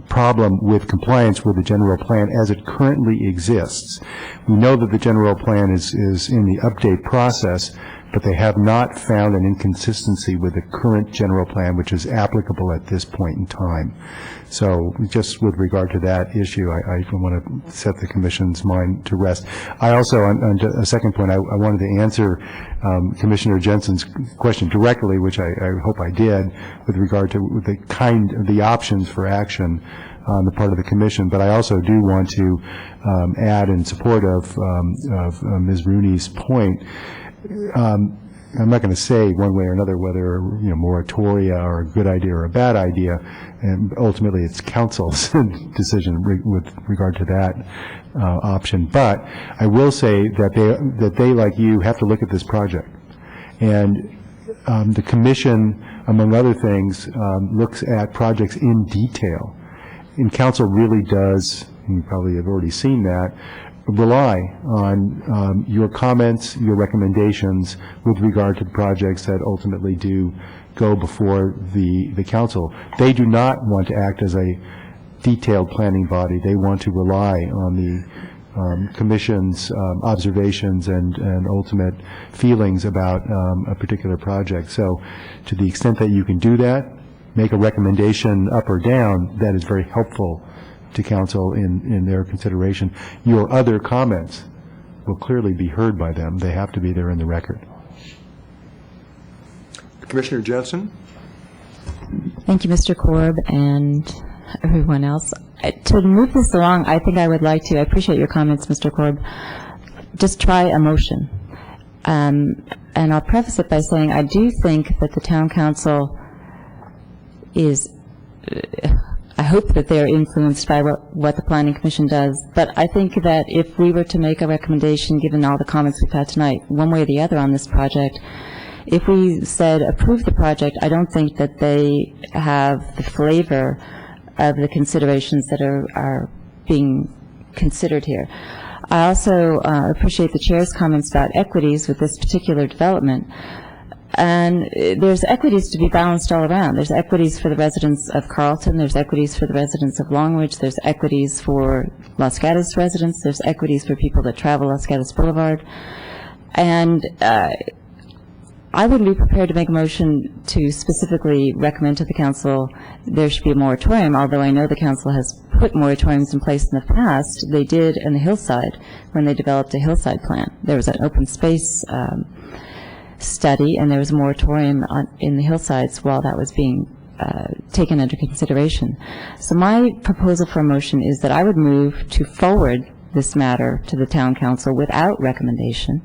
problem with compliance with the general plan as it currently exists. We know that the general plan is in the update process, but they have not found an inconsistency with the current general plan, which is applicable at this point in time. So just with regard to that issue, I want to set the Commission's mind to rest. I also, on a second point, I wanted to answer Commissioner Jensen's question directly, which I hope I did, with regard to the options for action on the part of the Commission. But I also do want to add in support of Ms. Rooney's point. I'm not going to say one way or another whether moratoria are a good idea or a bad idea, and ultimately it's council's decision with regard to that option. But I will say that they, like you, have to look at this project, and the Commission, among other things, looks at projects in detail, and council really does. You probably have already seen that. Rely on your comments, your recommendations with regard to the projects that ultimately do go before the council. They do not want to act as a detailed planning body. They want to rely on the Commission's observations and ultimate feelings about a particular project. So to the extent that you can do that, make a recommendation up or down, that is very helpful to council in their consideration. Your other comments will clearly be heard by them. They have to be there in the record. Commissioner Jensen? Thank you, Mr. Korb, and everyone else. To move this along, I think I would like to, I appreciate your comments, Mr. Korb, just try a motion. And I'll preface it by saying I do think that the town council is, I hope that they're influenced by what the Planning Commission does, but I think that if we were to make a recommendation, given all the comments we've had tonight, one way or the other on this project, if we said approve the project, I don't think that they have the flavor of the considerations that are being considered here. I also appreciate the Chair's comments about equities with this particular development. And there's equities to be balanced all around. There's equities for the residents of Carlton. There's equities for the residents of Longridge. There's equities for Los Gatos residents. There's equities for people that travel Los Gatos Boulevard. And I would be prepared to make a motion to specifically recommend to the council there should be a moratorium, although I know the council has put moratoriums in place in the past. They did in the hillside when they developed a hillside plan. There was an open space study, and there was a moratorium in the hillsides while that was being taken under consideration. So my proposal for a motion is that I would move to forward this matter to the town council without recommendation,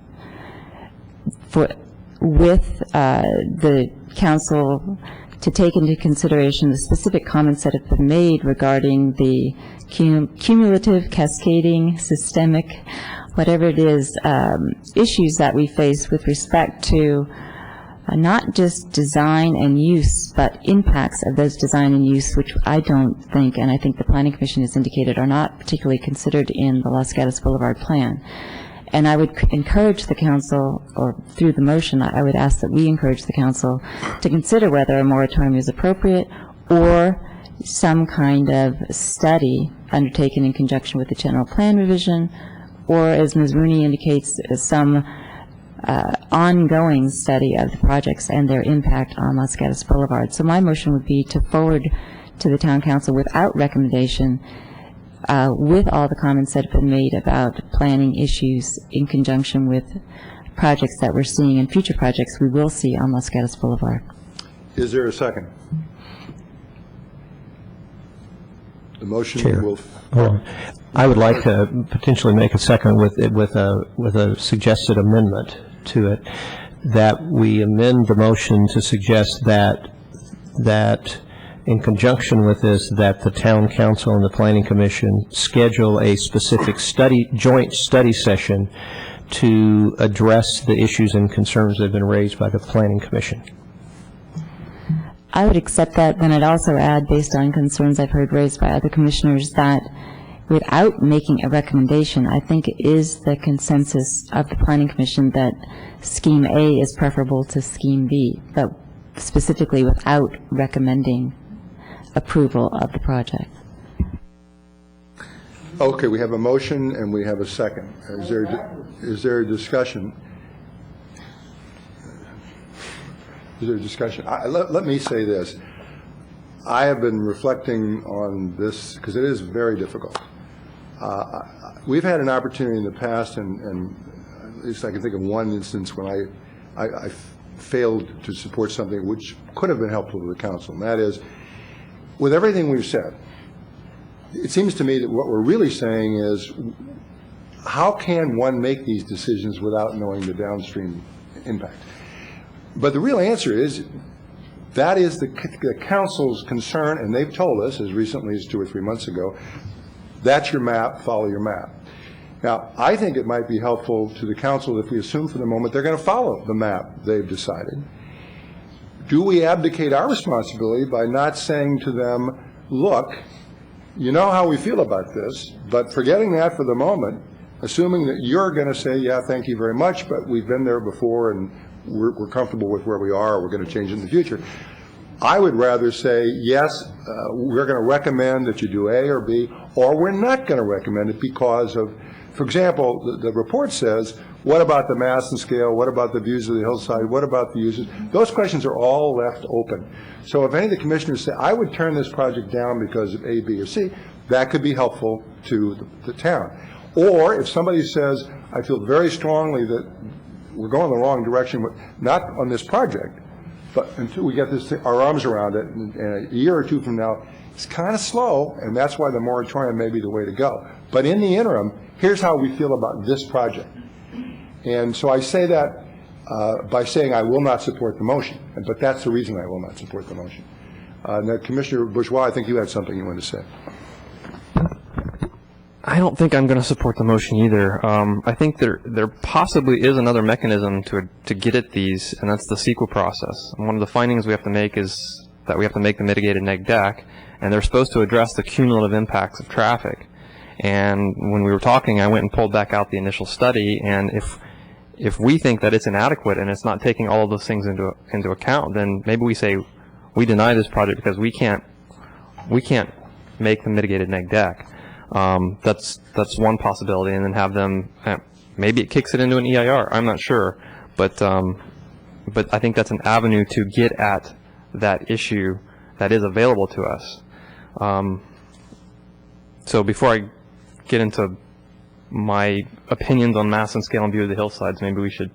with the council to take into consideration the specific comments that have been made regarding the cumulative, cascading, systemic, whatever it is, issues that we face with respect to not just design and use, but impacts of those design and use, which I don't think, and I think the Planning Commission has indicated, are not particularly considered in the Los Gatos Boulevard plan. And I would encourage the council, or through the motion, I would ask that we encourage the council to consider whether a moratorium is appropriate or some kind of study undertaken in conjunction with the general plan revision, or, as Ms. Rooney indicates, some ongoing study of the projects and their impact on Los Gatos Boulevard. So my motion would be to forward to the town council without recommendation, with all the comments that have been made about planning issues in conjunction with projects that we're seeing and future projects we will see on Los Gatos Boulevard. Is there a second? The motion Chair. will... I would like to potentially make a second with a suggested amendment to it, that we amend the motion to suggest that in conjunction with this, that the town council and the planning commission schedule a specific joint study session to address the issues and concerns that have been raised by the planning commission. I would accept that. Then I'd also add, based on concerns I've heard raised by other commissioners, that without making a recommendation, I think it is the consensus of the Planning Commission that Scheme A is preferable to Scheme B, but specifically without recommending approval of the project. Okay, we have a motion and we have a second. Is there a discussion? Is there a discussion? Let me say this. I have been reflecting on this because it is very difficult. We've had an opportunity in the past, and at least I can think of one instance when I failed to support something which could have been helpful to the council, and that is, with everything we've said, it seems to me that what we're really saying is, how can one make these decisions without knowing the downstream impact? But the real answer is, that is the council's concern, and they've told us, as recently as 2 or 3 months ago, that's your map, follow your map. Now, I think it might be helpful to the council if we assume for the moment they're going to follow the map they've decided. Do we abdicate our responsibility by not saying to them, look, you know how we feel about this, but forgetting that for the moment, assuming that you're going to say, yeah, thank you very much, but we've been there before and we're comfortable with where we are, we're going to change in the future. I would rather say, yes, we're going to recommend that you do A or B, or we're not going to recommend it because of, for example, the report says, what about the mass and scale? What about the views of the hillside? What about the uses? Those questions are all left open. So if any of the commissioners say, I would turn this project down because of A, B, or C, that could be helpful to the town. Or if somebody says, I feel very strongly that we're going the wrong direction, not on this project, but until we get our arms around it, and a year or two from now, it's kind of slow, and that's why the moratorium may be the way to go. But in the interim, here's how we feel about this project. And so I say that by saying I will not support the motion, but that's the reason I will not support the motion. Now, Commissioner Bourgeois, I think you had something you wanted to say. I don't think I'm going to support the motion either. I think there possibly is another mechanism to get at these, and that's the CEQA process. And one of the findings we have to make is that we have to make the mitigated neg deck, and they're supposed to address the cumulative impacts of traffic. And when we were talking, I went and pulled back out the initial study, and if we think that it's inadequate and it's not taking all of those things into account, then maybe we say we deny this project because we can't make the mitigated neg deck. That's one possibility, and then have them, maybe it kicks it into an EIR, I'm not sure, but I think that's an avenue to get at that issue that is available to us. So before I get into my opinions on mass and scale and view of the hillsides, maybe we should.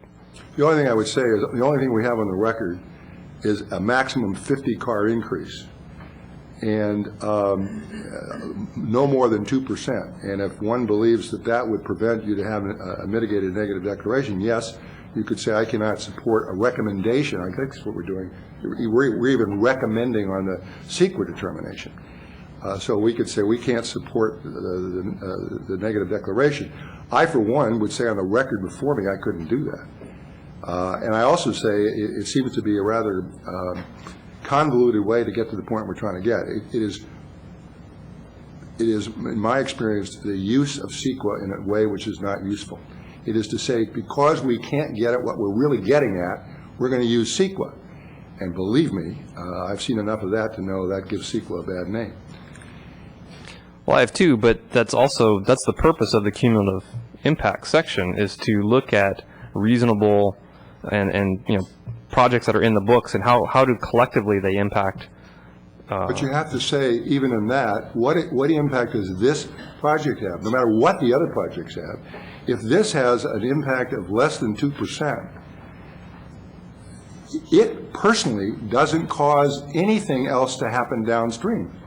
The only thing I would say is, the only thing we have on the record is a maximum 50-car increase, and no more than 2%. And if one believes that that would prevent you to have a mitigated negative declaration, yes, you could say I cannot support a recommendation. I think that's what we're doing. We're even recommending on the CEQA determination. So we could say we can't support the negative declaration. I, for one, would say on the record before me I couldn't do that. And I also say it seems to be a rather convoluted way to get to the point we're trying to get. It is, in my experience, the use of CEQA in a way which is not useful. It is to say, because we can't get at what we're really getting at, we're going to use CEQA. And believe me, I've seen enough of that to know that gives CEQA a bad name. Well, I have too, but that's the purpose of the cumulative impact section, is to look at reasonable and projects that are in the books and how do collectively they impact. But you have to say, even in that, what impact does this project have, no matter what the other projects have? If this has an impact of less than 2%, it personally doesn't cause anything else to happen downstream.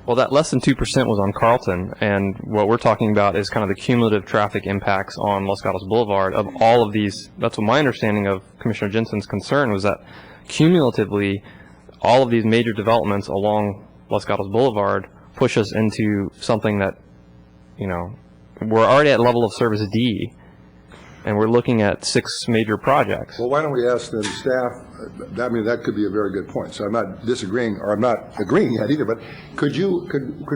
Well, that less than 2% was on Carlton, and what we're talking about is kind of the cumulative traffic impacts on Los Gatos Boulevard of all of these. That's what my understanding of Commissioner Jensen's concern was, that cumulatively all of these major developments along Los Gatos Boulevard push us into something that, we're already at level of service D. and we're looking at 6 major projects. Well, why don't we ask the staff, I mean, that could be a very good point, so I'm not disagreeing, or I'm not agreeing yet either, but could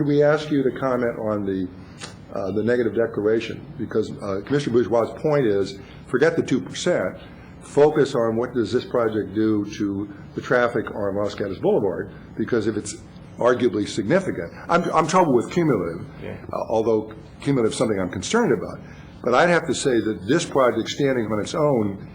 we ask you to comment on the negative declaration? Because Commissioner Bourgeois' point is, forget the 2%, focus on what does this project do to the traffic on Los Gatos Boulevard, because if it's arguably significant, I'm troubled with cumulative, although cumulative is something I'm concerned about. But I'd have to say that this project, standing on its own,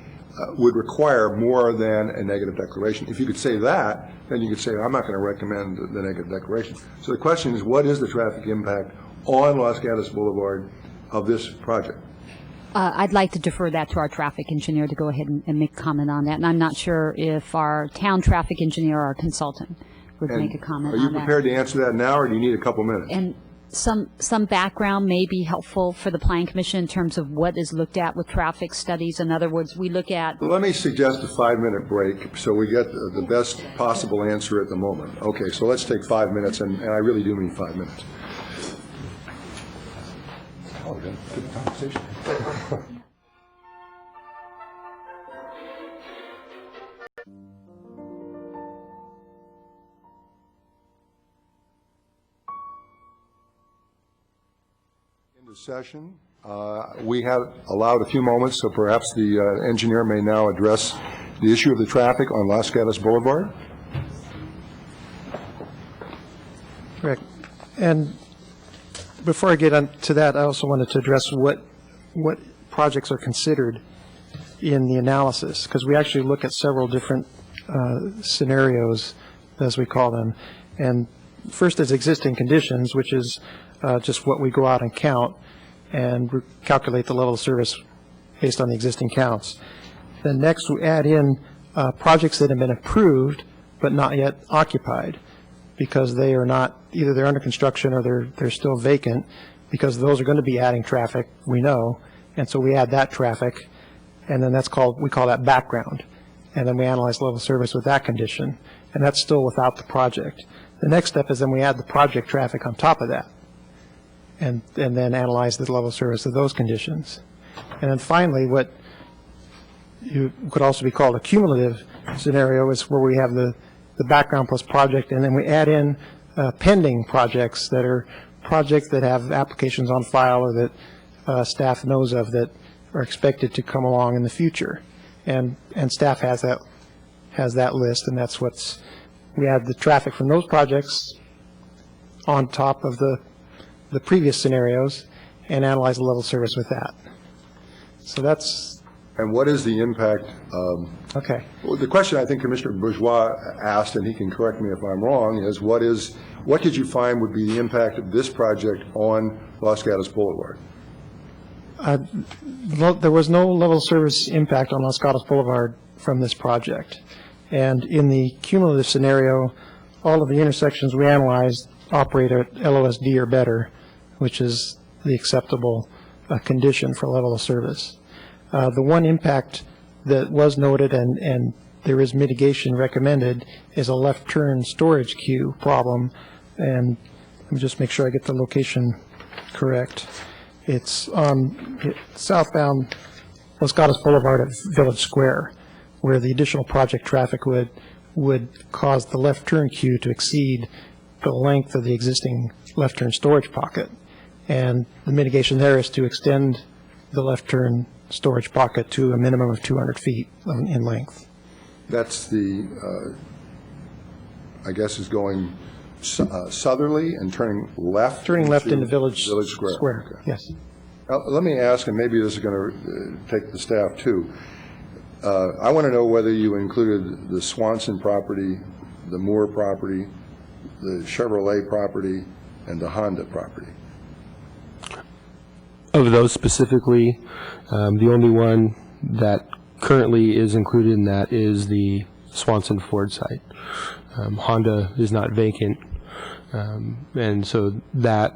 would require more than a negative declaration. If you could say that, then you could say, I'm not going to recommend the negative declaration. So the question is, what is the traffic impact on Los Gatos Boulevard of this project? I'd like to defer that to our traffic engineer to go ahead and make a comment on that. And I'm not sure if our town traffic engineer or our consultant would make a comment on that. Are you prepared to answer that now, or do you need a couple minutes? And some background may be helpful for the Plan Commission in terms of what is looked at with traffic studies. In other words, we look at... Well, let me suggest a 5-minute break so we get the best possible answer at the moment. Okay, so let's take 5 minutes, and I really do mean 5 minutes. Oh, good conversation. Session. We have allowed a few moments, so perhaps the engineer may now address the issue of the traffic on Los Gatos Boulevard. Correct. And before I get on to that, I also wanted to address what projects are considered in the analysis, because we actually look at several different scenarios, as we call them. And first is existing conditions, which is just what we go out and count and calculate the level of service based on the existing counts. Then next we add in projects that have been approved but not yet occupied, because they are not, either they're under construction or they're still vacant, because those are going to be adding traffic, we know, and so we add that traffic, and then we call that background, and then we analyze level of service with that condition, and that's still without the project. The next step is then we add the project traffic on top of that, and then analyze the level of service of those conditions. And then finally, what you could also be called a cumulative scenario is where we have the background plus project, and then we add in pending projects that are projects that have applications on file or that staff knows of that are expected to come along in the future. And staff has that list, and that's we add the traffic from those projects on top of the previous scenarios and analyze the level of service with that. So that's... And what is the impact? Okay. Well, the question I think Commissioner Bourgeois asked, and he can correct me if I'm wrong, is what did you find would be the impact of this project on Los Gatos Boulevard? There was no level of service impact on Los Gatos Boulevard from this project. And in the cumulative scenario, all of the intersections we analyzed operate at LOSD or better, which is the acceptable condition for level of service. The one impact that was noted and there is mitigation recommended is a left turn storage queue problem. And let me just make sure I get the location correct. It's on southbound Los Gatos Boulevard at Village Square, where the additional project traffic would cause the left turn queue to exceed the length of the existing left turn storage pocket. And the mitigation there is to extend the left turn storage pocket to a minimum of 200 feet in length. That's I guess is going southerly and turning left? Turning left into Village Square. Okay. Yes. Now, let me ask, and maybe this is going to take the staff too. I want to know whether you included the Swanson property, the Moore property, the Chevrolet property, and the Honda property. Of those specifically, the only one that currently is included in that is the Swanson Ford site. Honda is not vacant, and so that,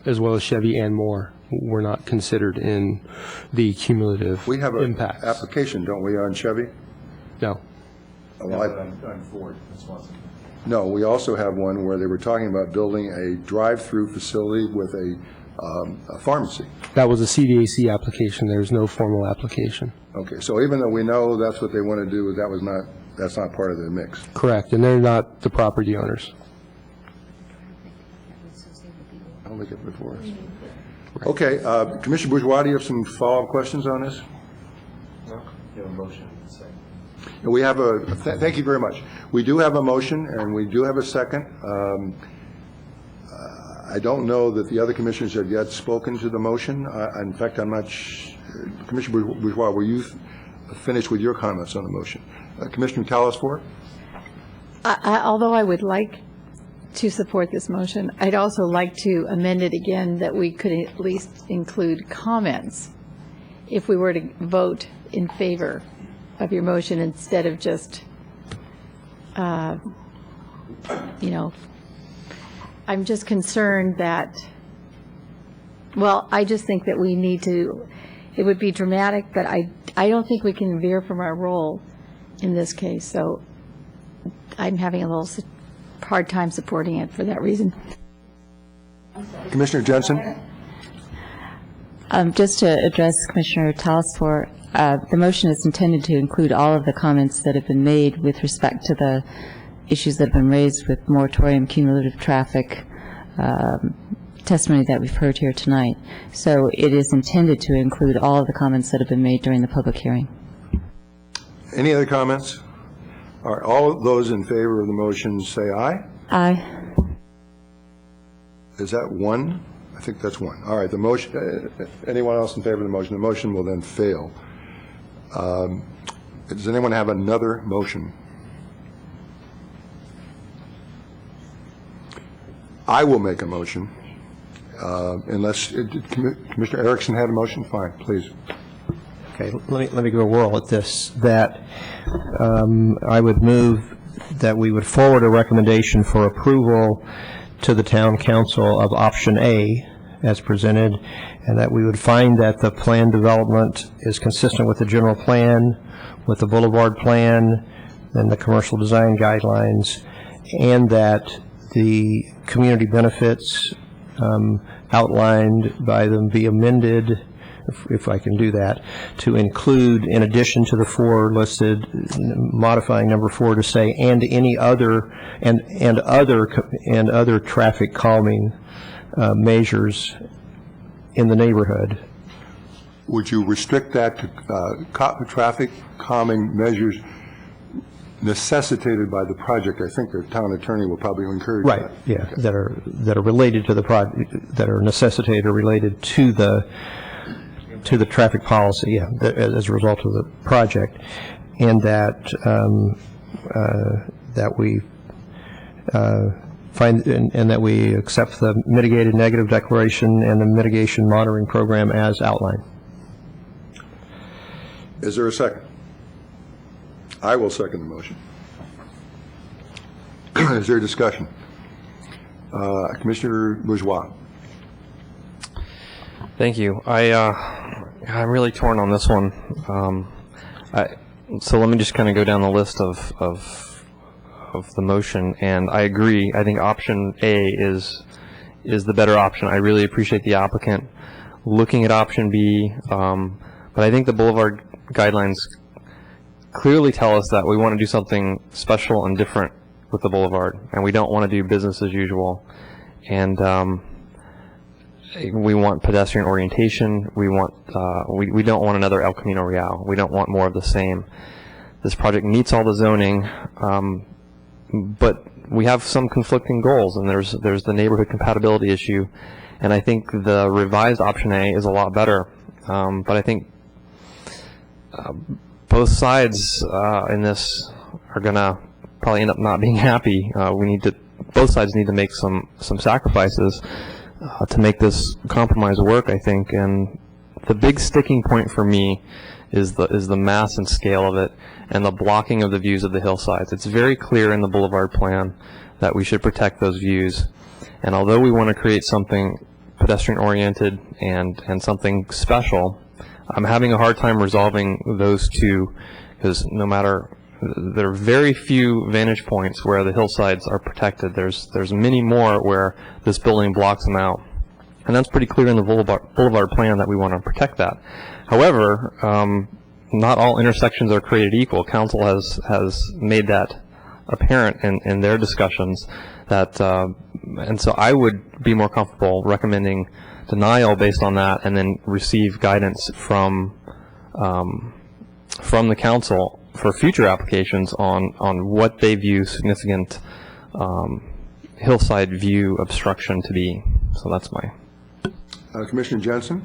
as well as Chevy and Moore, were not considered in the cumulative impacts. We have an application, don't we, on Chevy? No. On Ford and Swanson. No, we also have one where they were talking about building a drive-through facility with a a pharmacy. That was a CDAC application. There's no formal application. Okay, so even though we know that's what they want to do, that's not part of the mix. Correct, and they're not the property owners. I'll look at it before us. Okay, Commissioner Bourgeois, do you have some follow-up questions on this? No, you have a motion. We have thank you very much. We do have a motion, and we do have a second. I don't know that the other commissioners have yet spoken to the motion. In fact, I'm not Commissioner Bourgeois, were you finished with your comments on the motion? Commissioner Talasford? Although I would like to support this motion, I'd also like to amend it again that we could at least include comments if we were to vote in favor of your motion instead of just, I'm just concerned that, well, I just think that we need to, it would be dramatic, but I don't think we can veer from our role in this case. So I'm having a little hard time supporting it for that reason. Commissioner Jensen? Just to address Commissioner Talasford, the motion is intended to include all of the comments that have been made with respect to the issues that have been raised with moratorium, cumulative traffic, testimony that we've heard here tonight. So it is intended to include all of the comments that have been made during the public hearing. Any other comments? All right, all those in favor of the motion say aye. Aye. Is that one? I think that's one. All right, the motion, anyone else in favor of the motion? The motion will then fail. Does anyone have another motion? I will make a motion, unless, Commissioner Erickson had a motion? Fine, please. Okay, let me go a whirl at this. That I would move that we would forward a recommendation for approval to the Town Council of option A as presented, and that we would find that the plan development is consistent with the general plan, with the boulevard plan, and the commercial design guidelines, and that the community benefits outlined by them be amended, if I can do that, to include, in addition to the four listed, modifying number 4 to say, and any other, and other traffic calming measures in the neighborhood. Would you restrict that to traffic calming measures necessitated by the project? I think the town attorney will probably encourage right, that. Yeah, Okay. that are related to the project, that are necessitated or related to the traffic policy, yeah, as a result of the project, and that that we find and that we accept the mitigated negative declaration and the mitigation monitoring program as outlined. Is there a second? I will second the motion. Is there a discussion? Commissioner Bourgeois. Thank you. I'm really torn on this one. So let me just kind of go down the list of the motion, and I agree. I think option A is the better option. I really appreciate the applicant looking at option B, but I think the boulevard guidelines clearly tell us that we want to do something special and different with the boulevard, and we don't want to do business as usual. And we want pedestrian orientation. We want we don't want another El Camino Real. We don't want more of the same. This project meets all the zoning, but we have some conflicting goals, and there's the neighborhood compatibility issue, and I think the revised option A is a lot better. But I think both sides in this are gonna probably end up not being happy. Both sides need to make some sacrifices to make this compromise work, I think. And the big sticking point for me is the mass and scale of it and the blocking of the views of the hillsides. It's very clear in the boulevard plan that we should protect those views. And although we want to create something pedestrian oriented and something special, I'm having a hard time resolving those two, because there are very few vantage points where the hillsides are protected. There's many more where this building blocks them out. And that's pretty clear in the Boulevard plan that we want to protect that. However, not all intersections are created equal. Council has made that apparent in their discussions. That and so I would be more comfortable recommending denial based on that, and then receive guidance from the council for future applications on what they view significant hillside view obstruction to be. So that's my. Commissioner Jensen?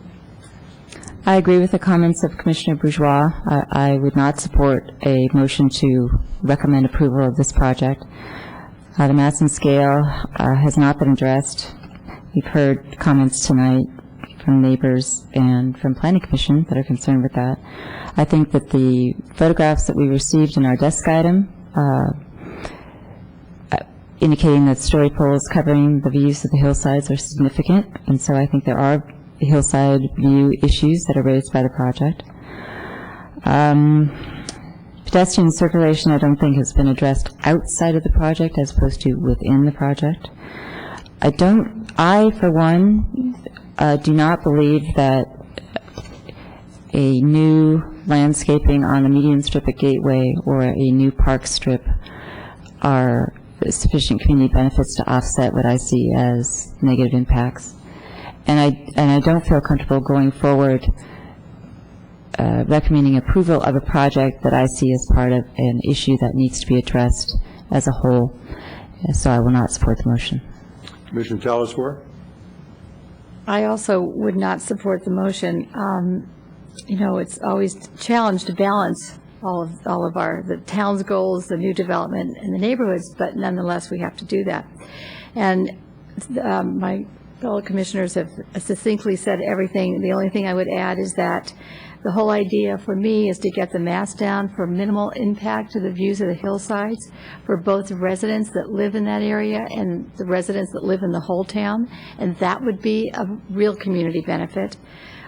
I agree with the comments of Commissioner Bourgeois. I would not support a motion to recommend approval of this project. The mass and scale has not been addressed. We've heard comments tonight from neighbors and from Planning Commission that are concerned with that. I think that the photographs that we received in our desk item indicating that story poles covering the views of the hillsides are significant, and so I think there are hillside view issues that are raised by the project. Pedestrian circulation I don't think has been addressed outside of the project as opposed to within the project. I for one do not believe that a new landscaping on the median strip at Gateway or a new park strip are sufficient community benefits to offset what I see as negative impacts. And I don't feel comfortable going forward recommending approval of a project that I see as part of an issue that needs to be addressed as a whole. So I will not support the motion. Commissioner Telesfor? I also would not support the motion. It's always a challenge to balance all of the town's goals, the new development, and the neighborhoods, but nonetheless, we have to do that. And my fellow commissioners have succinctly said everything. The only thing I would add is that the whole idea for me is to get the mass down for minimal impact to the views of the hillsides for both the residents that live in that area and the residents that live in the whole town, and that would be a real community benefit.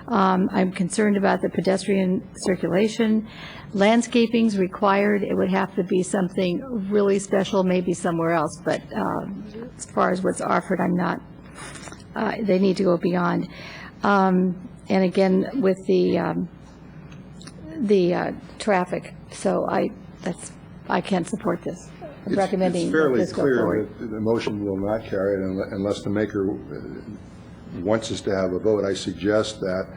I'm concerned about the pedestrian circulation. Landscaping's required. It would have to be something really special, maybe somewhere else, but as far as what's offered, I'm not. They need to go beyond. And again, with the traffic, so I can't support this. I'm recommending that this go forward. It's fairly clear that the motion will not carry it unless the maker wants us to have a vote. I suggest that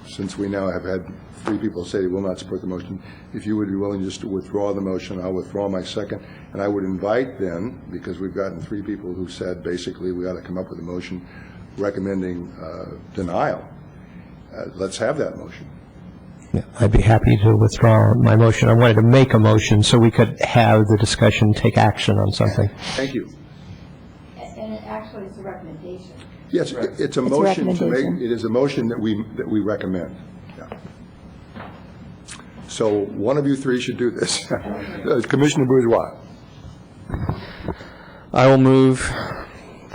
since we now have had 3 people say they will not support the motion, if you would be willing just to withdraw the motion, I'll withdraw my second. And I would invite then, because we've gotten 3 people who said basically we ought to come up with a motion recommending denial. Let's have that motion. Yeah, I'd be happy to withdraw my motion. I wanted to make a motion so we could have the discussion, take action on something. Thank you. And it actually is a recommendation. Yes, it's a motion to make. It is a motion that we recommend. Yeah. So one of you 3 should do this. Commissioner Bourgeois. I will move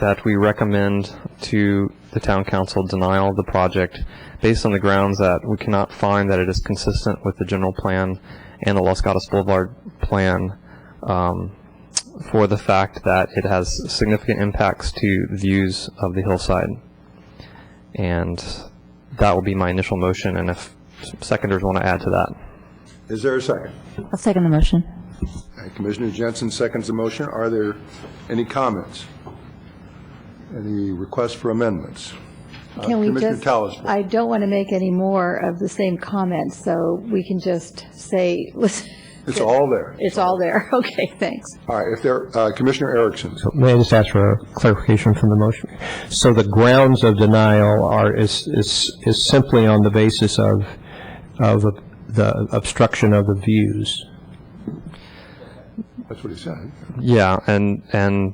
that we recommend to the town council denial of the project based on the grounds that we cannot find that it is consistent with the general plan and the Los Gatos Boulevard plan for the fact that it has significant impacts to views of the hillside. And that will be my initial motion, and if seconders want to add to that. Is there a second? I'll second the motion. Commissioner Jensen seconds the motion. Are there any comments? Any requests for amendments? Can we Commissioner just, Telesfor. I don't want to make any more of the same comments, so we can just say, listen. It's all there. It's all there. Okay, thanks. All right. If there, Commissioner Erickson. So may I just ask for a clarification from the motion? So the grounds of denial is simply on the basis of the obstruction of the views. That's what he said. Yeah, and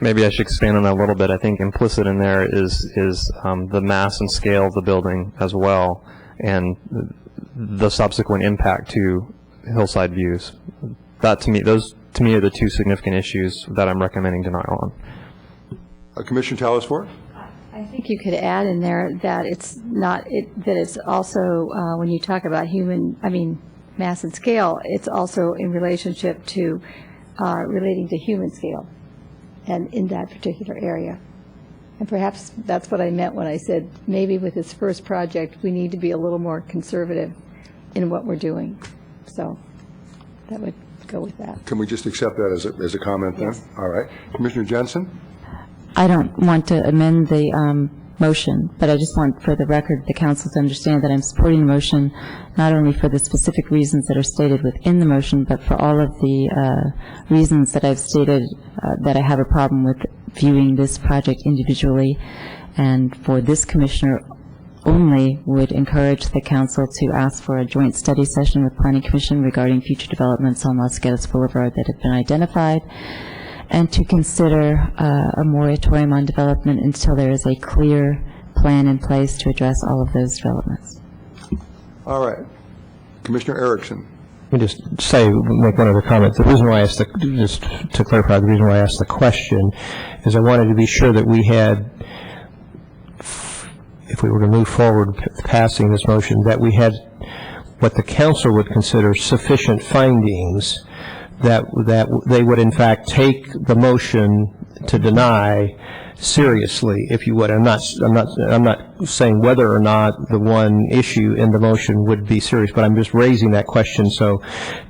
maybe I should expand on that a little bit. I think implicit in there is the mass and scale of the building as well, and the subsequent impact to hillside views. Those to me are the 2 significant issues that I'm recommending denial on. Commissioner Telesfor. I think you could add in there that it's not that it's also when you talk about mass and scale, it's also in relationship to relating to human scale, and in that particular area. And perhaps that's what I meant when I said maybe with this first project, we need to be a little more conservative in what we're doing. So that would go with that. Can we just accept that as a comment then? Yes. All right. Commissioner Jensen? I don't want to amend the motion, but I just want for the record the council to understand that I'm supporting the motion not only for the specific reasons that are stated within the motion, but for all of the reasons that I've stated that I have a problem with viewing this project individually, and for this commissioner only would encourage the council to ask for a joint study session with Planning Commission regarding future developments on Los Gatos Boulevard that have been identified, and to consider a moratorium on development until there is a clear plan in place to address all of those developments. All right. Commissioner Erickson. Let me just make one other comment. The reason why I asked just to clarify, the reason why I asked the question is I wanted to be sure that we had, if we were to move forward passing this motion, that we had what the council would consider sufficient findings that they would in fact take the motion to deny seriously, if you would. I'm not saying whether or not the one issue in the motion would be serious, but I'm just raising that question. So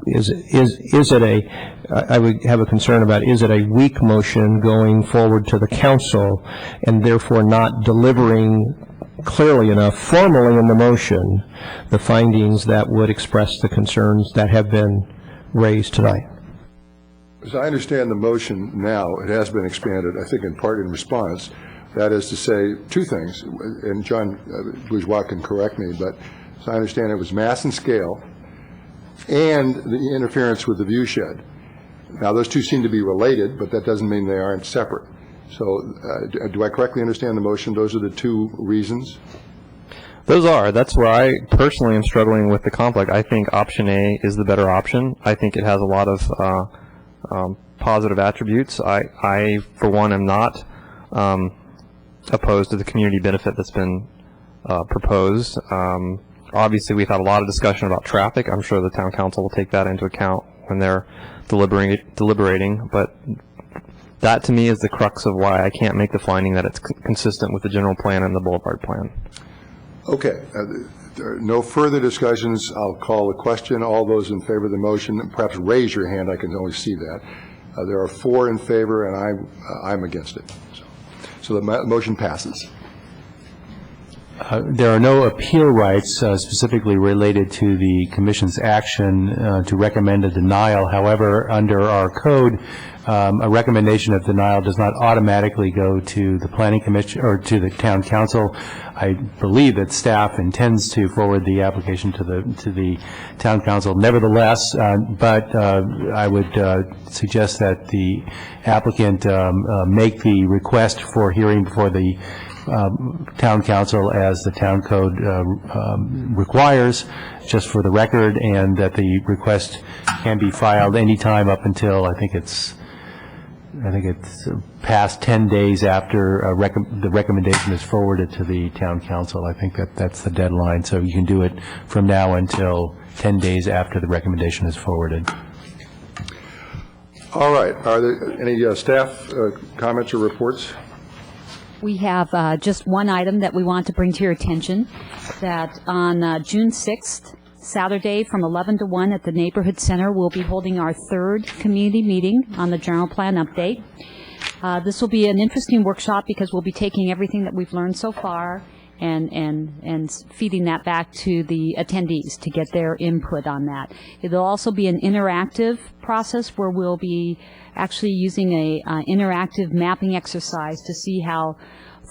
is it I would have a concern about, is it a weak motion going forward to the council and therefore not delivering clearly enough formally in the motion the findings that would express the concerns that have been raised tonight? As I understand the motion now, it has been expanded, I think in part in response. That is to say two things, and John Bourgeois can correct me, but as I understand it was mass and scale and the interference with the view shed. Now those two seem to be related, but that doesn't mean they aren't separate. So do I correctly understand the motion? Those are the two reasons? Those are. That's where I personally am struggling with the conflict. I think option A is the better option. I think it has a lot of positive attributes. I, for one, am not opposed to the community benefit that's been proposed. Obviously, we've had a lot of discussion about traffic. I'm sure the town council will take that into account when they're deliberating. But that, to me, is the crux of why I can't make the finding that it's consistent with the general plan and the boulevard plan. Okay. There are no further discussions. I'll call the question. All those in favor of the motion, perhaps raise your hand. I can only see that. There are 4 in favor, and I'm against it. So the motion passes. There are no appeal rights specifically related to the Commission's action to recommend a denial. However, under our code, a recommendation of denial does not automatically go to the Planning Commission or to the Town Council. I believe that staff intends to forward the application to the Town Council. Nevertheless, but I would suggest that the applicant make the request for hearing before the Town Council as the Town Code requires, just for the record, and that the request can be filed any time up until I think it's past 10 days after the recommendation is forwarded to the Town Council. I think that's the deadline, so you can do it from now until 10 days after the recommendation is forwarded. All right. Are there any staff comments or reports? We have just one item that we want to bring to your attention, that on June 6th, Saturday from 11 to 1 at the Neighborhood Center, we'll be holding our 3rd community meeting on the general plan update. This will be an interesting workshop because we'll be taking everything that we've learned so far and feeding that back to the attendees to get their input on that. It'll also be an interactive process where we'll be actually using a interactive mapping exercise to see how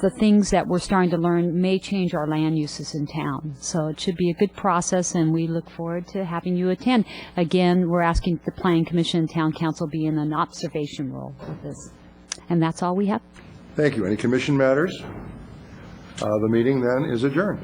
the things that we're starting to learn may change our land uses in town. So it should be a good process, and we look forward to having you attend. Again, we're asking the Planning Commission and Town Council be in an observation role with this. And that's all we have. Thank you. Any commission matters? The meeting then is adjourned.